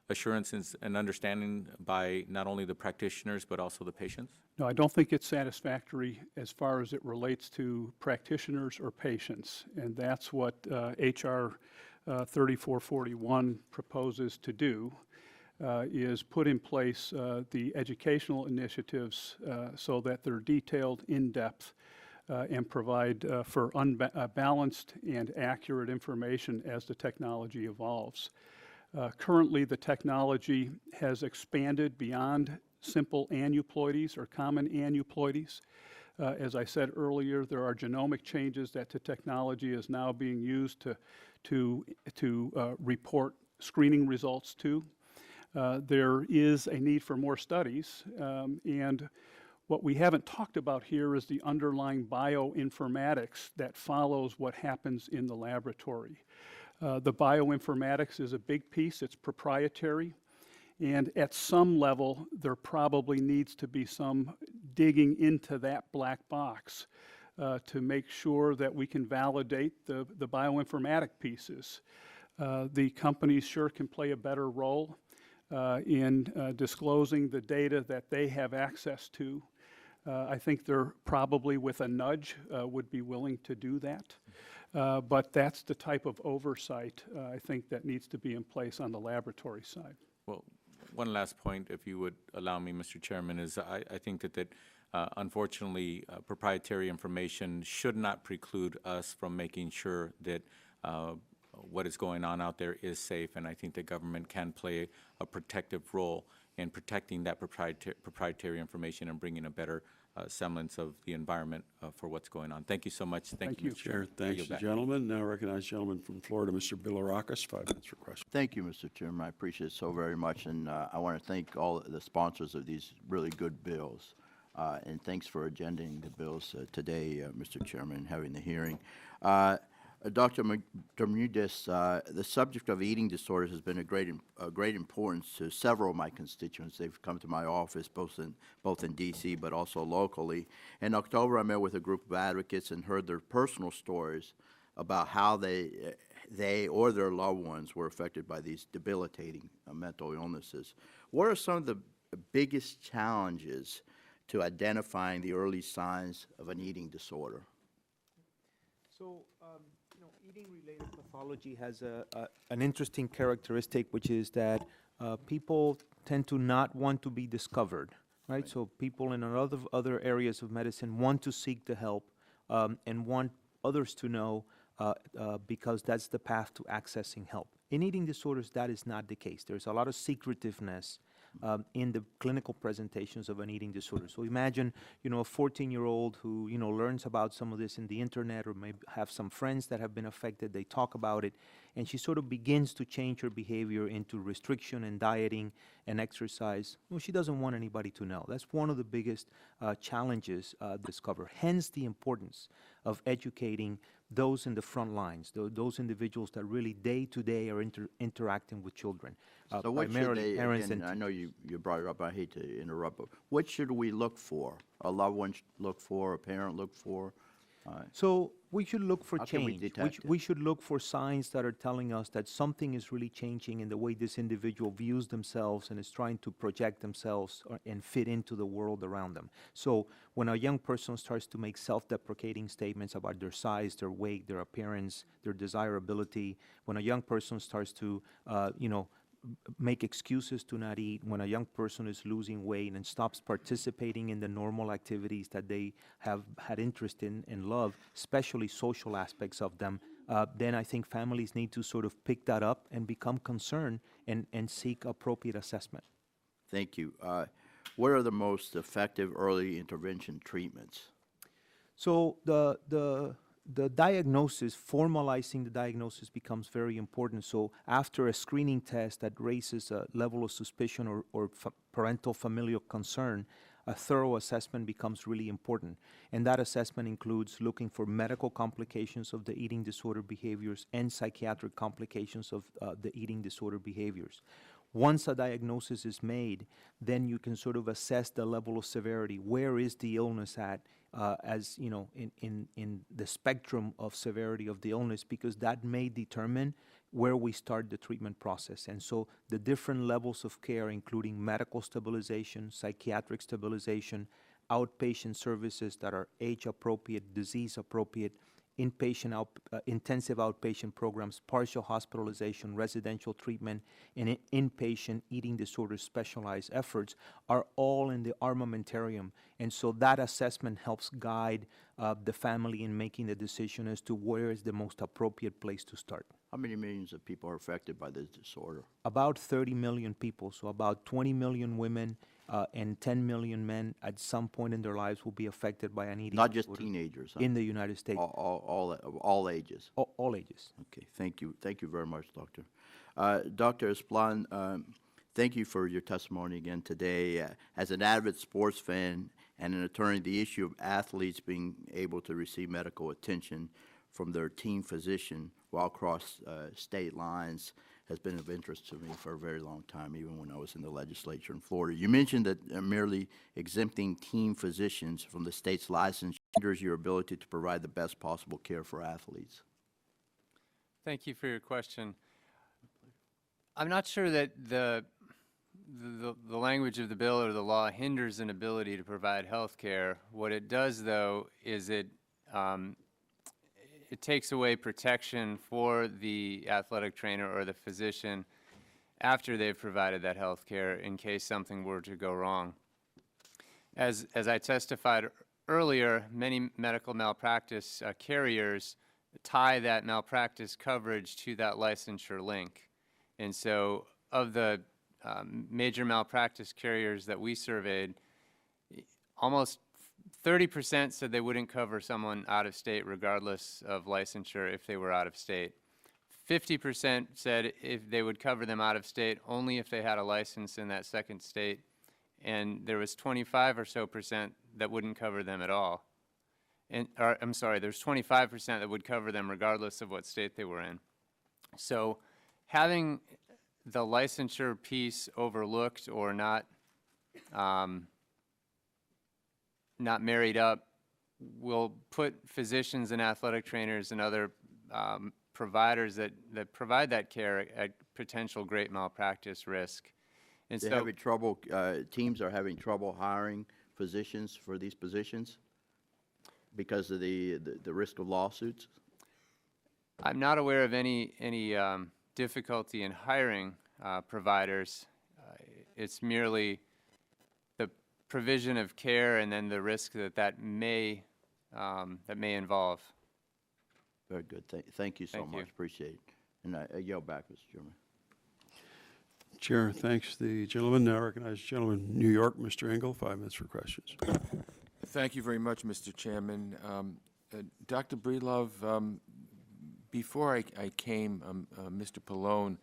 [SPEAKER 19] assurances and understanding by not only the practitioners but also the patients?
[SPEAKER 9] No, I don't think it's satisfactory as far as it relates to practitioners or patients, and that's what H.R. 3441 proposes to do, is put in place the educational initiatives so that they're detailed, in-depth, and provide for balanced and accurate information as the technology evolves. Currently, the technology has expanded beyond simple aneuploidies or common aneuploidies. As I said earlier, there are genomic changes that the technology is now being used to report screening results to. There is a need for more studies, and what we haven't talked about here is the underlying bioinformatics that follows what happens in the laboratory. The bioinformatics is a big piece. It's proprietary. And at some level, there probably needs to be some digging into that black box to make sure that we can validate the bioinformatic pieces. The companies sure can play a better role in disclosing the data that they have access to. I think they're probably with a nudge would be willing to do that. But that's the type of oversight I think that needs to be in place on the laboratory side.
[SPEAKER 19] Well, one last point, if you would allow me, Mr. Chairman, is I think that unfortunately, proprietary information should not preclude us from making sure that what is going on out there is safe, and I think the government can play a protective role in protecting that proprietary information and bringing a better semblance of the environment for what's going on. Thank you so much. Thank you, Mr.
[SPEAKER 1] Chair,
[SPEAKER 19] Chairman.
[SPEAKER 1] thanks,
[SPEAKER 19] Yield back.
[SPEAKER 1] gentlemen. Now recognize the gentleman from Florida, Mr. Bilirakis, 5 minutes for question.
[SPEAKER 20] Thank you, Mr. Chairman. I appreciate it so very much, and I want to thank all the sponsors of these really good bills. And thanks for agendaing the bills today, Mr. Chairman, and having the hearing. Dr. Bermudez, the subject of eating disorders has been a great importance to several of my constituents. They've come to my office, both in D.C. but also locally. In October, I met with a group of advocates and heard their personal stories about how they or their loved ones were affected by these debilitating mental illnesses. What are some of the biggest challenges to identifying the early signs of an eating disorder?
[SPEAKER 12] So, eating-related pathology has an interesting characteristic, which is that people tend to not want to be discovered, right? So people in other areas of medicine want to seek the help and want others to know because that's the path to accessing help. In eating disorders, that is not the case. There's a lot of secretiveness in the clinical presentations of an eating disorder. So imagine, a 14-year-old who, learns about some of this in the internet or may have some friends that have been affected, they talk about it, and she sort of begins to change her behavior into restriction and dieting and exercise. Well, she doesn't want anybody to know. That's one of the biggest challenges to discover. Hence the importance of educating those in the front lines, those individuals that really day-to-day are interacting with children.
[SPEAKER 20] So what should they,
[SPEAKER 12] parents
[SPEAKER 20] again, I know you brought it up, I hate to interrupt, but what should we look for? A loved one look for, a parent look for?
[SPEAKER 12] So we should look for
[SPEAKER 20] How can we
[SPEAKER 12] change.
[SPEAKER 20] detect
[SPEAKER 12] We should look for signs that are telling us that something is really changing in the way this individual views themselves and is trying to project themselves and fit into the world around them. So when a young person starts to make self-deprecating statements about their size, their weight, their appearance, their desirability, when a young person starts to, make excuses to not eat, when a young person is losing weight and stops participating in the normal activities that they have had interest in and love, especially social aspects of them, then I think families need to sort of pick that up and become concerned and seek appropriate assessment.
[SPEAKER 20] Thank you. What are the most effective early intervention treatments?
[SPEAKER 12] So the diagnosis, formalizing the diagnosis becomes very important. So after a screening test that raises a level of suspicion or parental familial concern, a thorough assessment becomes really important. And that assessment includes looking for medical complications of the eating disorder behaviors and psychiatric complications of the eating disorder behaviors. Once a diagnosis is made, then you can sort of assess the level of severity. Where is the illness at, as you know, in the spectrum of severity of the illness, because that may determine where we start the treatment process. And so the different levels of care, including medical stabilization, psychiatric stabilization, outpatient services that are age-appropriate, disease-appropriate, intensive outpatient programs, partial hospitalization, residential treatment, and inpatient eating disorder specialized efforts are all in the armamentarium. And so that assessment helps guide the family in making the decision as to where is the most appropriate place to start.
[SPEAKER 20] How many millions of people are affected by this disorder?
[SPEAKER 12] About 30 million people, so about 20 million women and 10 million men at some point in their lives will be affected by an eating
[SPEAKER 20] Not just
[SPEAKER 12] disorder
[SPEAKER 20] teenagers, huh?
[SPEAKER 12] in the United States.
[SPEAKER 20] All ages.
[SPEAKER 12] All ages.
[SPEAKER 20] Okay, thank you. Thank you very much, Doctor. Dr. Pallone, thank you for your testimony again today. As an avid sports fan and an attorney, the issue of athletes being able to receive medical attention from their team physician while across state lines has been of interest to me for a very long time, even when I was in the legislature in Florida. You mentioned that merely exempting team physicians from the state's license hinders your ability to provide the best possible care for athletes.
[SPEAKER 7] Thank you for your question. I'm not sure that the language of the bill or the law hinders an ability to provide health care. What it does, though, is it it takes away protection for the athletic trainer or the physician after they've provided that health care in case something were to go wrong. As I testified earlier, many medical malpractice carriers tie that malpractice coverage to that licensure link. And so of the major malpractice carriers that we surveyed, almost 30% said they wouldn't cover someone out of state regardless of licensure if they were out of state. 50% said if they would cover them out of state only if they had a license in that second state, and there was 25 or so percent that wouldn't cover them at all. I'm sorry, there's 25% that would cover them regardless of what state they were in. So having the licensure piece overlooked or not married up will put physicians and athletic trainers and other providers that provide that care at potential great malpractice risk. And
[SPEAKER 20] They're
[SPEAKER 7] so
[SPEAKER 20] having trouble, teams are having trouble hiring physicians for these positions because of the risk of lawsuits?
[SPEAKER 7] I'm not aware of any difficulty in hiring providers. It's merely the provision of care and then the risk that may involve.
[SPEAKER 20] Very good. Thank you so much. Appreciate it. And I yield back, Mr. Chairman.
[SPEAKER 1] Chair, thanks the gentleman. Now recognize the gentleman in New York, Mr. Engel, 5 minutes for questions.
[SPEAKER 21] Thank you very much, Mr. Chairman. Dr. Breedlove, before I came, Mr. Pallone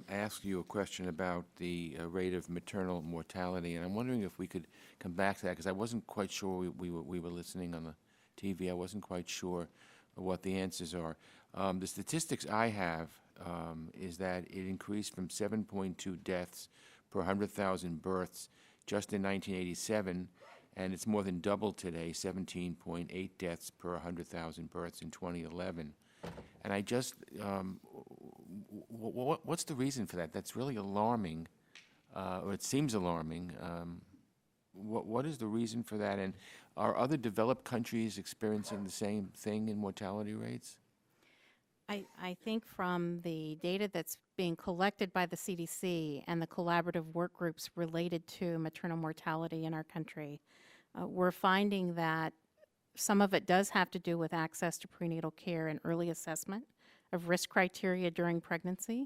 [SPEAKER 21] asked you a question about the rate of maternal mortality, and I'm wondering if we could come back to that, because I wasn't quite sure we were listening on the TV. I wasn't quite sure what the answers are. The statistics I have is that it increased from 7.2 deaths per 100,000 births just in 1987, and it's more than double today, 17.8 deaths per 100,000 births in 2011. And I just, what's the reason for that? That's really alarming, or it seems alarming. What is the reason for that? And are other developed countries experiencing the same thing in mortality rates?
[SPEAKER 10] I think from the data that's being collected by the CDC and the collaborative work groups related to maternal mortality in our country, we're finding that some of it does have to do with access to prenatal care and early assessment of risk criteria during pregnancy,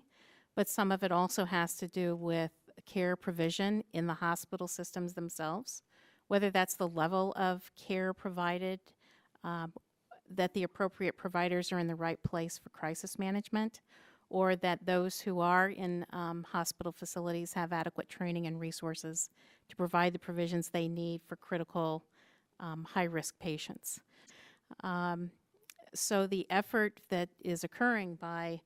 [SPEAKER 10] but some of it also has to do with care provision in the hospital systems themselves, whether that's the level of care provided, that the appropriate providers are in the right place for crisis management, or that those who are in hospital facilities have adequate training and resources to provide the provisions they need for critical high-risk patients. So the effort that is occurring by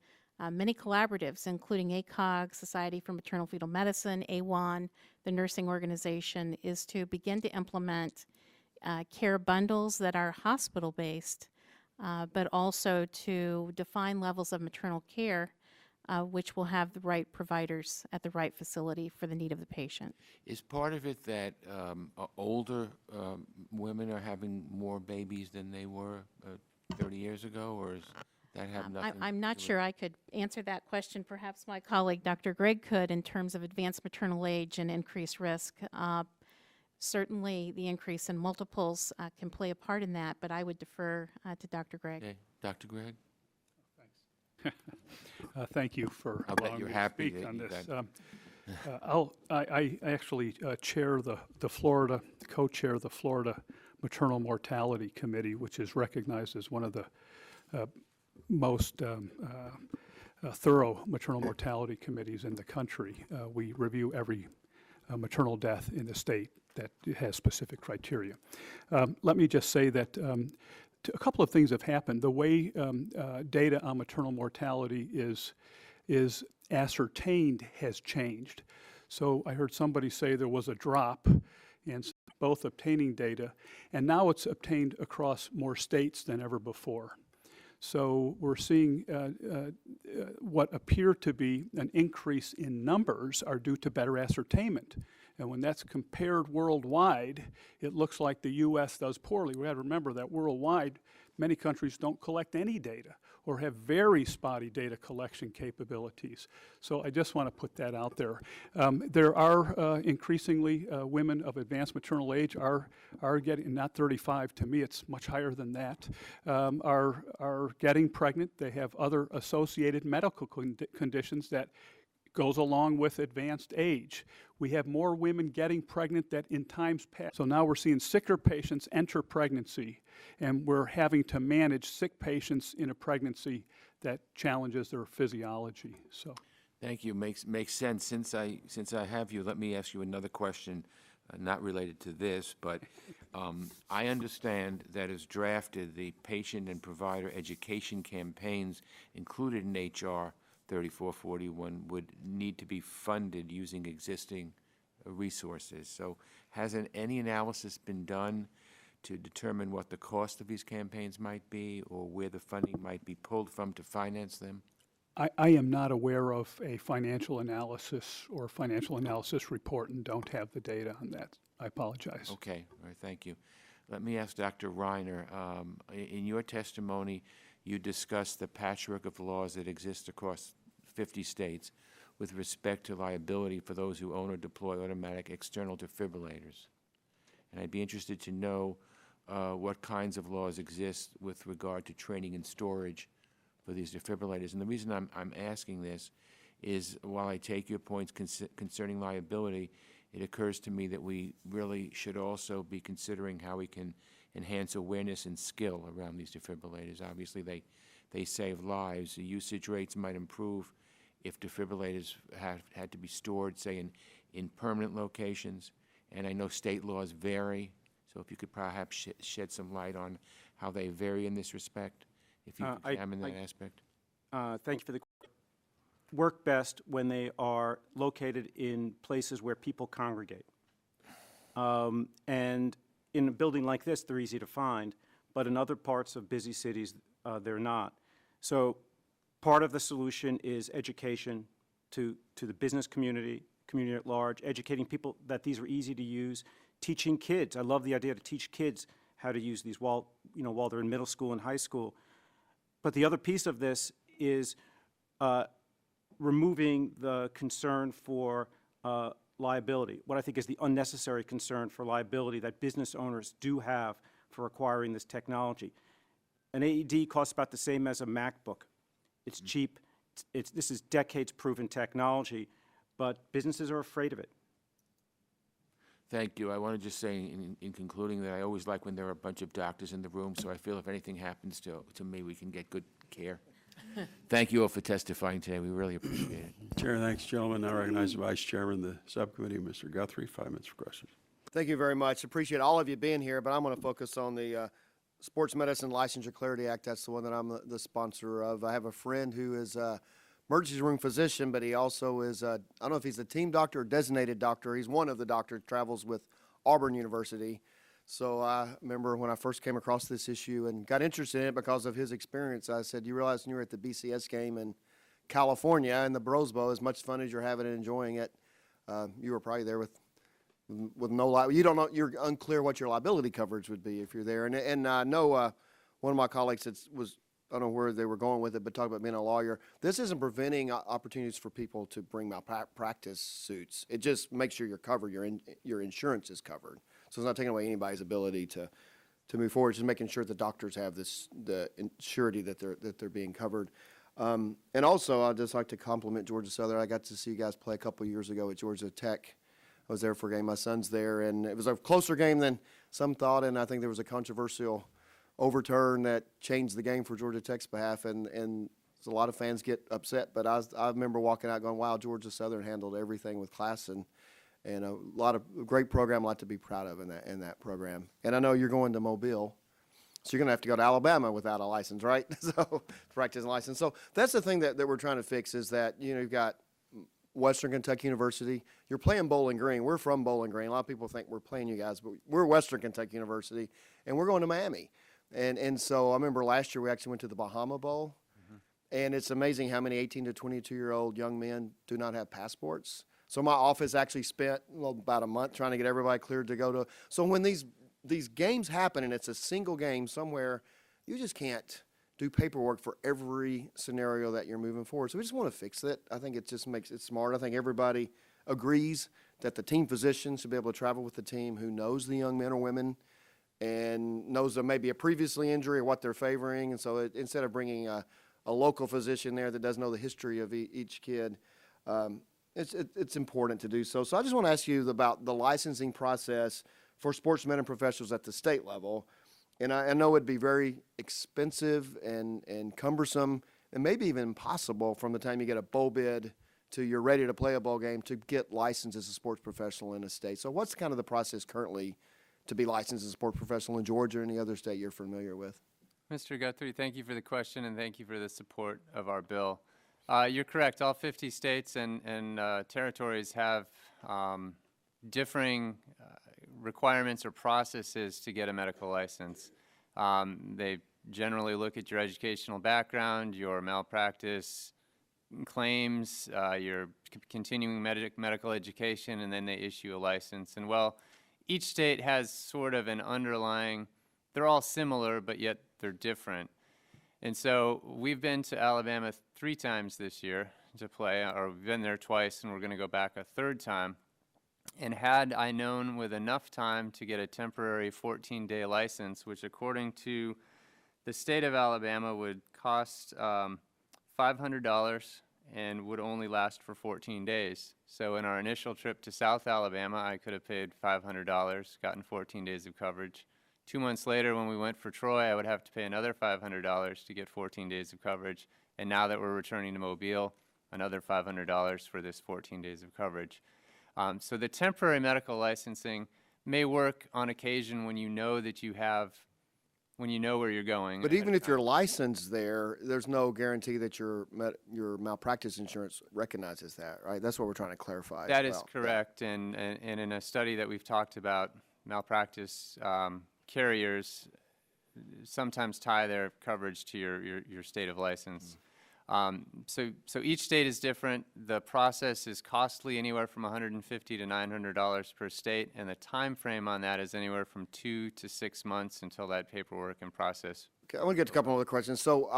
[SPEAKER 10] many collaboratives, including ACOG, Society for Maternal Fetal Medicine, AWAN, the nursing organization, is to begin to implement care bundles that are hospital-based, but also to define levels of maternal care which will have the right providers at the right facility for the need of the patient.
[SPEAKER 21] Is part of it that older women are having more babies than they were 30 years ago, or is that have nothing?
[SPEAKER 10] I'm not sure I could answer that question. Perhaps my colleague, Dr. Gregg, could in terms of advanced maternal age and increased risk. Certainly, the increase in multiples can play a part in that, but I would defer to Dr. Gregg.
[SPEAKER 21] Okay. Dr. Gregg?
[SPEAKER 9] Thank you for
[SPEAKER 21] I'll bet
[SPEAKER 9] allowing
[SPEAKER 21] you're
[SPEAKER 9] me to
[SPEAKER 21] happy
[SPEAKER 9] speak
[SPEAKER 21] that
[SPEAKER 9] on
[SPEAKER 21] you
[SPEAKER 9] this.
[SPEAKER 21] got-
[SPEAKER 9] I actually chair the Florida, co-chair the Florida Maternal Mortality Committee, which is recognized as one of the most thorough maternal mortality committees in the country. We review every maternal death in the state that has specific criteria. Let me just say that a couple of things have happened. The way data on maternal mortality is ascertained has changed. So I heard somebody say there was a drop in both obtaining data, and now it's obtained across more states than ever before. So we're seeing what appear to be an increase in numbers are due to better ascertainment. And when that's compared worldwide, it looks like the U.S. does poorly. We have to remember that worldwide, many countries don't collect any data or have very spotty data collection capabilities. So I just want to put that out there. There are increasingly women of advanced maternal age are getting, not 35, to me it's much higher than that, are getting pregnant. They have other associated medical conditions that goes along with advanced age. We have more women getting pregnant than in times past. So now we're seeing sicker patients enter pregnancy, and we're having to manage sick patients in a pregnancy that challenges their physiology. So,
[SPEAKER 21] Thank you. Makes sense. Since I have you, let me ask you another question, not related to this, but I understand that as drafted, the patient and provider education campaigns included in HR 3441 would need to be funded using existing resources. So hasn't any analysis been done to determine what the cost of these campaigns might be or where the funding might be pulled from to finance them?
[SPEAKER 9] I am not aware of a financial analysis or financial analysis report and don't have the data on that. I apologize.
[SPEAKER 21] Okay, all right, thank you. Let me ask Dr. Reiner, in your testimony, you discussed the patchwork of laws that exist across 50 states with respect to liability for those who own or deploy automatic external defibrillators. And I'd be interested to know what kinds of laws exist with regard to training and storage for these defibrillators. And the reason I'm asking this is, while I take your points concerning liability, it occurs to me that we really should also be considering how we can enhance awareness and skill around these defibrillators. Obviously, they save lives. The usage rates might improve if defibrillators had to be stored, say, in permanent locations. And I know state laws vary, so if you could perhaps shed some light on how they vary in this respect, if you examine that aspect.
[SPEAKER 8] Thank you for the question. Work best when they are located in places where people congregate. And in a building like this, they're easy to find, but in other parts of busy cities, they're not. So part of the solution is education to the business community at large, educating people that these are easy to use, teaching kids. I love the idea to teach kids how to use these while they're in middle school and high school. But the other piece of this is removing the concern for liability, what I think is the unnecessary concern for liability that business owners do have for acquiring this technology. An AED costs about the same as a MacBook. It's cheap. This is decades-proven technology, but businesses are afraid of it.
[SPEAKER 21] Thank you. I want to just say in concluding that I always like when there are a bunch of doctors in the room, so I feel if anything happens to me, we can get good care. Thank you all for testifying today. We really appreciate it.
[SPEAKER 1] Chair, thanks, gentlemen. I recognize the Vice Chairman of the subcommittee, Mr. Guthrie. 5 minutes for questions.
[SPEAKER 4] Thank you very much. Appreciate all of you being here, but I'm going to focus on the Sports Medicine Licensure Clarity Act. That's the one that I'm the sponsor of. I have a friend who is emergency room physician, but he also is, I don't know if he's a team doctor or designated doctor. He's one of the doctors, travels with Auburn University. So I remember when I first came across this issue and got interested in it because of his experience. I said, you realize when you were at the BCS game in California and the Rose Bowl, as much fun as you're having and enjoying it, you were probably there with no you don't know, you're unclear what your liability coverage would be if you're there. And I know one of my colleagues I don't know where they were going with it, but talk about being a lawyer. This isn't preventing opportunities for people to bring malpractice suits. It just makes sure you're covered, your insurance is covered. So it's not taking away anybody's ability to move forward. It's just making sure the doctors have the surety that they're being covered. And also, I'd just like to compliment Georgia Southern. I got to see you guys play a couple years ago at Georgia Tech. I was there for a game. My son's there, and it was a closer game than some thought, and I think there was a controversial overturn that changed the game for Georgia Tech's behalf, and a lot of fans get upset. But I remember walking out going, wow, Georgia Southern handled everything with class, and a lot of great program, a lot to be proud of in that program. And I know you're going to Mobile, so you're going to have to go to Alabama without a license, right? So practice and license. So that's the thing that we're trying to fix is that, you've got Western Kentucky University. You're playing Bowling Green. We're from Bowling Green. A lot of people think we're playing you guys, but we're Western Kentucky University, and we're going to Miami. And so I remember last year we actually went to the Bahama Bowl, and it's amazing how many 18 to 22-year-old young men do not have passports. So my office actually spent about a month trying to get everybody cleared to go to. So when these games happen and it's a single game somewhere, you just can't do paperwork for every scenario that you're moving forward. So we just want to fix it. I think it just makes it smart. I think everybody agrees that the team physician should be able to travel with the team who knows the young men or women and knows there may be a previously injury or what they're favoring. And so instead of bringing a local physician there that doesn't know the history of each kid, it's important to do so. So I just want to ask you about the licensing process for sportsmen and professionals at the state level. And I know it'd be very expensive and cumbersome and maybe even impossible from the time you get a bowl bid to you're ready to play a bowl game to get licensed as a sports professional in a state. So what's kind of the process currently to be licensed as a sports professional in Georgia or any other state you're familiar with?
[SPEAKER 7] Mr. Guthrie, thank you for the question and thank you for the support of our bill. You're correct. All 50 states and territories have differing requirements or processes to get a medical license. They generally look at your educational background, your malpractice claims, your continuing medical education, and then they issue a license. And well, each state has sort of an underlying, they're all similar, but yet they're different. And so we've been to Alabama 3 times this year to play, or we've been there twice, and we're going to go back a 3rd time. And had I known with enough time to get a temporary 14-day license, which according to the state of Alabama would cost $500 and would only last for 14 days. So in our initial trip to South Alabama, I could have paid $500, gotten 14 days of coverage. 2 months later, when we went for Troy, I would have to pay another $500 to get 14 days of coverage. And now that we're returning to Mobile, another $500 for this 14 days of coverage. So the temporary medical licensing may work on occasion when you know that you have, when you know where you're going.
[SPEAKER 4] But even if you're licensed there, there's no guarantee that your malpractice insurance recognizes that, right? That's what we're trying to clarify.
[SPEAKER 7] That is correct. And in a study that we've talked about, malpractice carriers sometimes tie their coverage to your state of license. So each state is different. The process is costly, anywhere from $150 to $900 per state, and the time frame on that is anywhere from 2 to 6 months until that paperwork and process.
[SPEAKER 4] Okay, I want to get to a couple other questions. So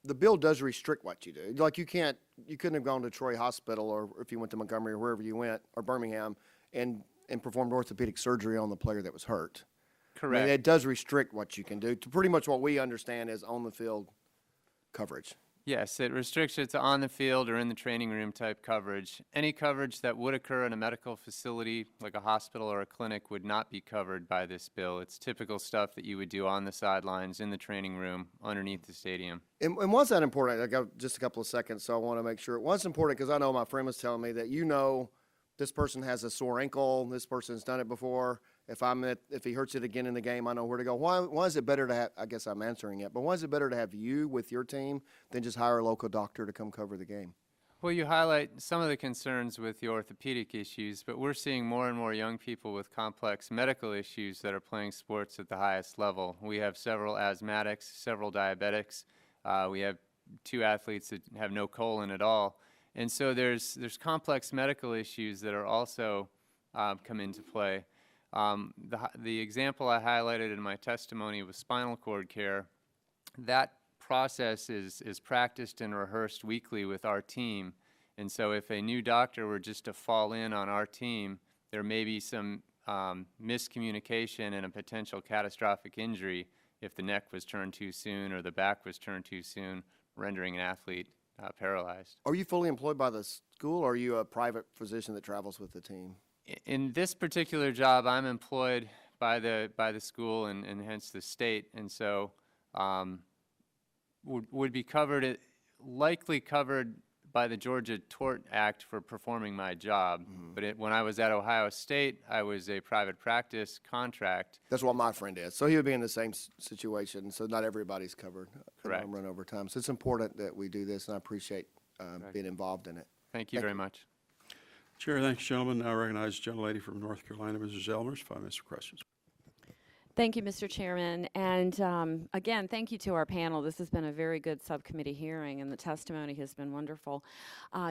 [SPEAKER 4] the bill does restrict what you do. Like you couldn't have gone to Troy Hospital, or if you went to Montgomery or wherever you went, or Birmingham, and performed orthopedic surgery on the player that was hurt.
[SPEAKER 7] Correct.
[SPEAKER 4] I mean, it does restrict what you can do to pretty much what we understand as on the field coverage.
[SPEAKER 7] Yes, it restricts it to on the field or in the training room type coverage. Any coverage that would occur in a medical facility like a hospital or a clinic would not be covered by this bill. It's typical stuff that you would do on the sidelines, in the training room, underneath the stadium.
[SPEAKER 4] And why's that important? I got just a couple of seconds, so I want to make sure. Why's important? Because I know my friend was telling me that this person has a sore ankle, this person's done it before. If he hurts it again in the game, I know where to go. Why is it better to have, I guess I'm answering it, but why is it better to have you with your team than just hire a local doctor to come cover the game?
[SPEAKER 7] Well, you highlight some of the concerns with the orthopedic issues, but we're seeing more and more young people with complex medical issues that are playing sports at the highest level. We have several asthmatics, several diabetics. We have 2 athletes that have no colon at all. And so there's complex medical issues that are also come into play. The example I highlighted in my testimony was spinal cord care. That process is practiced and rehearsed weekly with our team. And so if a new doctor were just to fall in on our team, there may be some miscommunication and a potential catastrophic injury if the neck was turned too soon or the back was turned too soon, rendering an athlete paralyzed.
[SPEAKER 4] Are you fully employed by the school, or are you a private physician that travels with the team?
[SPEAKER 7] In this particular job, I'm employed by the school and hence the state, and so would be covered, likely covered by the Georgia Tort Act for performing my job. But when I was at Ohio State, I was a private practice contract.
[SPEAKER 4] That's what my friend is. So he would be in the same situation. So not everybody's covered.
[SPEAKER 7] Correct.
[SPEAKER 4] Run over time. So it's important that we do this, and I appreciate being involved in it.
[SPEAKER 7] Thank you very much.
[SPEAKER 1] Chair, thanks, gentlemen. Now I recognize the gentlelady from North Carolina, Mrs. Ellmers, 5 minutes for questions.
[SPEAKER 3] Thank you, Mr. Chairman. And again, thank you to our panel. This has been a very good subcommittee hearing, and the testimony has been wonderful.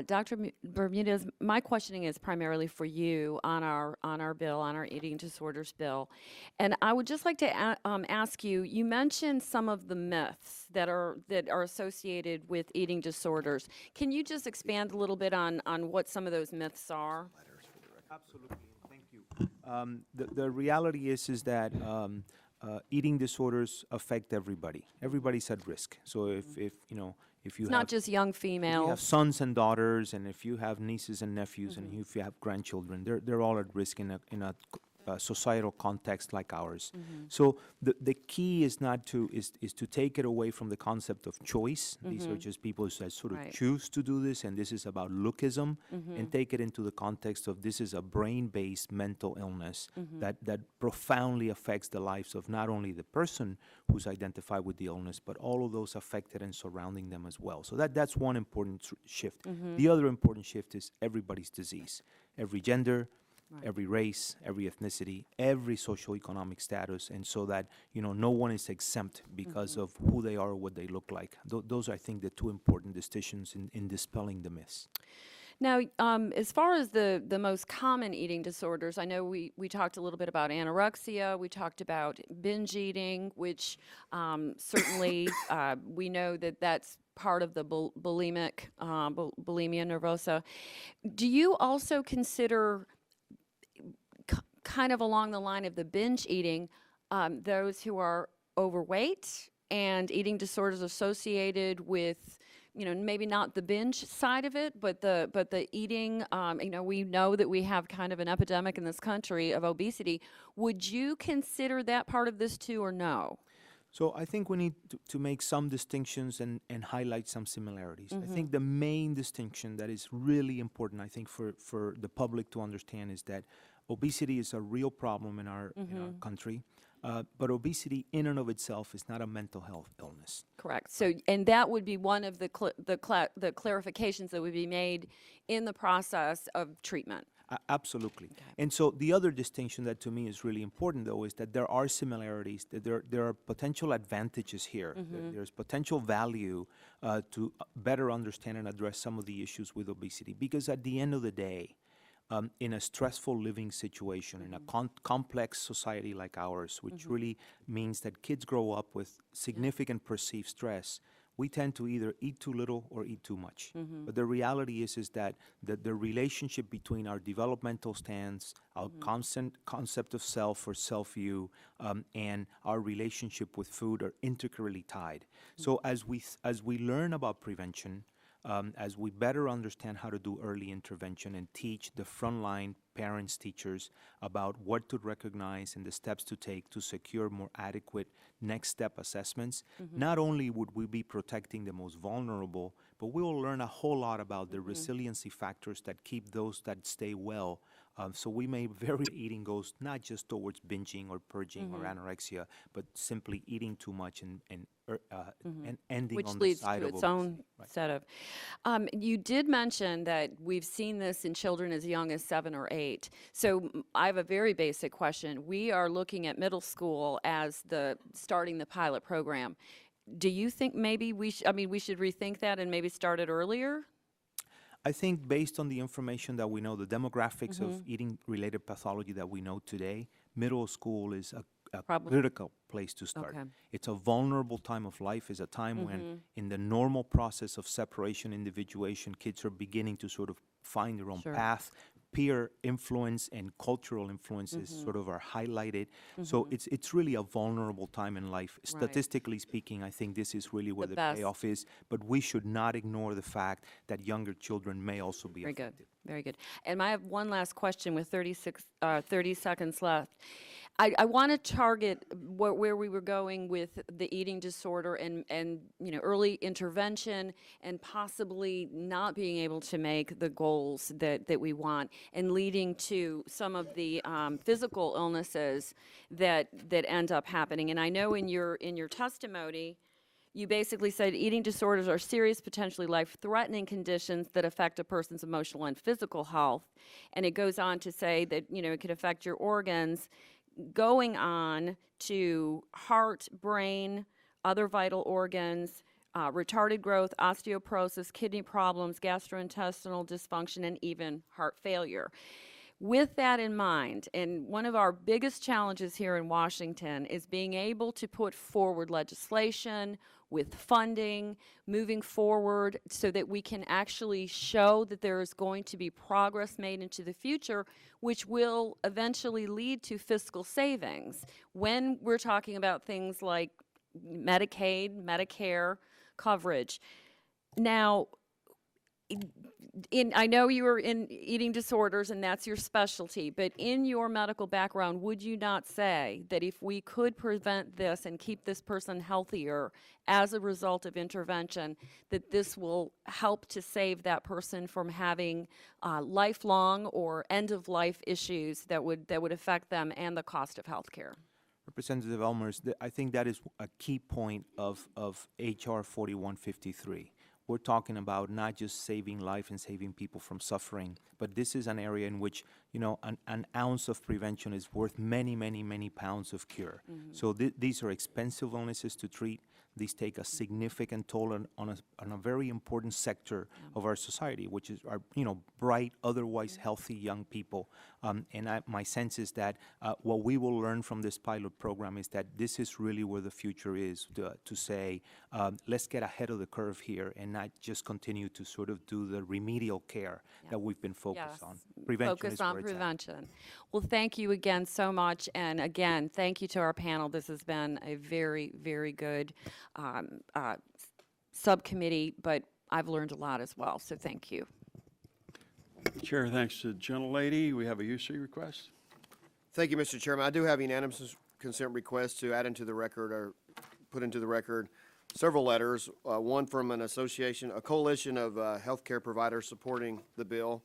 [SPEAKER 3] Dr. Bermudez, my questioning is primarily for you on our bill, on our eating disorders bill. And I would just like to ask you, you mentioned some of the myths that are associated with eating disorders. Can you just expand a little bit on what some of those myths are?
[SPEAKER 12] Absolutely. Thank you. The reality is that eating disorders affect everybody. Everybody's at risk. So if you know, if you
[SPEAKER 3] It's
[SPEAKER 12] have,
[SPEAKER 3] not just young
[SPEAKER 12] if you have
[SPEAKER 3] females.
[SPEAKER 12] sons and daughters, and if you have nieces and nephews, and if you have grandchildren, they're all at risk in a societal context like ours. So the key is not to is to take it away from the concept of choice. These are just people that sort of
[SPEAKER 3] Right.
[SPEAKER 12] choose to do this, and this is about lookism, and take it into the context of this is a brain-based mental illness that profoundly affects the lives of not only the person who's identified with the illness, but all of those affected and surrounding them as well. So that's one important shift. The other important shift is everybody's disease, every gender, every race, every ethnicity, every socioeconomic status, and so that, you know, no one is exempt because of who they are or what they look like. Those are, I think, the two important distinctions in dispelling the myths.
[SPEAKER 3] Now, as far as the most common eating disorders, I know we talked a little bit about anorexia, we talked about binge eating, which certainly we know that that's part of the bulimia nervosa. Do you also consider, kind of along the line of the binge eating, those who are overweight and eating disorders associated with, you know, maybe not the binge side of it, but the eating, you know, we know that we have kind of an epidemic in this country of obesity. Would you consider that part of this too, or no?
[SPEAKER 12] So I think we need to make some distinctions and highlight some similarities. I think the main distinction that is really important, I think, for the public to understand is that obesity is a real problem in our country, but obesity in and of itself is not a mental health illness.
[SPEAKER 3] Correct. So, and that would be one of the clarifications that would be made in the process of treatment.
[SPEAKER 12] Absolutely. And so the other distinction that to me is really important, though, is that there are similarities, that there are potential advantages here. There's potential value to better understand and address some of the issues with obesity. Because at the end of the day, in a stressful living situation, in a complex society like ours, which really means that kids grow up with significant perceived stress, we tend to either eat too little or eat too much. But the reality is that the relationship between our developmental stance, our constant concept of self or self-view, and our relationship with food are integrally tied. So as we learn about prevention, as we better understand how to do early intervention and teach the frontline parents, teachers about what to recognize and the steps to take to secure more adequate next step assessments, not only would we be protecting the most vulnerable, but we will learn a whole lot about the resiliency factors that keep those that stay well. So we may very eating goes not just towards binging or purging or anorexia, but simply eating too much and ending
[SPEAKER 3] Which
[SPEAKER 12] on the
[SPEAKER 3] leads
[SPEAKER 12] side
[SPEAKER 3] to
[SPEAKER 12] of
[SPEAKER 3] its own
[SPEAKER 12] obesity. Right.
[SPEAKER 3] set of. You did mention that we've seen this in children as young as 7 or 8. So I have a very basic question. We are looking at middle school as starting the pilot program. Do you think maybe we should rethink that and maybe start it earlier?
[SPEAKER 12] I think based on the information that we know, the demographics of eating-related pathology that we know today, middle school is a critical place to start.
[SPEAKER 3] Okay.
[SPEAKER 12] It's a vulnerable time of life. It's a time when, in the normal process of separation, individuation, kids are beginning to sort of find their own path. Peer influence and cultural influences sort of are highlighted. So it's really a vulnerable time in life. Statistically speaking, I think this is really where the payoff is, but we should not ignore the fact that younger children may also be affected.
[SPEAKER 3] Very good. And I have one last question with 30 seconds left. I want to target where we were going with the eating disorder and you know, early intervention and possibly not being able to make the goals that we want, and leading to some of the physical illnesses that end up happening. And I know in your testimony, you basically said eating disorders are serious, potentially life-threatening conditions that affect a person's emotional and physical health. And it goes on to say that, you know, it could affect your organs, going on to heart, brain, other vital organs, retarded growth, osteoporosis, kidney problems, gastrointestinal dysfunction, and even heart failure. With that in mind, and one of our biggest challenges here in Washington is being able to put forward legislation with funding, moving forward so that we can actually show that there is going to be progress made into the future, which will eventually lead to fiscal savings. When we're talking about things like Medicaid, Medicare coverage. Now, I know you were in eating disorders and that's your specialty, but in your medical background, would you not say that if we could prevent this and keep this person healthier as a result of intervention, that this will help to save that person from having lifelong or end-of-life issues that would affect them and the cost of health care?
[SPEAKER 12] Representative Ellmers, I think that is a key point of HR 4153. We're talking about not just saving life and saving people from suffering, but this is an area in which, you know, an ounce of prevention is worth many, many, many pounds of cure. So these are expensive illnesses to treat. These take a significant toll on a very important sector of our society, which is our, you know, bright, otherwise healthy young people. My sense is that what we will learn from this pilot program is that this is really where the future is, to say, let's get ahead of the curve here and not just continue to sort of do the remedial care that we've been focused on. Prevention
[SPEAKER 3] Focus
[SPEAKER 12] is
[SPEAKER 3] on
[SPEAKER 12] where it's at.
[SPEAKER 3] prevention. Well, thank you again so much. And again, thank you to our panel. This has been a very, very good subcommittee, but I've learned a lot as well. So thank you.
[SPEAKER 1] Chair, thanks to the gentlelady. We have a UC request.
[SPEAKER 4] Thank you, Mr. Chairman. I do have unanimous consent request to add into the record or put into the record several letters, one from an association, a coalition of healthcare providers supporting the bill,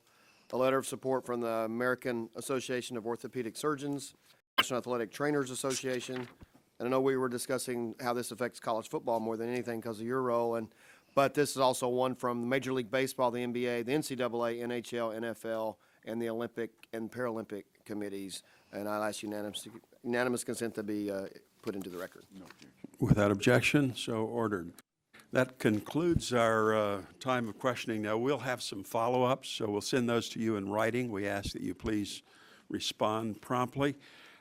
[SPEAKER 4] a letter of support from the American Association of Orthopedic Surgeons, National Athletic Trainers Association, and I know we were discussing how this affects college football more than anything because of your role, but this is also one from Major League Baseball, the NBA, the NCAA, NHL, NFL, and the Olympic and Paralympic committees, and I'll ask unanimous consent to be put into the record.
[SPEAKER 1] Without objection, so ordered. That concludes our time of questioning. Now, we'll have some follow-ups, so we'll send those to you in writing. We ask that you please respond promptly.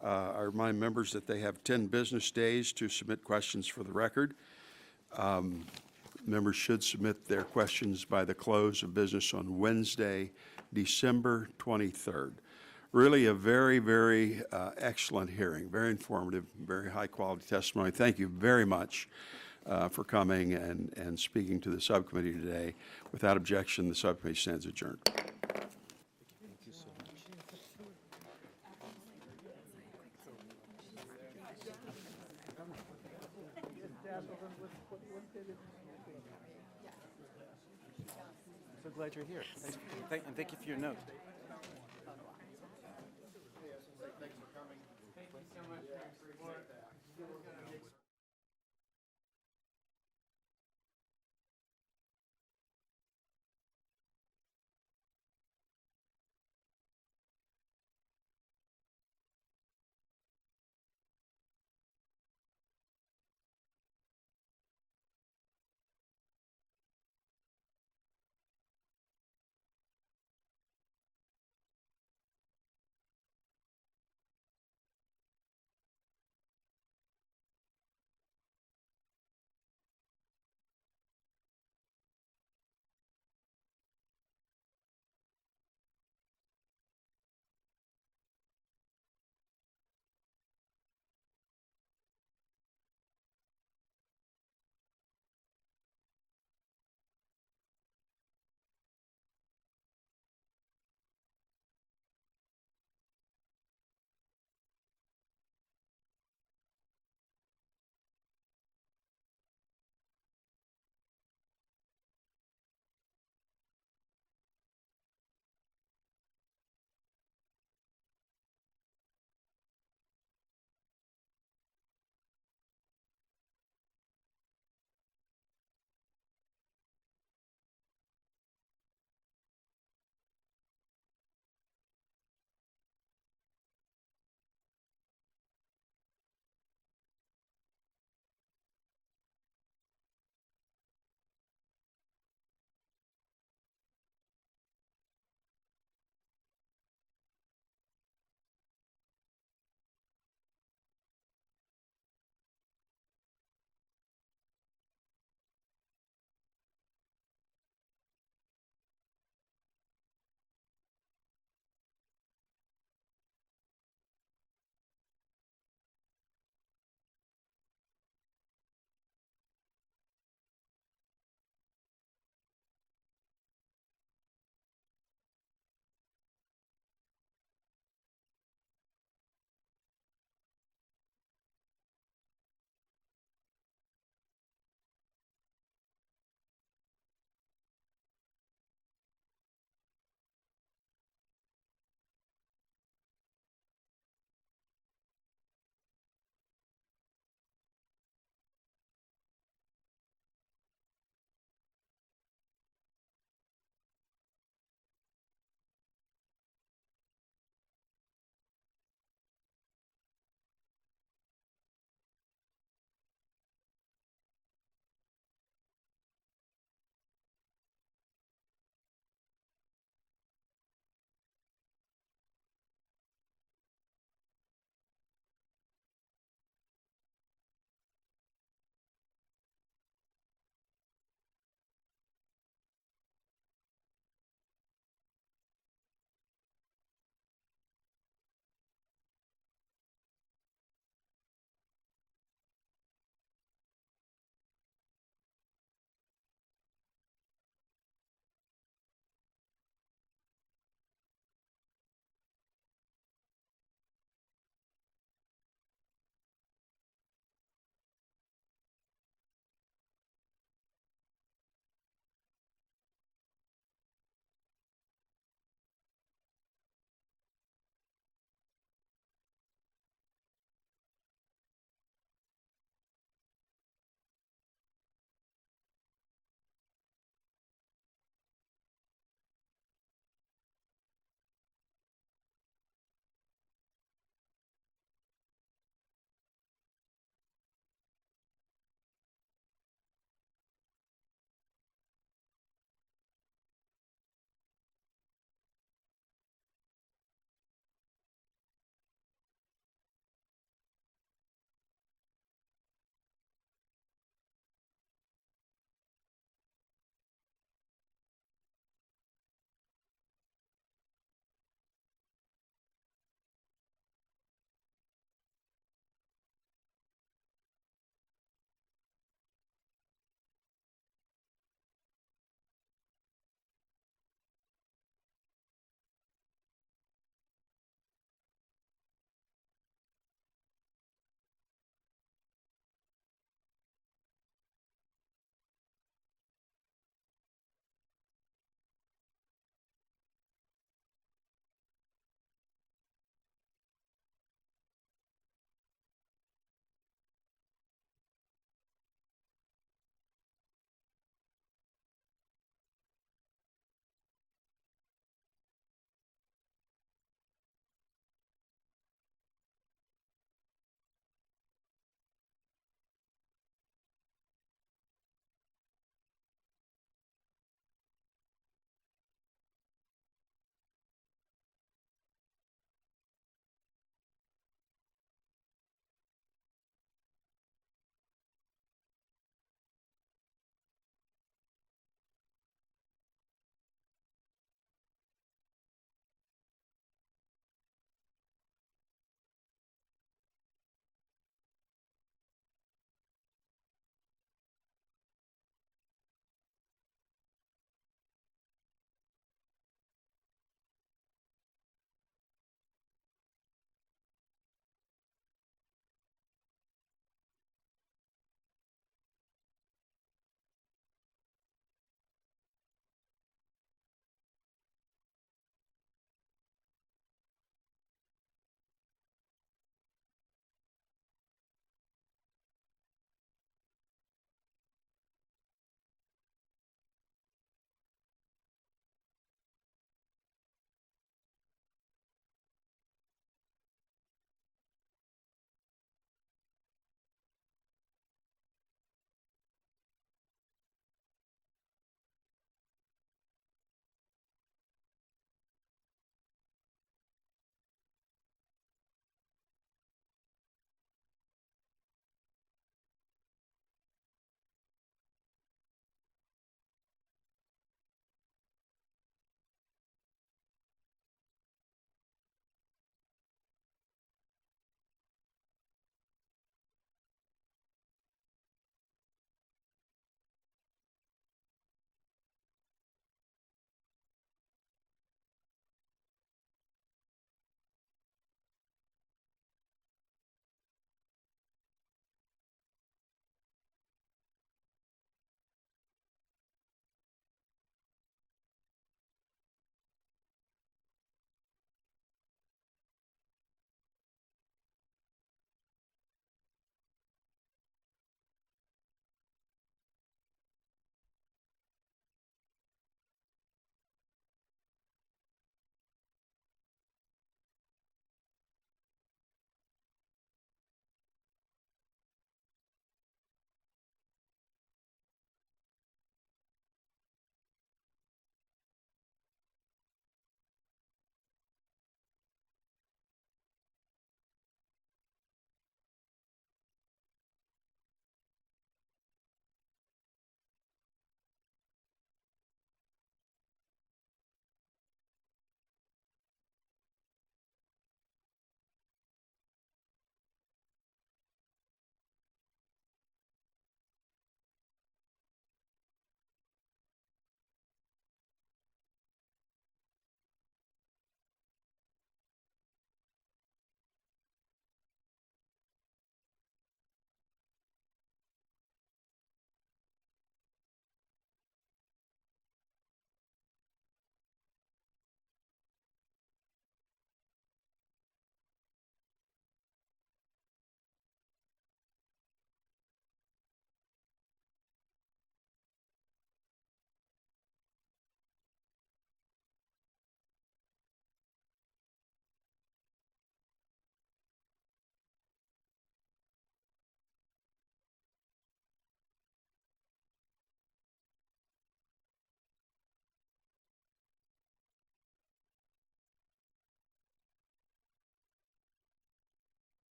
[SPEAKER 1] I remind members that they have 10 business days to submit questions for the record. Members should submit their questions by the close of business on Wednesday, December 23rd. Really a very, very excellent hearing, very informative, very high-quality testimony. Thank you very much for coming and speaking to the subcommittee today. Without objection, the subcommittee stands adjourned.
[SPEAKER 8] So glad you're here. Thank you for your note.
[SPEAKER 7] Thanks for coming. Thank you so much for your report.